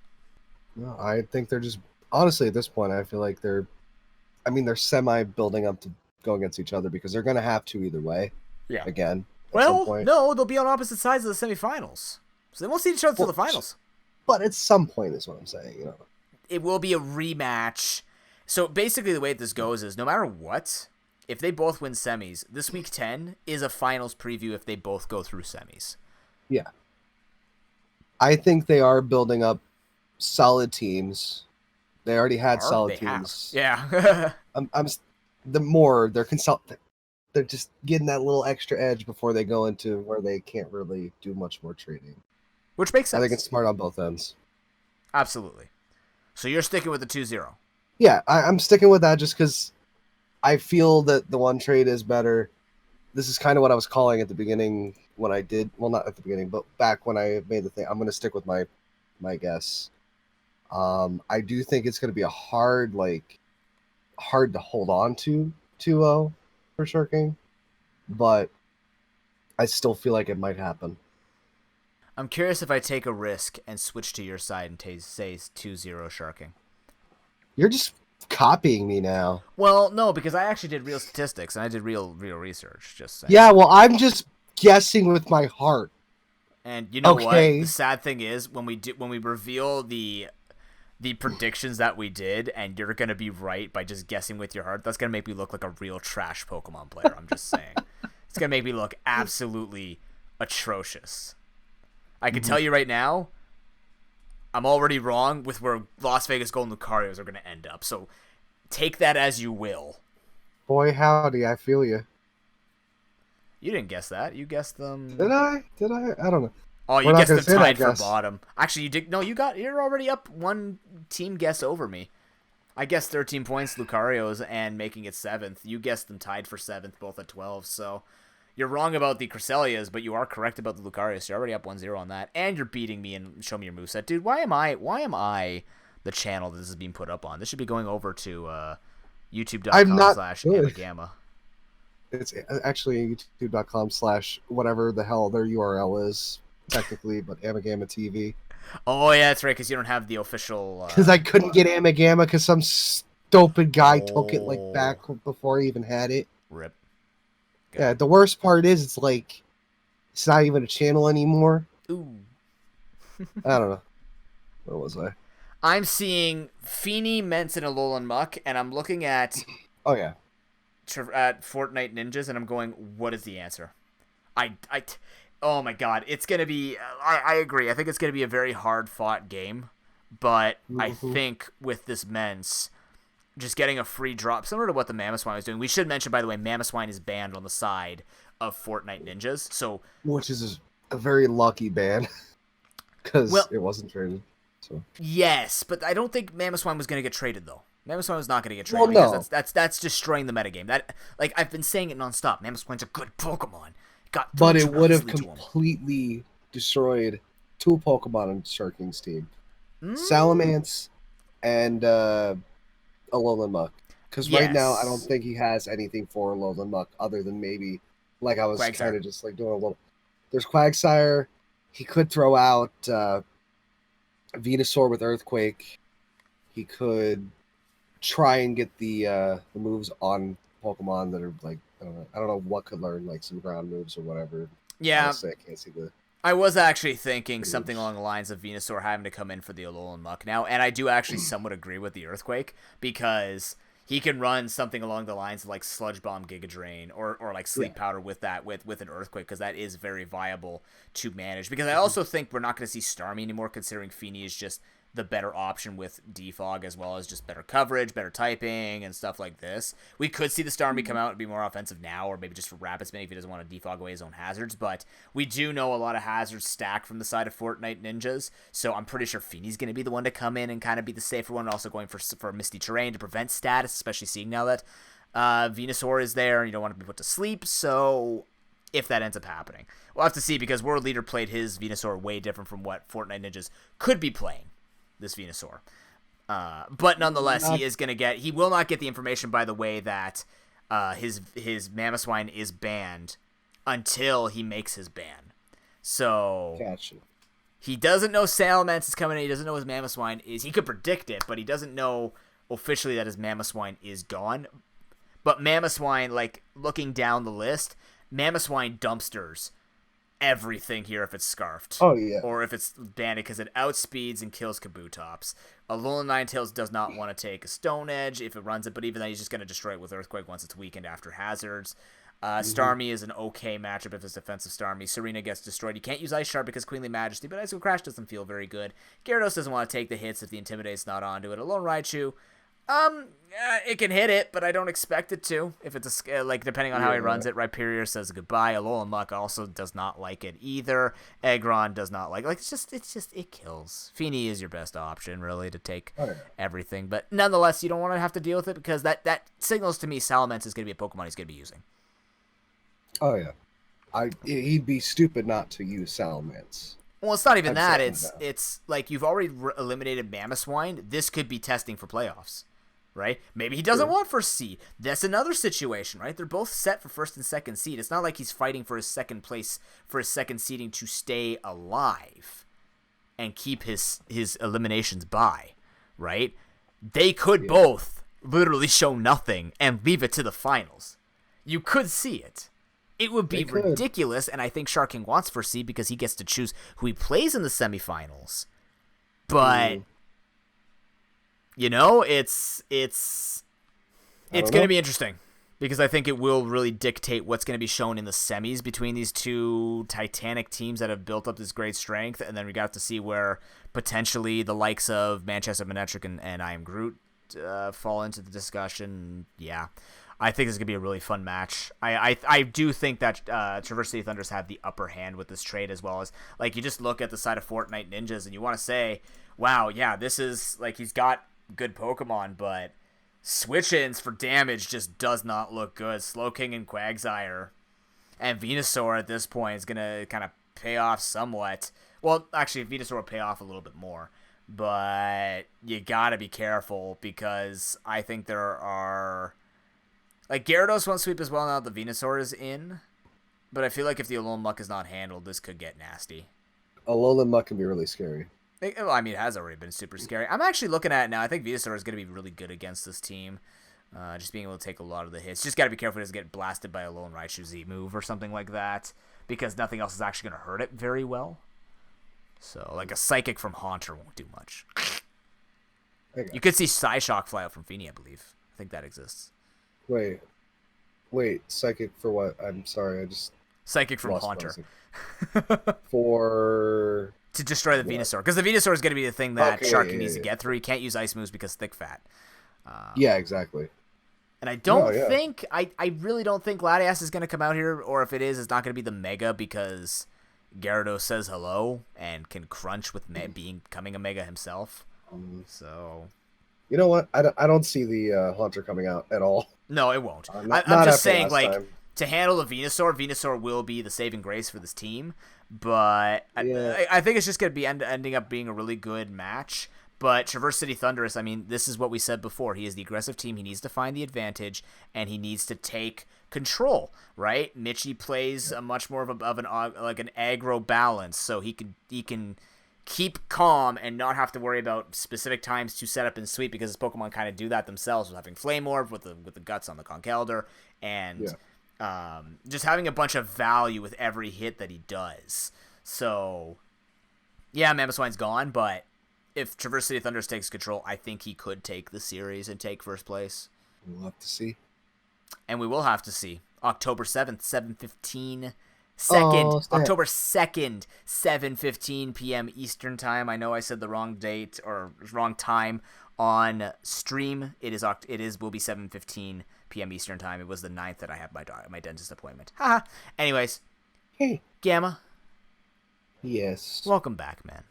No, I think they're just honestly at this point. I feel like they're semi building up to go against each other because they're going to have to either way.
Yeah.
Again, at some point.
No, they'll be on opposite sides of the semifinals, so they won't see each other till the finals.
But at some point is what I'm saying. You know,
it will be a rematch. So basically, the way this goes is no matter what, if they both win semis, this week 10 is a finals preview if they both go through semis.
Yeah. I think they are building up solid teams. They already had solid teams.
Yeah.
They're just getting that little extra edge before they go into where they can't really do much more trading.
Which makes sense.
I think it's smart on both ends.
Absolutely. So you're sticking with the 2-0.
Yeah, I'm sticking with that just because I feel that the one trade is better. This is kind of what I was calling at the beginning when I did. Well, not at the beginning, but back when I made the thing. I'm going to stick with my guess. I do think it's going to be hard to hold on to 2-0 for Shirking, but I still feel like it might happen.
I'm curious if I take a risk and switch to your side and say 2-0 Sharking.
You're just copying me now.
Well, no, because I actually did real statistics and I did real research. Just saying.
Yeah, well, I'm just guessing with my heart.
And you know what? The sad thing is when we reveal the predictions that we did, and you're gonna be right by just guessing with your heart, that's gonna make me look like a real trash Pokemon player. I'm just saying. It's gonna make me look absolutely atrocious. I can tell you right now, I'm already wrong with where Las Vegas Golden Lucarios are gonna end up. So take that as you will.
Boy, howdy, I feel you.
You didn't guess that. You guessed them.
Did I? I don't know.
Oh, you guessed them tied for bottom. Actually, you did. No, you're already up one team guess over me. I guessed 13 points, Lucarios, and making it 7th. You guessed them tied for 7th, both at 12. So you're wrong about the Cresselias, but you are correct about the Lucarios. You're already up 1-0 on that, and you're beating me and show me your moveset, dude. Why am I the channel that this is being put up on? This should be going over to youtube.com/AmaGamma.
It's actually youtube.com/whatever the hell their URL is. Technically, but AmaGamma TV.
Oh yeah, that's right. Because you don't have the official.
Because I couldn't get AmaGamma because some stupid guy took it back before I even had it.
Rip.
Good. Yeah, the worst part is it's not even a channel anymore.
Ooh.
I don't know. Where was I?
I'm seeing Feeny, Mence, and Alolan Muck, and I'm looking at.
Oh yeah.
At Fortnite Ninjas, and I'm going, what is the answer? Oh my god, it's going to be... I agree. I think it's going to be a very hard-fought game, but I think with this Mence, just getting a free drop, similar to what the Mamoswine was doing. We should mention, by the way, Mamoswine is banned on the side of Fortnite Ninjas, so...
Which is a very lucky ban, because it wasn't traded. So.
Yes, but I don't think Mamoswine was going to get traded, though. Mamoswine was not going to get traded because that's destroying the metagame. That, like, I've been saying it nonstop. Mamoswine's a good Pokemon.
But it would have completely destroyed 2 Pokemon on Sharking's team. Salamence and Alolan Muck. Because right now, I don't think he has anything for Alolan Muck other than maybe, like I was kind of just like doing a little... There's Quagsire. He could throw out Venusaur with Earthquake. He could try and get the moves on Pokemon that are like... I don't know what could learn, like some ground moves or whatever.
Yeah.
Honestly, I can't see the...
I was actually thinking something along the lines of Venusaur having to come in for the Alolan Muck now, and I do actually somewhat agree with the Earthquake, because he can run something along the lines of like Sludge Bomb, Giga Drain, or like Sleep Powder with that with an Earthquake, because that is very viable to manage. Because I also think we're not going to see Starmie anymore, considering Feeny is just the better option with Defog, as well as just better coverage, better typing, and stuff like this. We could see the Starmie come out and be more offensive now, or maybe just for Rapid Spin if he doesn't want to defog away his own hazards, but we do know a lot of hazards stack from the side of Fortnite Ninjas, so I'm pretty sure Feeny's going to be the one to come in and kind of be the safer one, also going for Misty Terrain to prevent status, especially seeing now that Venusaur is there and you don't want to be put to sleep, so if that ends up happening. We'll have to see, because World Leader played his Venusaur way different from what Fortnite Ninjas could be playing this Venusaur. But nonetheless, he will not get the information, by the way, that his Mamoswine is banned until he makes his ban. So
gotcha.
He doesn't know Salamence is coming in. He doesn't know his Mamoswine is. He could predict it, but he doesn't know officially that his Mamoswine is gone. But Mamoswine, like, looking down the list, Mamoswine dumpsters everything here if it's Scarfed.
Oh, yeah.
Or if it's Banded, because it outspeeds and kills Kabutops. Alolan Ninetales does not want to take a Stone Edge if it runs it, but even then he's just going to destroy it with Earthquake once it's weakened after hazards. Starmie is an okay matchup if it's defensive Starmie. Serena gets destroyed. You can't use Ice Sharp because Queenly Majesty, but Ice Crash doesn't feel very good. Gyarados doesn't want to take the hits if the Intimidate's not onto it. Alolan Raichu, it can hit it, but I don't expect it to. If it's like depending on how he runs it. Rhyperior says goodbye. Alolan Muck also does not like it either. Aggron does not like it's just it kills. Feeny is your best option really to take everything, but nonetheless you don't want to have to deal with it because that signals to me Salamence is going to be a Pokemon he's going to be using.
Oh yeah, he'd be stupid not to use Salamence.
Well, it's not even that. It's like you've already eliminated Mamoswine. This could be testing for playoffs. Right? Maybe he doesn't want first seed. That's another situation, right? They're both set for first and second seed. It's not like he's fighting for his second place, for his second seeding to stay alive and keep his eliminations by, right? They could both literally show nothing and leave it to the finals. You could see it. It would be ridiculous, and I think Shark King wants first seed because he gets to choose who he plays in the semifinals. But... You know, it's going to be interesting because I think it will really dictate what's going to be shown in the semis between these two titanic teams that have built up this great strength, and then we got to see where potentially the likes of Manchester Manectric and I Am Groot fall into the discussion. Yeah, I think this is going to be a really fun match. I do think that Traverse City Thunders have the upper hand with this trade as well as, like, you just look at the side of Fortnite Ninjas and you want to say, wow, yeah, this is, like, he's got good Pokemon, but switch-ins for damage just does not look good. Slowking and Quagsire and Venusaur at this point is going to kind of pay off somewhat. Well, actually, Venusaur will pay off a little bit more, but you got to be careful because I think there are... Like, Gyarados won't sweep as well now that the Venusaur is in, but I feel like if the Alolan Muck is not handled, this could get nasty.
Alolan Muck can be really scary.
Well, I mean, it has already been super scary. I'm actually looking at it now. I think Venusaur is going to be really good against this team. Just being able to take a lot of the hits. Just got to be careful it doesn't get blasted by a Alolan Raichu Z move or something like that. Because nothing else is actually going to hurt it very well. So, like a Psychic from Haunter won't do much. You could see Psyshock fly out from Feeny, I believe. I think that exists.
Wait. Psychic for what? I'm sorry, I just...
Psychic from Haunter.
For...
To destroy the Venusaur. Because the Venusaur is going to be the thing that Shark needs to get through. He can't use Ice Moves because Thick Fat.
Yeah, exactly.
And I don't think... I really don't think Latias is going to come out here. Or if it is, it's not going to be the Mega because Gyarados says hello and can crunch with becoming a Mega himself. So...
You know what? I don't see the Haunter coming out at all.
No, it won't.
Not
I'm just saying, like...
time.
To handle the Venusaur will be the saving grace for this team, but I think it's just going to be ending up being a really good match. But Traverse City Thunderous, I mean, this is what we said before. He is the aggressive team. He needs to find the advantage, and he needs to take control, right? Mitchie plays a much more of an aggro balance, so he can keep calm and not have to worry about specific times to set up and sweep because his Pokemon kind of do that themselves with having Flame Orb, with the guts on the Conkeldurr, and... Yeah. Just having a bunch of value with every hit that he does. So, yeah, Mamoswine's gone, but if Traverse City Thunders takes control, I think he could take the series and take first place.
We'll have to see.
And we will have to see. October 7th, 7:15. October 2nd, 7:15 p.m. Eastern Time. I know I said the wrong date or wrong time on stream. Will be 7:15 p.m. Eastern Time. It was the 9th that I had my dentist appointment. Haha. Anyways.
Hey.
Gamma.
Yes.
Welcome back, man.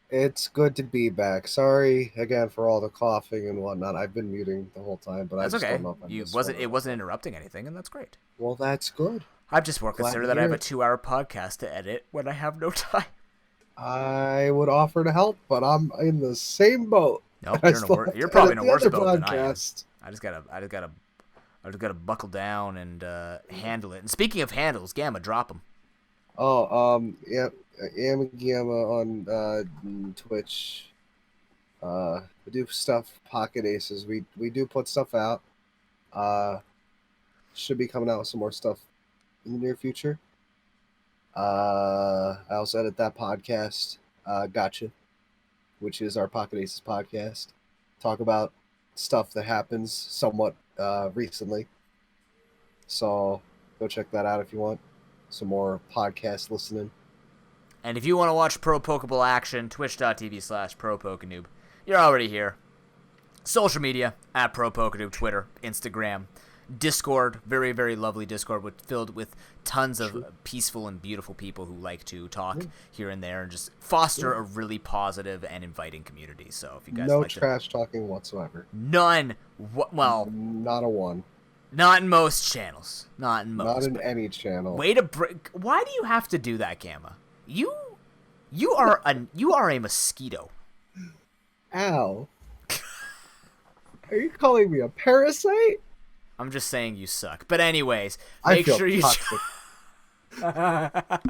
It's good to be back. Sorry again for all the coughing and whatnot. I've been muting the whole time, but
that's okay. It wasn't
time.
Interrupting anything, and that's great.
Well, that's good.
I've just considered that I have a 2-hour podcast to edit when I have no time.
I would offer to help, but I'm in the same boat.
Nope, you're probably in a worse boat than I am. I just gotta buckle down and handle it. And speaking of handles, Gamma, drop them.
Oh, yeah. AmaGamma on Twitch. We do stuff, Pocket Aces. We do put stuff out. Should be coming out with some more stuff in the near future. I also edit that podcast, Gotcha, which is our Pocket Aces podcast. Talk about stuff that happens somewhat recently. So go check that out if you want some more podcast listening.
And if you want to watch ProPokeBall action, twitch.tv/ProPokeNoob. You're already here. Social media, at ProPokeNoob, Twitter, Instagram, Discord, very, very lovely Discord filled with tons of peaceful and beautiful people who like to talk here and there and just foster a really positive and inviting community. So if you guys like
trash talking whatsoever.
None. Well,
not a one.
Not in most channels. Not in most.
Not in any channel.
Way to break. Why do you have to do that, Gamma? You are a mosquito.
Ow. Are you calling me a parasite?
I'm just saying you suck. But anyways,
make sure you
But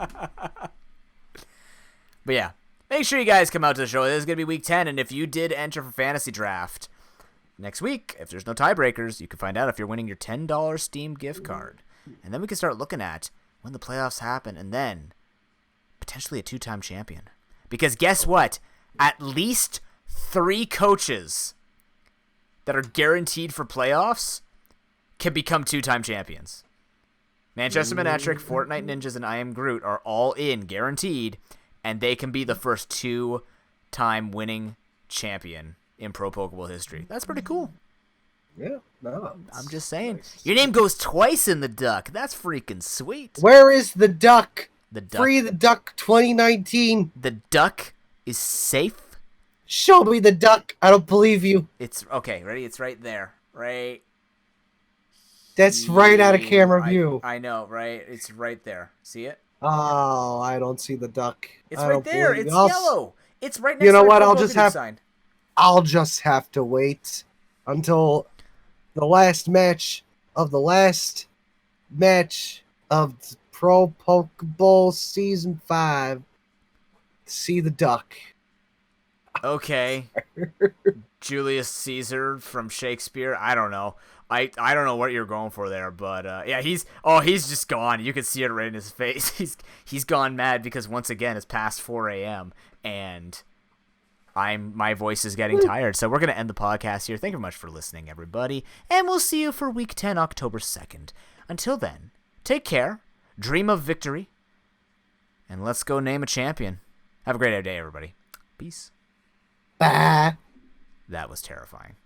yeah, make sure you guys come out to the show. This is going to be week 10, and if you did enter for Fantasy Draft next week, if there's no tiebreakers, you can find out if you're winning your $10 Steam gift card. And then we can start looking at when the playoffs happen, and then potentially a 2-time champion. Because guess what? At least 3 coaches that are guaranteed for playoffs can become 2-time champions. Manchester Manectric, Fortnite Ninjas, and I Am Groot are all in, guaranteed, and they can be the first 2-time winning champion in Pro Pokeball history. That's pretty cool.
Yeah, no.
I'm just saying. Nice. Your name goes twice in the duck. That's freaking sweet.
Where is the duck?
The duck.
Free the duck 2019.
The duck is safe.
Show me the duck. I don't believe you.
It's okay. Ready? It's right there. Right.
That's right out of camera view.
I know, right? It's right there. See it?
Oh, I don't see the duck.
It's right there. It's yellow. It's right next to the
sign. I'll just have to wait until the last match of Pro Pokeball Season 5 to see the duck.
Okay. Julius Caesar from Shakespeare. I don't know. I don't know what you're going for there, but yeah, he's just gone. You can see it right in his face. He's gone mad because once again it's past 4 a.m. and my voice is getting tired. So we're gonna end the podcast here. Thank you very much for listening, everybody, and we'll see you for week 10, October 2nd. Until then, take care, dream of victory, and let's go name a champion. Have a great day, everybody. Peace.
Bye.
That was terrifying.